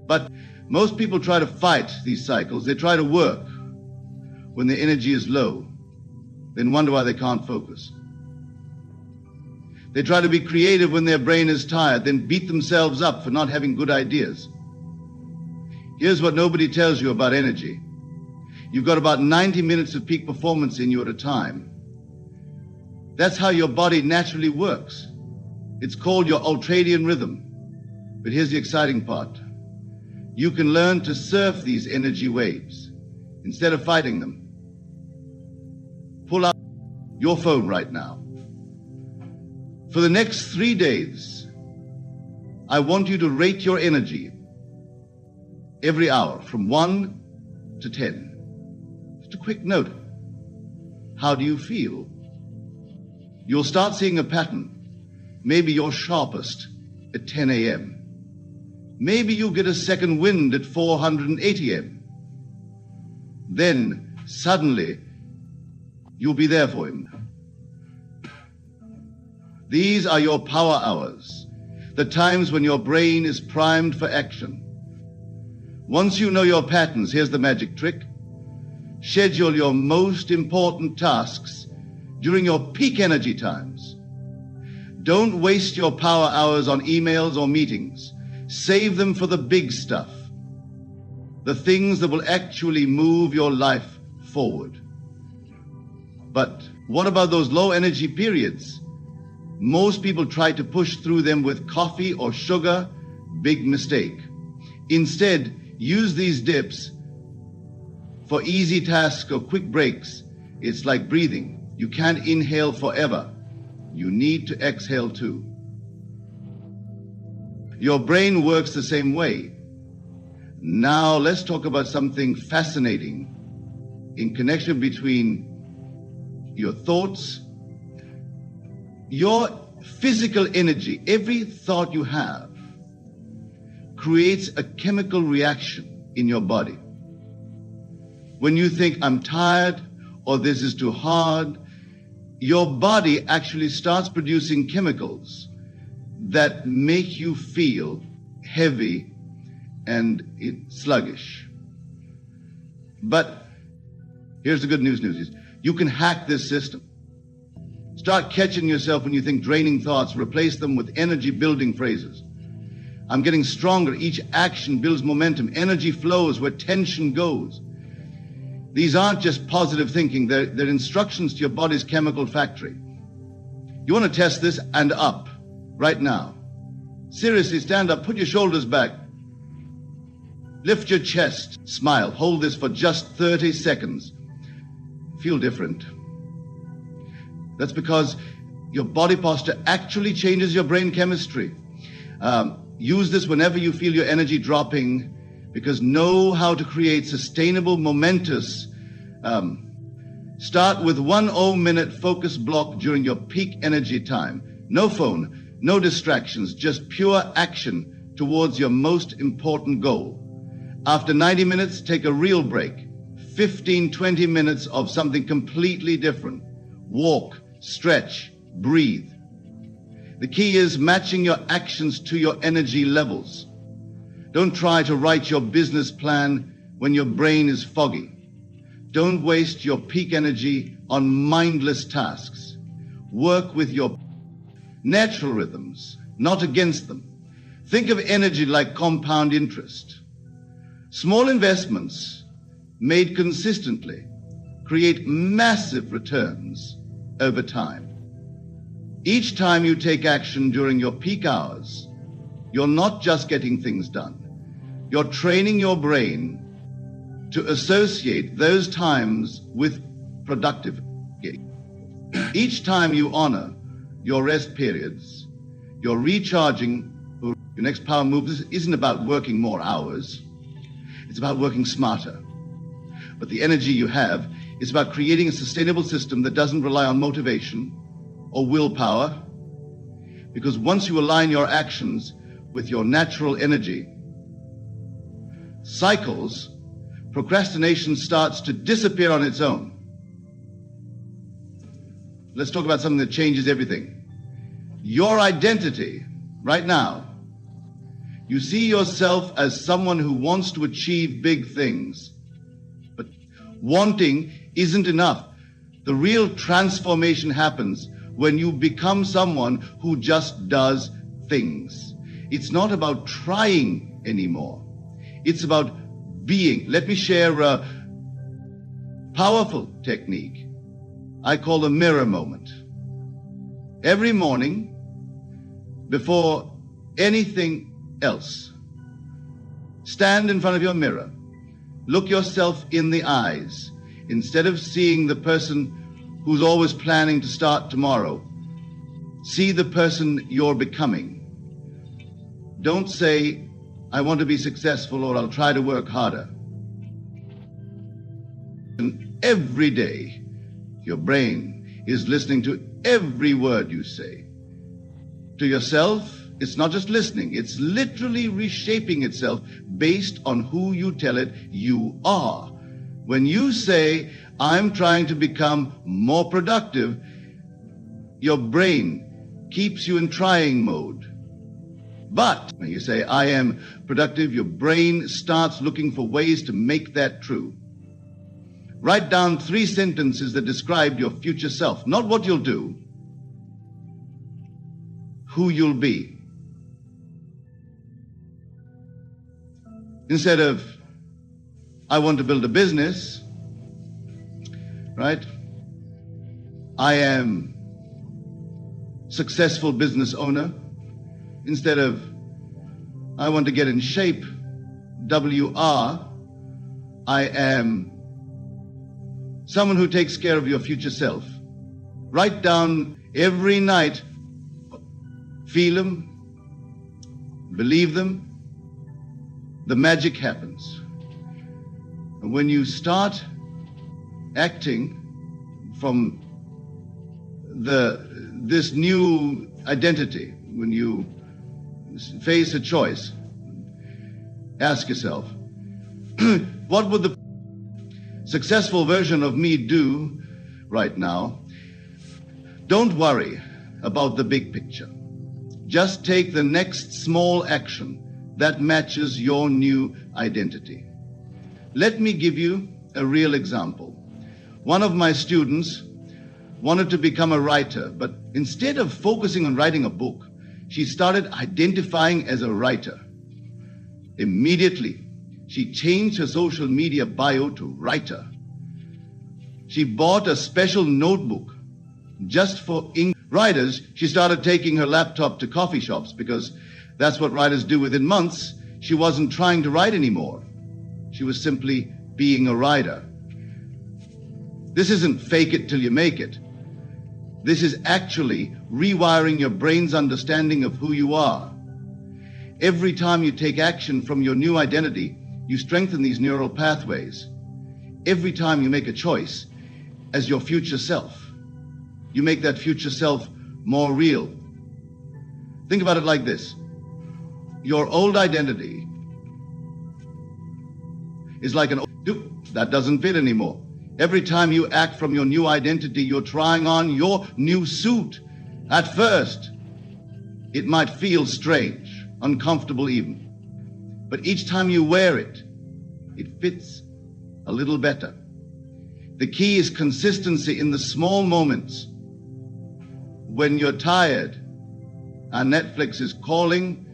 But most people try to fight these cycles. They try to work when their energy is low, then wonder why they can't focus. They try to be creative when their brain is tired, then beat themselves up for not having good ideas. Here's what nobody tells you about energy. You've got about 90 minutes of peak performance in you at a time. That's how your body naturally works. It's called your ultradian rhythm. But here's the exciting part. You can learn to surf these energy waves instead of fighting them. Pull out your phone right now. For the next 3 days, I want you to rate your energy every hour from 1 to 10. Just a quick note. How do you feel? You'll start seeing a pattern. Maybe you're sharpest at 10 a.m. Maybe you get a second wind at 480 a.m. Then, suddenly, you'll be there for him. These are your power hours, the times when your brain is primed for action. Once you know your patterns, here's the magic trick. Schedule your most important tasks during your peak energy times. Don't waste your power hours on emails or meetings. Save them for the big stuff, the things that will actually move your life forward. But what about those low energy periods? Most people try to push through them with coffee or sugar. Big mistake. Instead, use these dips for easy tasks or quick breaks. It's like breathing. You can't inhale forever. You need to exhale too. Your brain works the same way. Now let's talk about something fascinating in connection between your thoughts, your physical energy. Every thought you have creates a chemical reaction in your body. When you think, I'm tired, or this is too hard, your body actually starts producing chemicals that make you feel heavy and sluggish. But here's the good news. You can hack this system. Start catching yourself when you think draining thoughts. Replace them with energy-building phrases. I'm getting stronger. Each action builds momentum. Energy flows where tension goes. These aren't just positive thinking. They're instructions to your body's chemical factory. You want to test this? And up. Right now. Seriously, stand up. Put your shoulders back. Lift your chest. Smile. Hold this for just 30 seconds. Feel different. That's because your body posture actually changes your brain chemistry. Use this whenever you feel your energy dropping. because know how to create sustainable, momentous. Start with 1 0-minute focus block during your peak energy time. No phone, no distractions, just pure action towards your most important goal. After 90 minutes, take a real break. 15-20 minutes of something completely different. Walk, stretch, breathe. The key is matching your actions to your energy levels. Don't try to write your business plan when your brain is foggy. Don't waste your peak energy on mindless tasks. Work with your natural rhythms, not against them. Think of energy like compound interest. Small investments made consistently create massive returns over time. Each time you take action during your peak hours, you're not just getting things done. You're training your brain to associate those times with productivity. Each time you honor your rest periods, you're recharging. Your next power move isn't about working more hours. It's about working smarter. But the energy you have is about creating a sustainable system that doesn't rely on motivation or willpower. Because once you align your actions with your natural energy cycles, procrastination starts to disappear on its own. Let's talk about something that changes everything. Your identity right now. You see yourself as someone who wants to achieve big things. But wanting isn't enough. The real transformation happens when you become someone who just does things. It's not about trying anymore. It's about being. Let me share a powerful technique I call the mirror moment. Every morning, before anything else, stand in front of your mirror. Look yourself in the eyes. Instead of seeing the person who's always planning to start tomorrow, see the person you're becoming. Don't say, I want to be successful, or I'll try to work harder. And every day, your brain is listening to every word you say. To yourself, it's not just listening, it's literally reshaping itself based on who you tell it you are. When you say, I'm trying to become more productive, your brain keeps you in trying mode. But when you say, I am productive, your brain starts looking for ways to make that true. Write down 3 sentences that describe your future self. Not what you'll do, who you'll be. Instead of, I want to build a business, right? I am successful business owner. Instead of, I want to get in shape, WR, I am someone who takes care of your future self. Write down every night, feel them, believe them, the magic happens. And when you start acting from this new identity, when you face a choice, ask yourself, what would the successful version of me do right now? Don't worry about the big picture. Just take the next small action that matches your new identity. Let me give you a real example. One of my students wanted to become a writer, but instead of focusing on writing a book, she started identifying as a writer. Immediately, she changed her social media bio to writer. She bought a special notebook just for writers. She started taking her laptop to coffee shops because that's what writers do. Within months, she wasn't trying to write anymore. She was simply being a writer. This isn't fake it till you make it. This is actually rewiring your brain's understanding of who you are. Every time you take action from your new identity, you strengthen these neural pathways every time you make a choice as your future self. You make that future self more real. Think about it like this. Your old identity is like that doesn't fit anymore. Every time you act from your new identity, you're trying on your new suit. At first, it might feel strange, uncomfortable even. But each time you wear it, it fits a little better. The key is consistency in the small moments. When you're tired and Netflix is calling,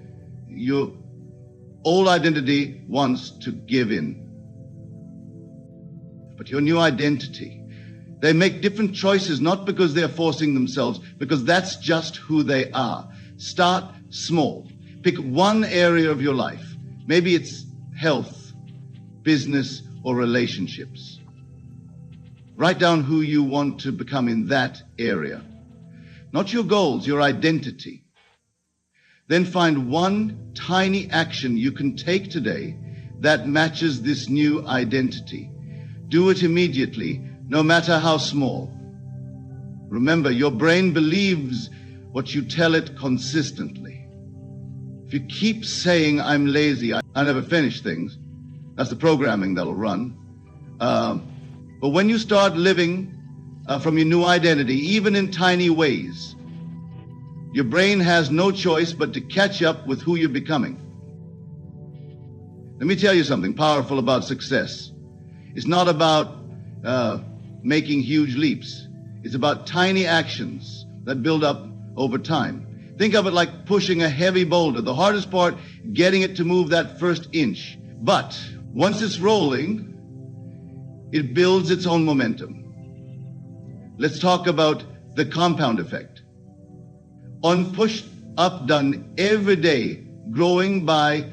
your old identity wants to give in. But your new identity, they make different choices, not because they're forcing themselves, because that's just who they are. Start small. Pick one area of your life. Maybe it's health, business, or relationships. Write down who you want to become in that area. Not your goals, your identity. Then find one tiny action you can take today that matches this new identity. Do it immediately, no matter how small. Remember, your brain believes what you tell it consistently. If you keep saying, I'm lazy, I never finish things, that's the programming that'll run. But when you start living from your new identity, even in tiny ways, your brain has no choice but to catch up with who you're becoming. Let me tell you something powerful about success. It's not about making huge leaps. It's about tiny actions that build up over time. Think of it like pushing a heavy boulder. The hardest part, getting it to move that first inch. But once it's rolling, it builds its own momentum. Let's talk about the compound effect. On push up done every day, growing by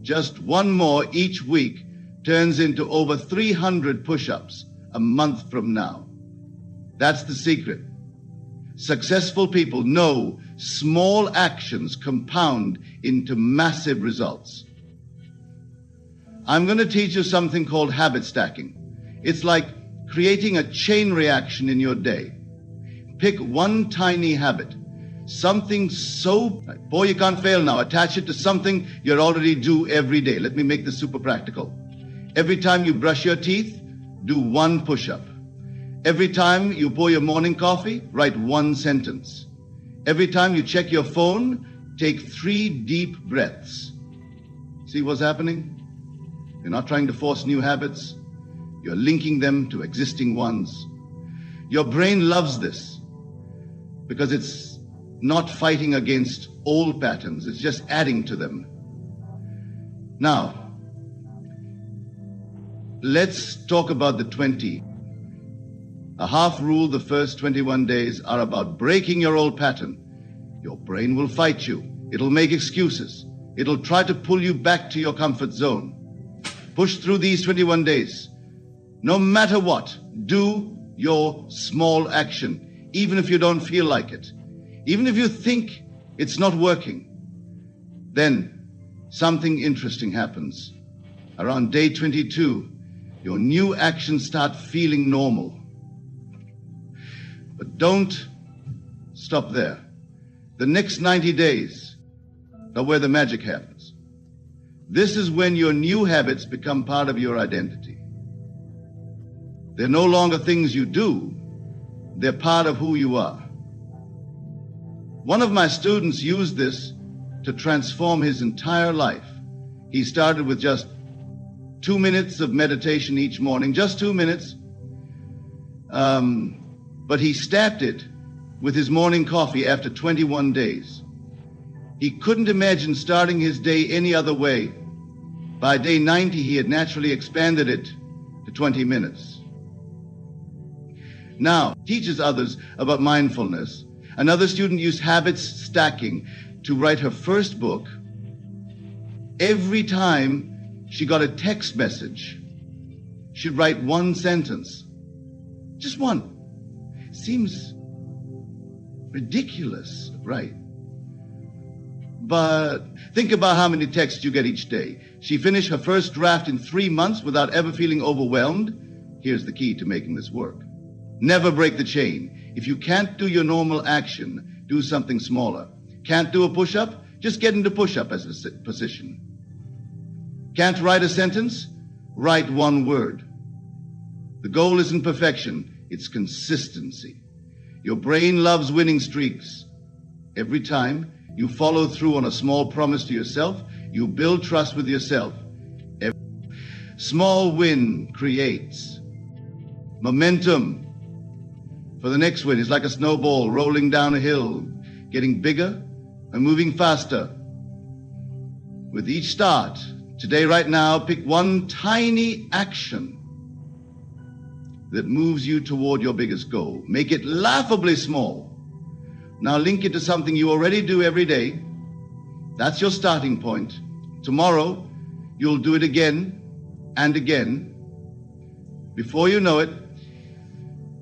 just one more each week, turns into over 300 push-ups a month from now. That's the secret. Successful people know small actions compound into massive results. I'm going to teach you something called habit stacking. It's like creating a chain reaction in your day. Pick one tiny habit, something so, boy, you can't fail now. Attach it to something you already do every day. Let me make this super practical. Every time you brush your teeth, do one push-up. Every time you pour your morning coffee, write one sentence. Every time you check your phone, take 3 deep breaths. See what's happening? You're not trying to force new habits. You're linking them to existing ones. Your brain loves this because it's not fighting against old patterns. It's just adding to them. Now, let's talk about the 20. A half rule, the first 21 days are about breaking your old pattern. Your brain will fight you. It'll make excuses. It'll try to pull you back to your comfort zone. Push through these 21 days. No matter what, do your small action, even if you don't feel like it. Even if you think it's not working. Then something interesting happens. Around day 22, your new actions start feeling normal. But don't stop there. The next 90 days are where the magic happens. This is when your new habits become part of your identity. They're no longer things you do. They're part of who you are. One of my students used this to transform his entire life. He started with just 2 minutes of meditation each morning, just 2 minutes. But he stacked it with his morning coffee after 21 days. He couldn't imagine starting his day any other way. By day 90, he had naturally expanded it to 20 minutes. Now, teaches others about mindfulness. Another student used habits stacking to write her first book. Every time she got a text message, she'd write one sentence. Just one. Seems ridiculous, right? But think about how many texts you get each day. She finished her first draft in 3 months without ever feeling overwhelmed. Here's the key to making this work. Never break the chain. If you can't do your normal action, do something smaller. Can't do a push-up? Just get into push-up as a position. Can't write a sentence? Write one word. The goal isn't perfection, it's consistency. Your brain loves winning streaks. Every time you follow through on a small promise to yourself, you build trust with yourself. Every small win creates momentum for the next win. It's like a snowball rolling down a hill, getting bigger and moving faster. With each start, today, right now, pick one tiny action that moves you toward your biggest goal. Make it laughably small. Now link it to something you already do every day. That's your starting point. Tomorrow, you'll do it again and again. Before you know it,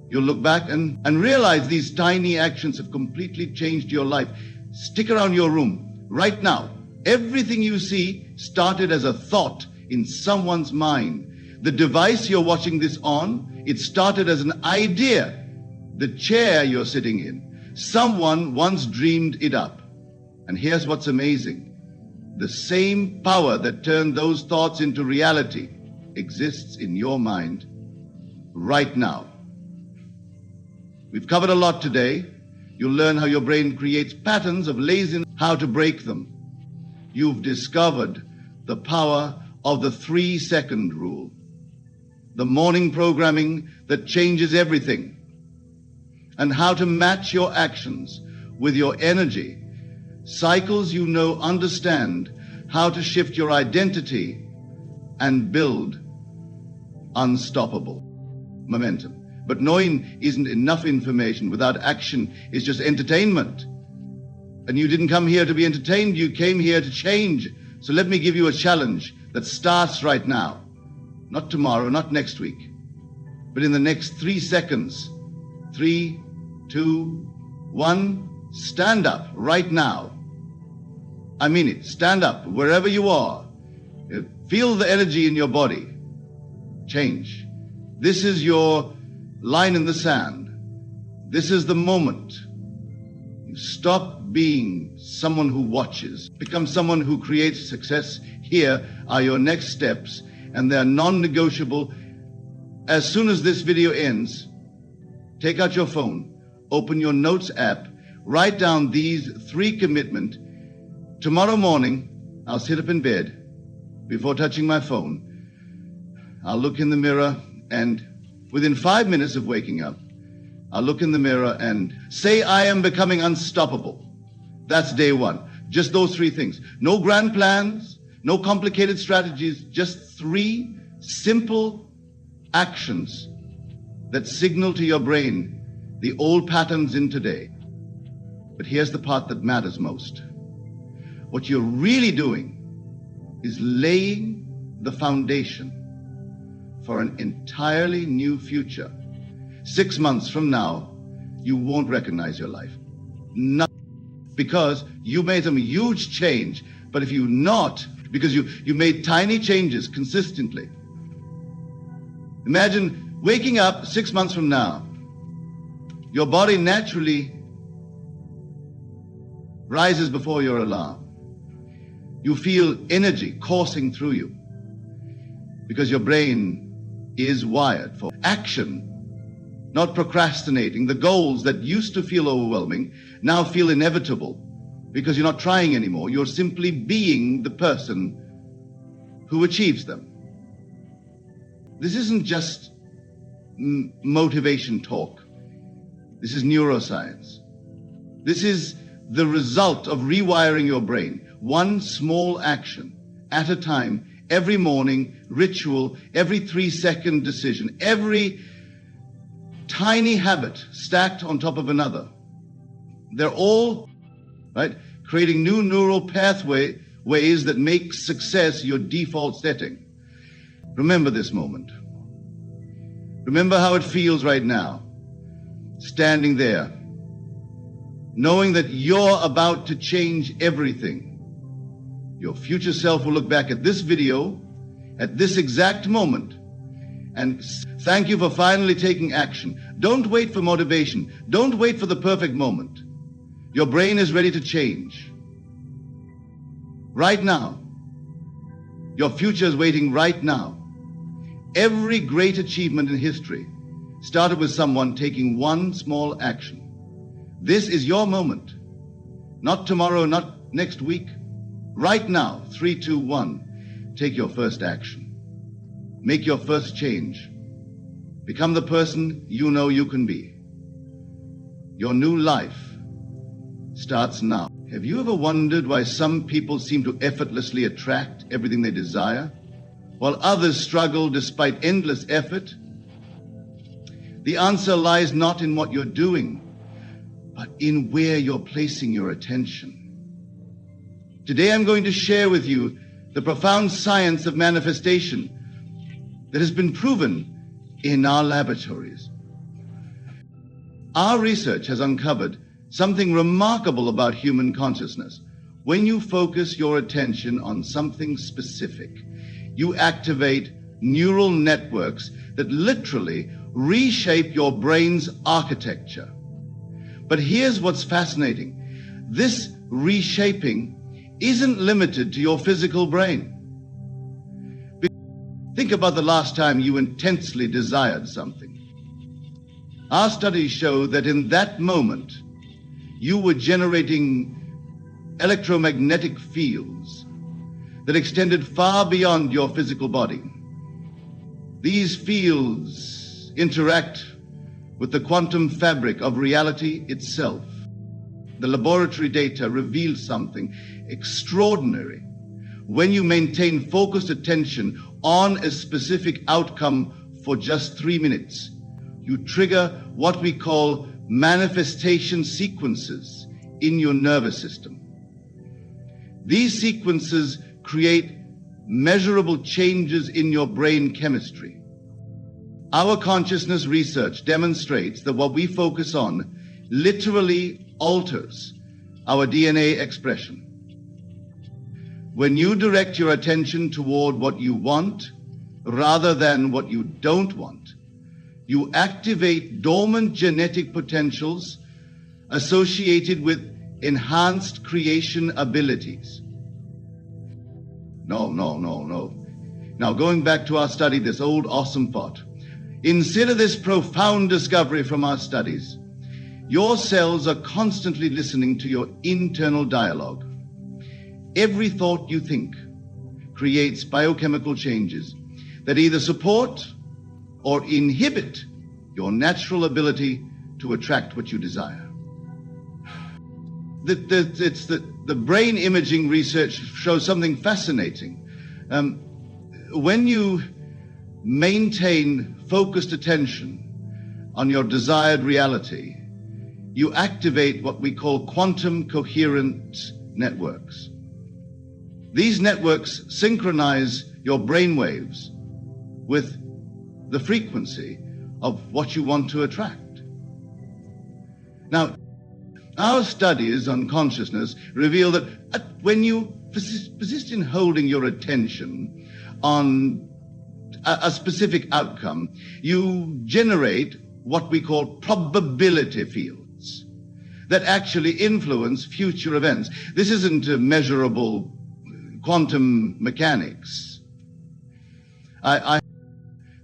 you'll look back and realize these tiny actions have completely changed your life. Stick around your room right now. Everything you see started as a thought in someone's mind. The device you're watching this on, it started as an idea. The chair you're sitting in, someone once dreamed it up. And here's what's amazing. The same power that turned those thoughts into reality exists in your mind right now. We've covered a lot today. You'll learn how your brain creates patterns of laziness, how to break them. You've discovered the power of the 3-second rule, the morning programming that changes everything, and how to match your actions with your energy. Cycles you know, understand how to shift your identity and build unstoppable momentum. But knowing isn't enough information. Without action is just entertainment. And you didn't come here to be entertained, you came here to change. So let me give you a challenge that starts right now. Not tomorrow, not next week, but in the next 3 seconds. 3, 2, 1, stand up right now. I mean it, stand up wherever you are. Feel the energy in your body. Change. This is your line in the sand. This is the moment. You stop being someone who watches. Become someone who creates success. Here are your next steps, and they're non-negotiable. As soon as this video ends, take out your phone, open your notes app, write down these 3 commitments. Tomorrow morning, I'll sit up in bed before touching my phone. I'll look in the mirror, and within 5 minutes of waking up, I'll look in the mirror and say, I am becoming unstoppable. That's day 1. Just those 3 things. No grand plans, no complicated strategies, just 3 simple actions that signal to your brain the old patterns in today. But here's the part that matters most. What you're really doing is laying the foundation for an entirely new future. 6 months from now, you won't recognize your life. Not because you made some huge change, but if you not, because you made tiny changes consistently. Imagine waking up 6 months from now. Your body naturally rises before your alarm. You feel energy coursing through you because your brain is wired for action, not procrastinating. The goals that used to feel overwhelming now feel inevitable because you're not trying anymore. You're simply being the person who achieves them. This isn't just motivation talk. This is neuroscience. This is the result of rewiring your brain. One small action at a time, every morning, ritual, every 3-second decision, every tiny habit stacked on top of another. They're all, right, creating new neural ways that make success your default setting. Remember this moment. Remember how it feels right now, standing there, knowing that you're about to change everything. Your future self will look back at this video at this exact moment and thank you for finally taking action. Don't wait for motivation. Don't wait for the perfect moment. Your brain is ready to change. Right now. Your future is waiting right now. Every great achievement in history started with someone taking one small action. This is your moment. Not tomorrow, not next week. Right now, 3, 2, 1. Take your first action. Make your first change. Become the person you know you can be. Your new life starts now. Have you ever wondered why some people seem to effortlessly attract everything they desire, while others struggle despite endless effort? The answer lies not in what you're doing, but in where you're placing your attention. Today I'm going to share with you the profound science of manifestation that has been proven in our laboratories. Our research has uncovered something remarkable about human consciousness. When you focus your attention on something specific, you activate neural networks that literally reshape your brain's architecture. But here's what's fascinating. This reshaping isn't limited to your physical brain. Think about the last time you intensely desired something. Our studies show that in that moment, you were generating electromagnetic fields that extended far beyond your physical body. These fields interact with the quantum fabric of reality itself. The laboratory data reveals something extraordinary. When you maintain focused attention on a specific outcome for just 3 minutes, you trigger what we call manifestation sequences in your nervous system. These sequences create measurable changes in your brain chemistry. Our consciousness research demonstrates that what we focus on literally alters our DNA expression. When you direct your attention toward what you want rather than what you don't want, you activate dormant genetic potentials associated with enhanced creation abilities. No. Now, going back to our study, this old awesome thought. Consider this profound discovery from our studies. Your cells are constantly listening to your internal dialogue. Every thought you think creates biochemical changes that either support or inhibit your natural ability to attract what you desire. The brain imaging research shows something fascinating. When you maintain focused attention on your desired reality, you activate what we call quantum coherent networks. These networks synchronize your brain waves with the frequency of what you want to attract. Now, our studies on consciousness reveal that when you persist in holding your attention on a specific outcome, you generate what we call probability fields that actually influence future events. This isn't measurable quantum mechanics. I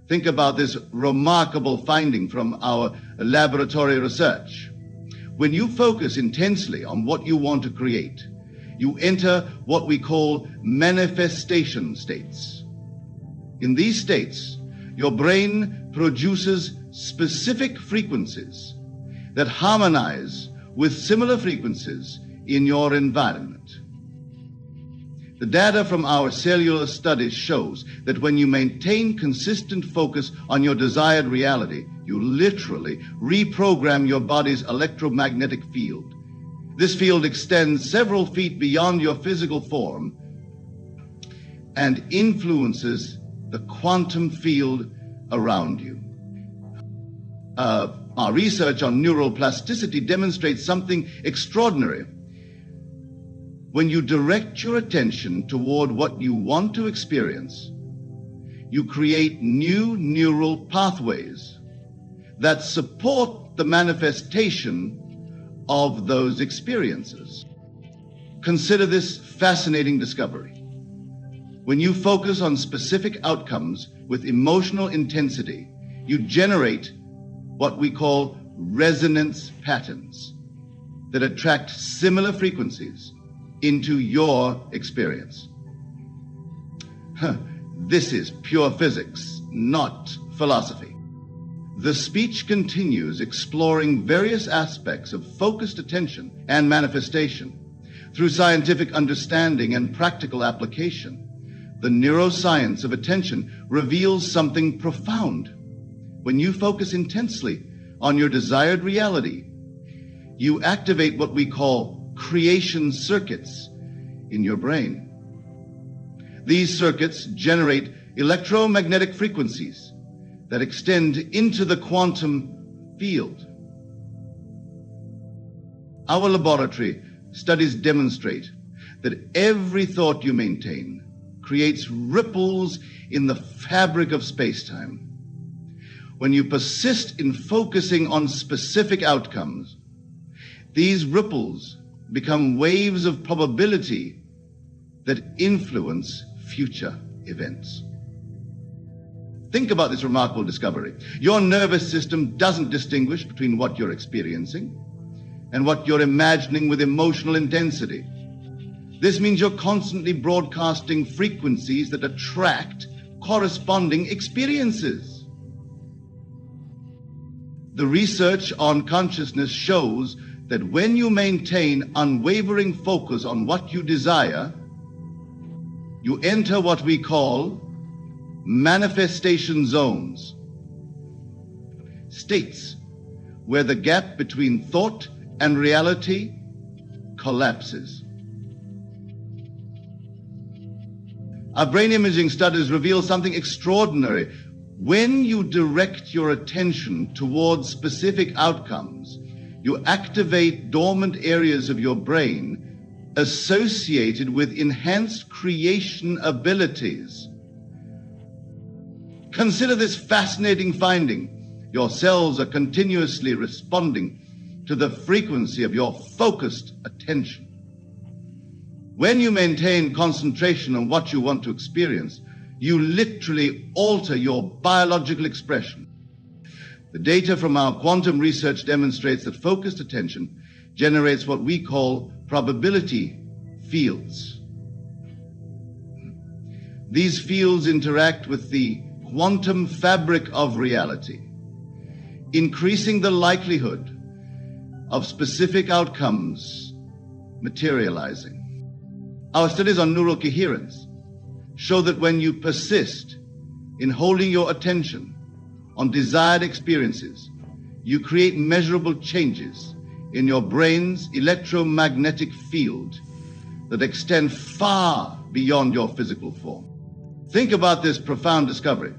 think about this remarkable finding from our laboratory research. When you focus intensely on what you want to create, you enter what we call manifestation states. In these states, your brain produces specific frequencies that harmonize with similar frequencies in your environment. The data from our cellular studies shows that when you maintain consistent focus on your desired reality, you literally reprogram your body's electromagnetic field. This field extends several feet beyond your physical form and influences the quantum field around you. Our research on neural plasticity demonstrates something extraordinary. When you direct your attention toward what you want to experience, you create new neural pathways that support the manifestation of those experiences. Consider this fascinating discovery. When you focus on specific outcomes with emotional intensity, you generate what we call resonance patterns that attract similar frequencies into your experience. This is pure physics, not philosophy. The speech continues exploring various aspects of focused attention and manifestation. Through scientific understanding and practical application, the neuroscience of attention reveals something profound. When you focus intensely on your desired reality, you activate what we call creation circuits in your brain. These circuits generate electromagnetic frequencies that extend into the quantum field. Our laboratory studies demonstrate that every thought you maintain creates ripples in the fabric of space-time. When you persist in focusing on specific outcomes, these ripples become waves of probability that influence future events. Think about this remarkable discovery. Your nervous system doesn't distinguish between what you're experiencing and what you're imagining with emotional intensity. This means you're constantly broadcasting frequencies that attract corresponding experiences. The research on consciousness shows that when you maintain unwavering focus on what you desire, you enter what we call manifestation zones, states where the gap between thought and reality collapses. Our brain imaging studies reveal something extraordinary. When you direct your attention towards specific outcomes, you activate dormant areas of your brain associated with enhanced creation abilities. Consider this fascinating finding. Your cells are continuously responding to the frequency of your focused attention. When you maintain concentration on what you want to experience, you literally alter your biological expression. The data from our quantum research demonstrates that focused attention generates what we call probability fields. These fields interact with the quantum fabric of reality, increasing the likelihood of specific outcomes materializing. Our studies on neural coherence show that when you persist in holding your attention on desired experiences, you create measurable changes in your brain's electromagnetic field that extend far beyond your physical form. Think about this profound discovery.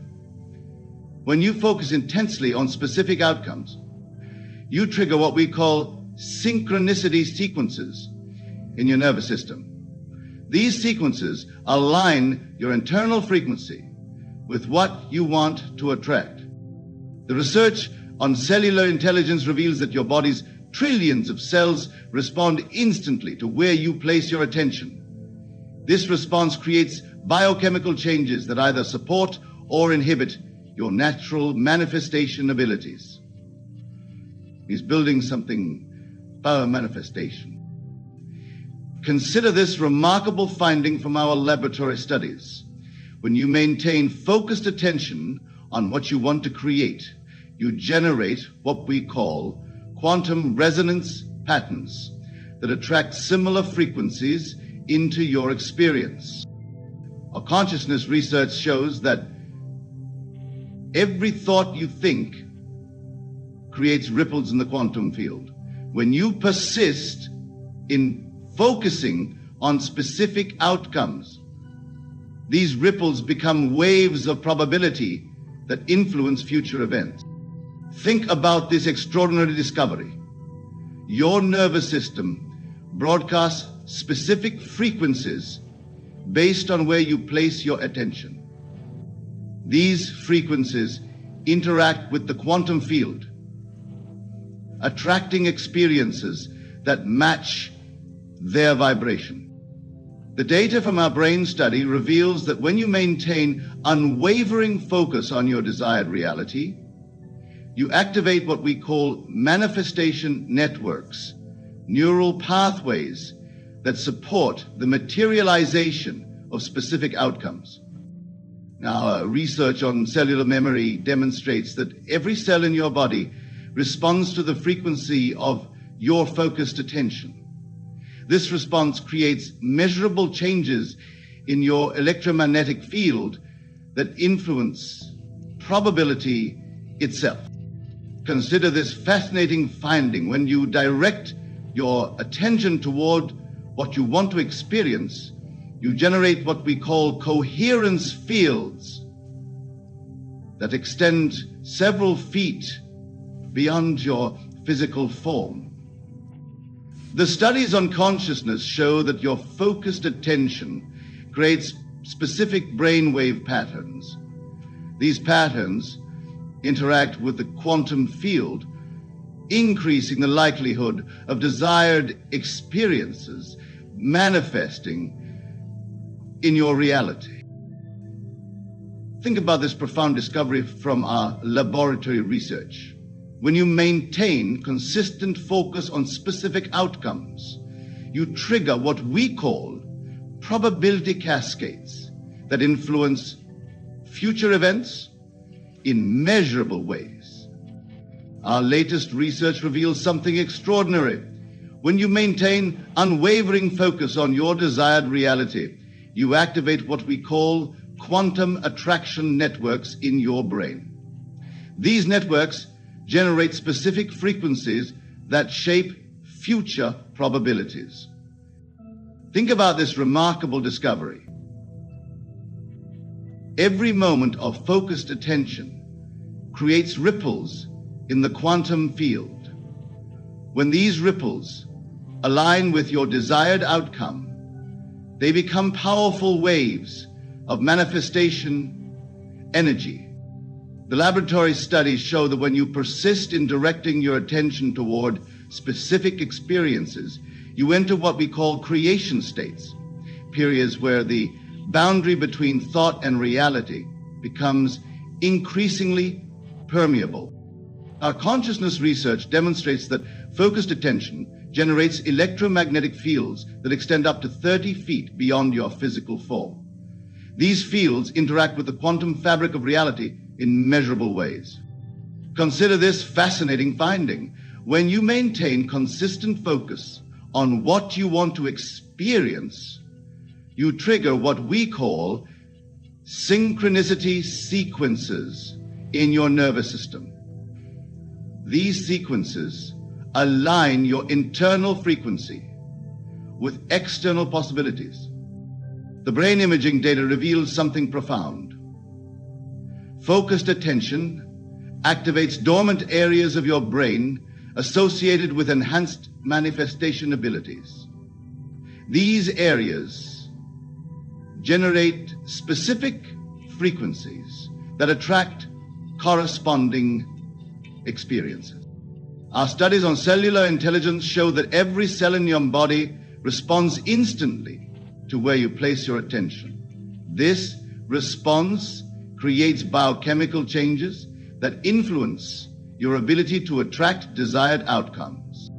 When you focus intensely on specific outcomes, you trigger what we call synchronicity sequences in your nervous system. These sequences align your internal frequency with what you want to attract. The research on cellular intelligence reveals that your body's trillions of cells respond instantly to where you place your attention. This response creates biochemical changes that either support or inhibit your natural manifestation abilities. He's building something, power manifestation. Consider this remarkable finding from our laboratory studies. When you maintain focused attention on what you want to create, you generate what we call quantum resonance patterns that attract similar frequencies into your experience. Our consciousness research shows that every thought you think creates ripples in the quantum field. When you persist in focusing on specific outcomes, these ripples become waves of probability that influence future events. Think about this extraordinary discovery. Your nervous system broadcasts specific frequencies based on where you place your attention. These frequencies interact with the quantum field, attracting experiences that match their vibration. The data from our brain study reveals that when you maintain unwavering focus on your desired reality, you activate what we call manifestation networks, neural pathways that support the materialization of specific outcomes. Now, research on cellular memory demonstrates that every cell in your body responds to the frequency of your focused attention. This response creates measurable changes in your electromagnetic field that influence probability itself. Consider this fascinating finding. When you direct your attention toward what you want to experience, you generate what we call coherence fields that extend several feet beyond your physical form. The studies on consciousness show that your focused attention creates specific brainwave patterns. These patterns interact with the quantum field, increasing the likelihood of desired experiences manifesting in your reality. Think about this profound discovery from our laboratory research. When you maintain consistent focus on specific outcomes, you trigger what we call probability cascades that influence future events in measurable ways. Our latest research reveals something extraordinary. When you maintain unwavering focus on your desired reality, you activate what we call quantum attraction networks in your brain. These networks generate specific frequencies that shape future probabilities. Think about this remarkable discovery. Every moment of focused attention creates ripples in the quantum field. When these ripples align with your desired outcome, they become powerful waves of manifestation energy. The laboratory studies show that when you persist in directing your attention toward specific experiences, you enter what we call creation states, periods where the boundary between thought and reality becomes increasingly permeable. Our consciousness research demonstrates that focused attention generates electromagnetic fields that extend up to 30 feet beyond your physical form. These fields interact with the quantum fabric of reality in measurable ways. Consider this fascinating finding. When you maintain consistent focus on what you want to experience, you trigger what we call synchronicity sequences in your nervous system. These sequences align your internal frequency with external possibilities. The brain imaging data reveals something profound. Focused attention activates dormant areas of your brain associated with enhanced manifestation abilities. These areas generate specific frequencies that attract corresponding experiences. Our studies on cellular intelligence show that every cell in your body responds instantly to where you place your attention. This response creates biochemical changes that influence your ability to attract desired outcomes.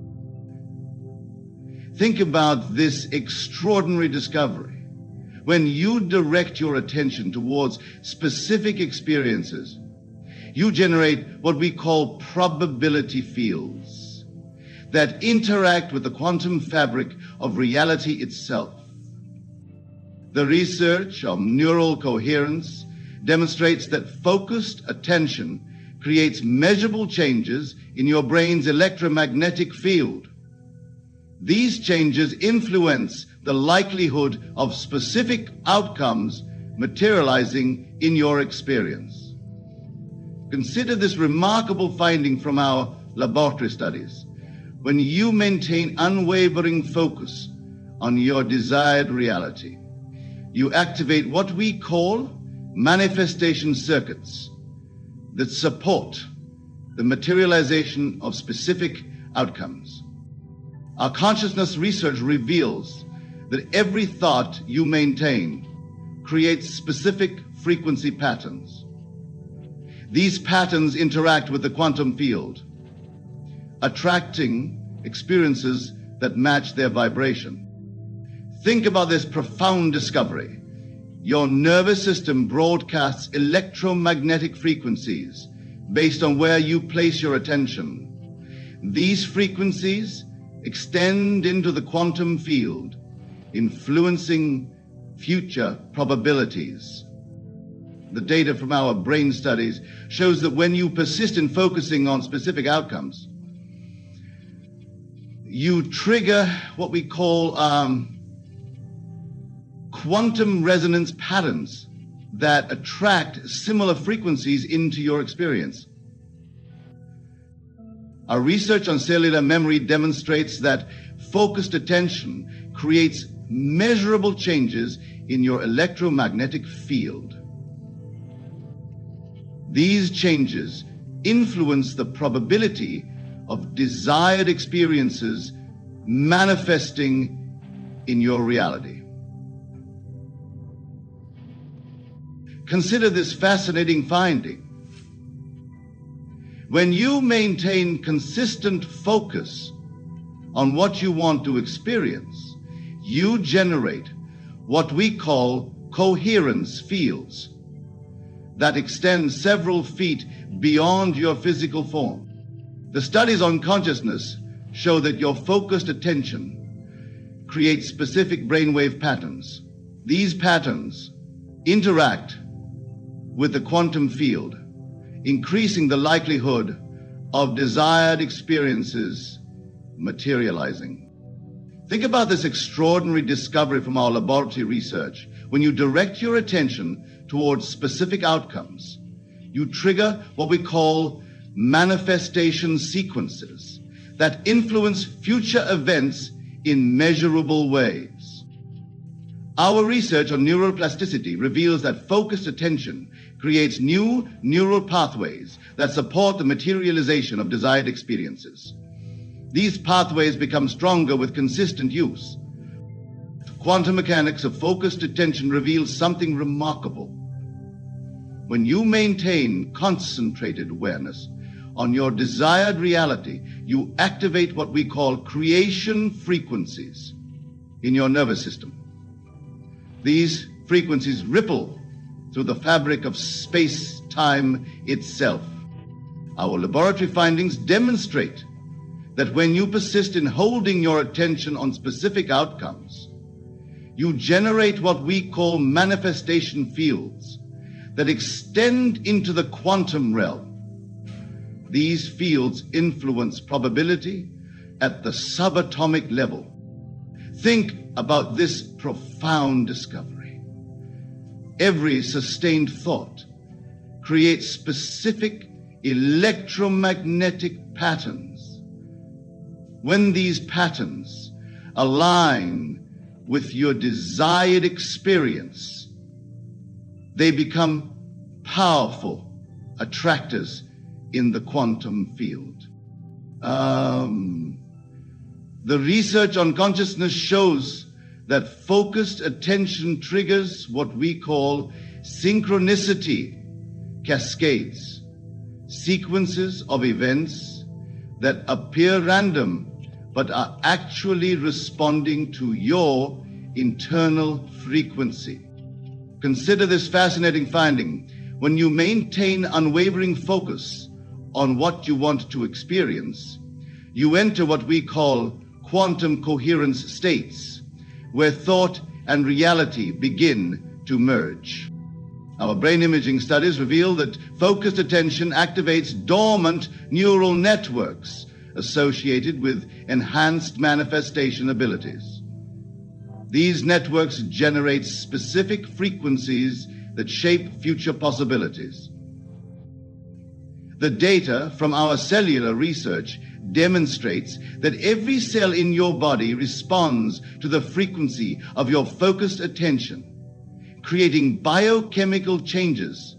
Think about this extraordinary discovery. When you direct your attention towards specific experiences, you generate what we call probability fields that interact with the quantum fabric of reality itself. The research on neural coherence demonstrates that focused attention creates measurable changes in your brain's electromagnetic field. These changes influence the likelihood of specific outcomes materializing in your experience. Consider this remarkable finding from our laboratory studies. When you maintain unwavering focus on your desired reality, you activate what we call manifestation circuits that support the materialization of specific outcomes. Our consciousness research reveals that every thought you maintain creates specific frequency patterns. These patterns interact with the quantum field, attracting experiences that match their vibration. Think about this profound discovery. Your nervous system broadcasts electromagnetic frequencies based on where you place your attention. These frequencies extend into the quantum field, influencing future probabilities. The data from our brain studies shows that when you persist in focusing on specific outcomes, you trigger what we call quantum resonance patterns that attract similar frequencies into your experience. Our research on cellular memory demonstrates that focused attention creates measurable changes in your electromagnetic field. These changes influence the probability of desired experiences manifesting in your reality. Consider this fascinating finding. When you maintain consistent focus on what you want to experience, you generate what we call coherence fields that extend several feet beyond your physical form. The studies on consciousness show that your focused attention creates specific brainwave patterns. These patterns interact with the quantum field, increasing the likelihood of desired experiences materializing. Think about this extraordinary discovery from our laboratory research. When you direct your attention towards specific outcomes, you trigger what we call manifestation sequences that influence future events in measurable ways. Our research on neuroplasticity reveals that focused attention creates new neural pathways that support the materialization of desired experiences. These pathways become stronger with consistent use. Quantum mechanics of focused attention reveals something remarkable. When you maintain concentrated awareness on your desired reality, you activate what we call creation frequencies in your nervous system. These frequencies ripple through the fabric of space-time itself. Our laboratory findings demonstrate that when you persist in holding your attention on specific outcomes, you generate what we call manifestation fields that extend into the quantum realm. These fields influence probability at the subatomic level. Think about this profound discovery. Every sustained thought creates specific electromagnetic patterns. When these patterns align with your desired experience, they become powerful attractors in the quantum field. The research on consciousness shows that focused attention triggers what we call synchronicity cascades, sequences of events that appear random but are actually responding to your internal frequency. Consider this fascinating finding. When you maintain unwavering focus on what you want to experience, you enter what we call quantum coherence states, where thought and reality begin to merge. Our brain imaging studies reveal that focused attention activates dormant neural networks associated with enhanced manifestation abilities. These networks generate specific frequencies that shape future possibilities. The data from our cellular research demonstrates that every cell in your body responds to the frequency of your focused attention, creating biochemical changes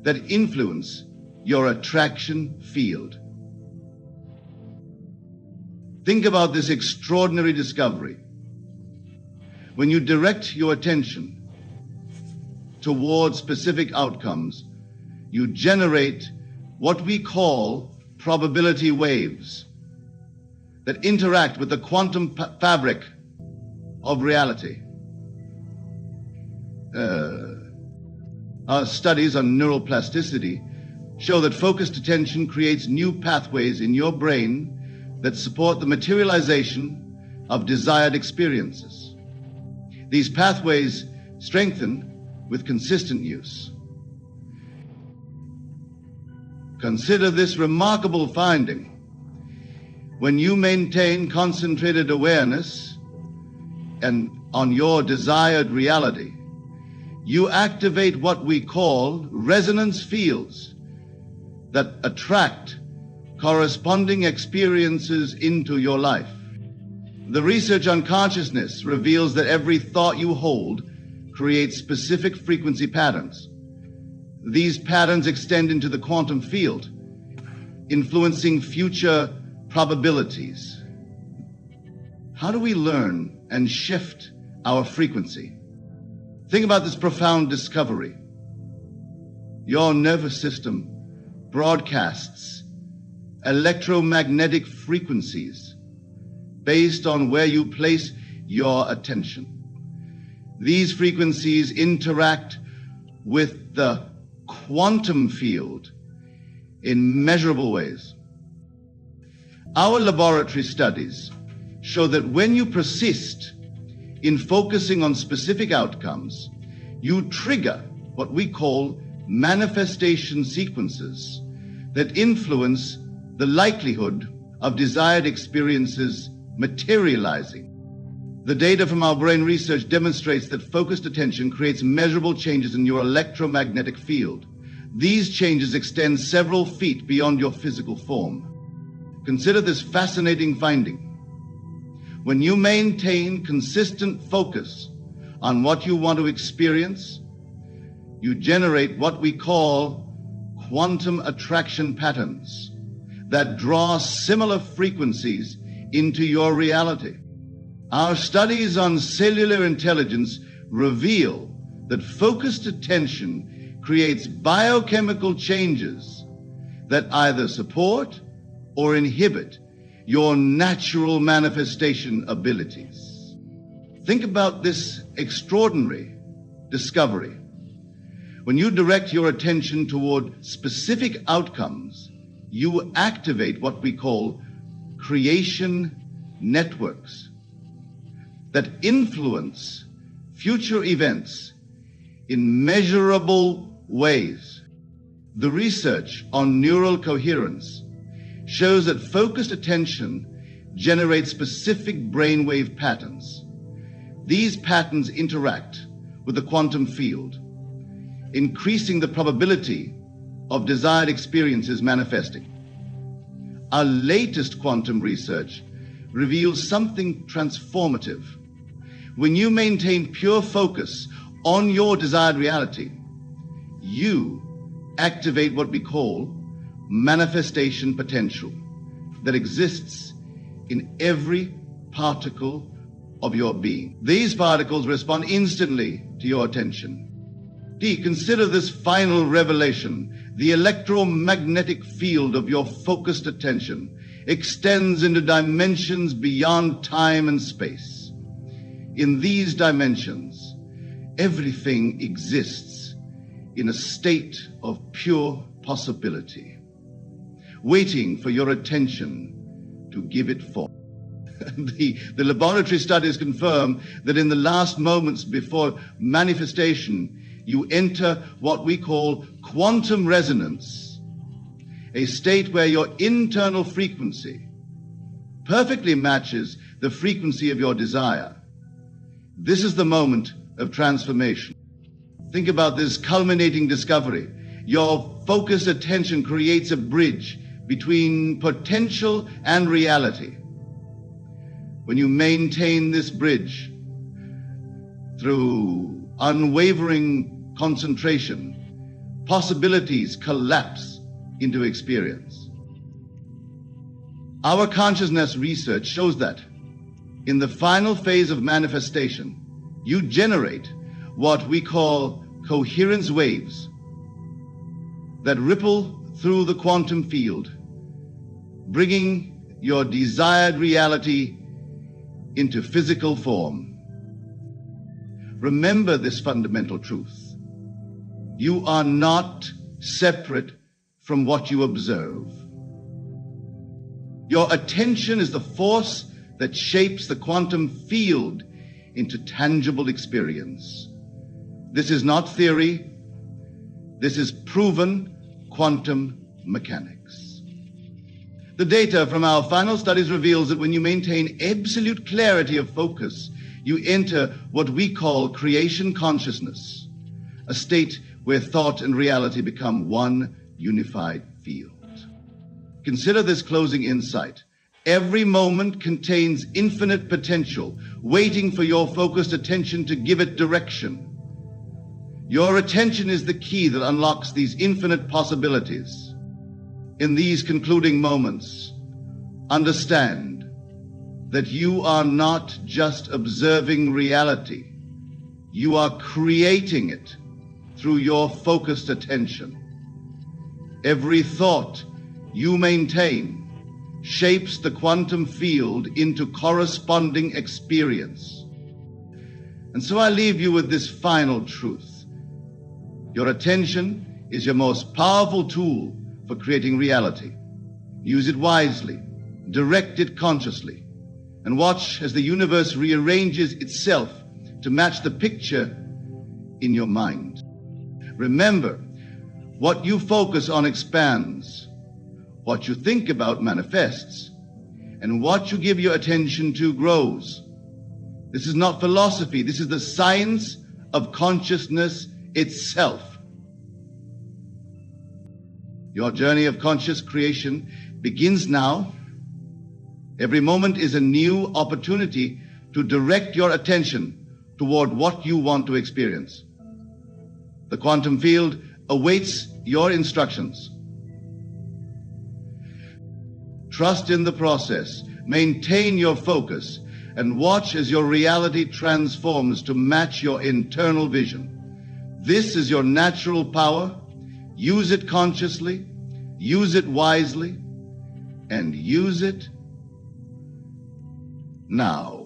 that influence your attraction field. Think about this extraordinary discovery. When you direct your attention towards specific outcomes, you generate what we call probability waves that interact with the quantum fabric of reality. Our studies on neuroplasticity show that focused attention creates new pathways in your brain that support the materialization of desired experiences. These pathways strengthen with consistent use. Consider this remarkable finding. When you maintain concentrated awareness and on your desired reality, you activate what we call resonance fields that attract corresponding experiences into your life. The research on consciousness reveals that every thought you hold creates specific frequency patterns. These patterns extend into the quantum field, influencing future probabilities. How do we learn and shift our frequency? Think about this profound discovery. Your nervous system broadcasts electromagnetic frequencies based on where you place your attention. These frequencies interact with the quantum field in measurable ways. Our laboratory studies show that when you persist in focusing on specific outcomes, you trigger what we call manifestation sequences that influence the likelihood of desired experiences materializing. The data from our brain research demonstrates that focused attention creates measurable changes in your electromagnetic field. These changes extend several feet beyond your physical form. Consider this fascinating finding. When you maintain consistent focus on what you want to experience, you generate what we call quantum attraction patterns that draw similar frequencies into your reality. Our studies on cellular intelligence reveal that focused attention creates biochemical changes that either support or inhibit your natural manifestation abilities. Think about this extraordinary discovery. When you direct your attention toward specific outcomes, you activate what we call creation networks that influence future events in measurable ways. The research on neural coherence shows that focused attention generates specific brainwave patterns. These patterns interact with the quantum field, increasing the probability of desired experiences manifesting. Our latest quantum research reveals something transformative. When you maintain pure focus on your desired reality, you activate what we call manifestation potential that exists in every particle of your being. These particles respond instantly to your attention. Consider this final revelation. The electromagnetic field of your focused attention extends into dimensions beyond time and space. In these dimensions, everything exists in a state of pure possibility, waiting for your attention to give it form. The laboratory studies confirm that in the last moments before manifestation, you enter what we call quantum resonance, a state where your internal frequency perfectly matches the frequency of your desire. This is the moment of transformation. Think about this culminating discovery. Your focused attention creates a bridge between potential and reality. When you maintain this bridge through unwavering concentration, possibilities collapse into experience. Our consciousness research shows that in the final phase of manifestation, you generate what we call coherence waves that ripple through the quantum field, bringing your desired reality into physical form. Remember this fundamental truth. You are not separate from what you observe. Your attention is the force that shapes the quantum field into tangible experience. This is not theory. This is proven quantum mechanics. The data from our final studies reveals that when you maintain absolute clarity of focus, you enter what we call creation consciousness, a state where thought and reality become one unified field. Consider this closing insight. Every moment contains infinite potential, waiting for your focused attention to give it direction. Your attention is the key that unlocks these infinite possibilities. In these concluding moments, understand that you are not just observing reality. You are creating it through your focused attention. Every thought you maintain shapes the quantum field into corresponding experience. And so I leave you with this final truth. Your attention is your most powerful tool for creating reality. Use it wisely, direct it consciously, and watch as the universe rearranges itself to match the picture in your mind. Remember, what you focus on expands. What you think about manifests, and what you give your attention to grows. This is not philosophy. This is the science of consciousness itself. Your journey of conscious creation begins now. Every moment is a new opportunity to direct your attention toward what you want to experience. The quantum field awaits your instructions. Trust in the process, maintain your focus, and watch as your reality transforms to match your internal vision. This is your natural power. Use it consciously, use it wisely, and use it now.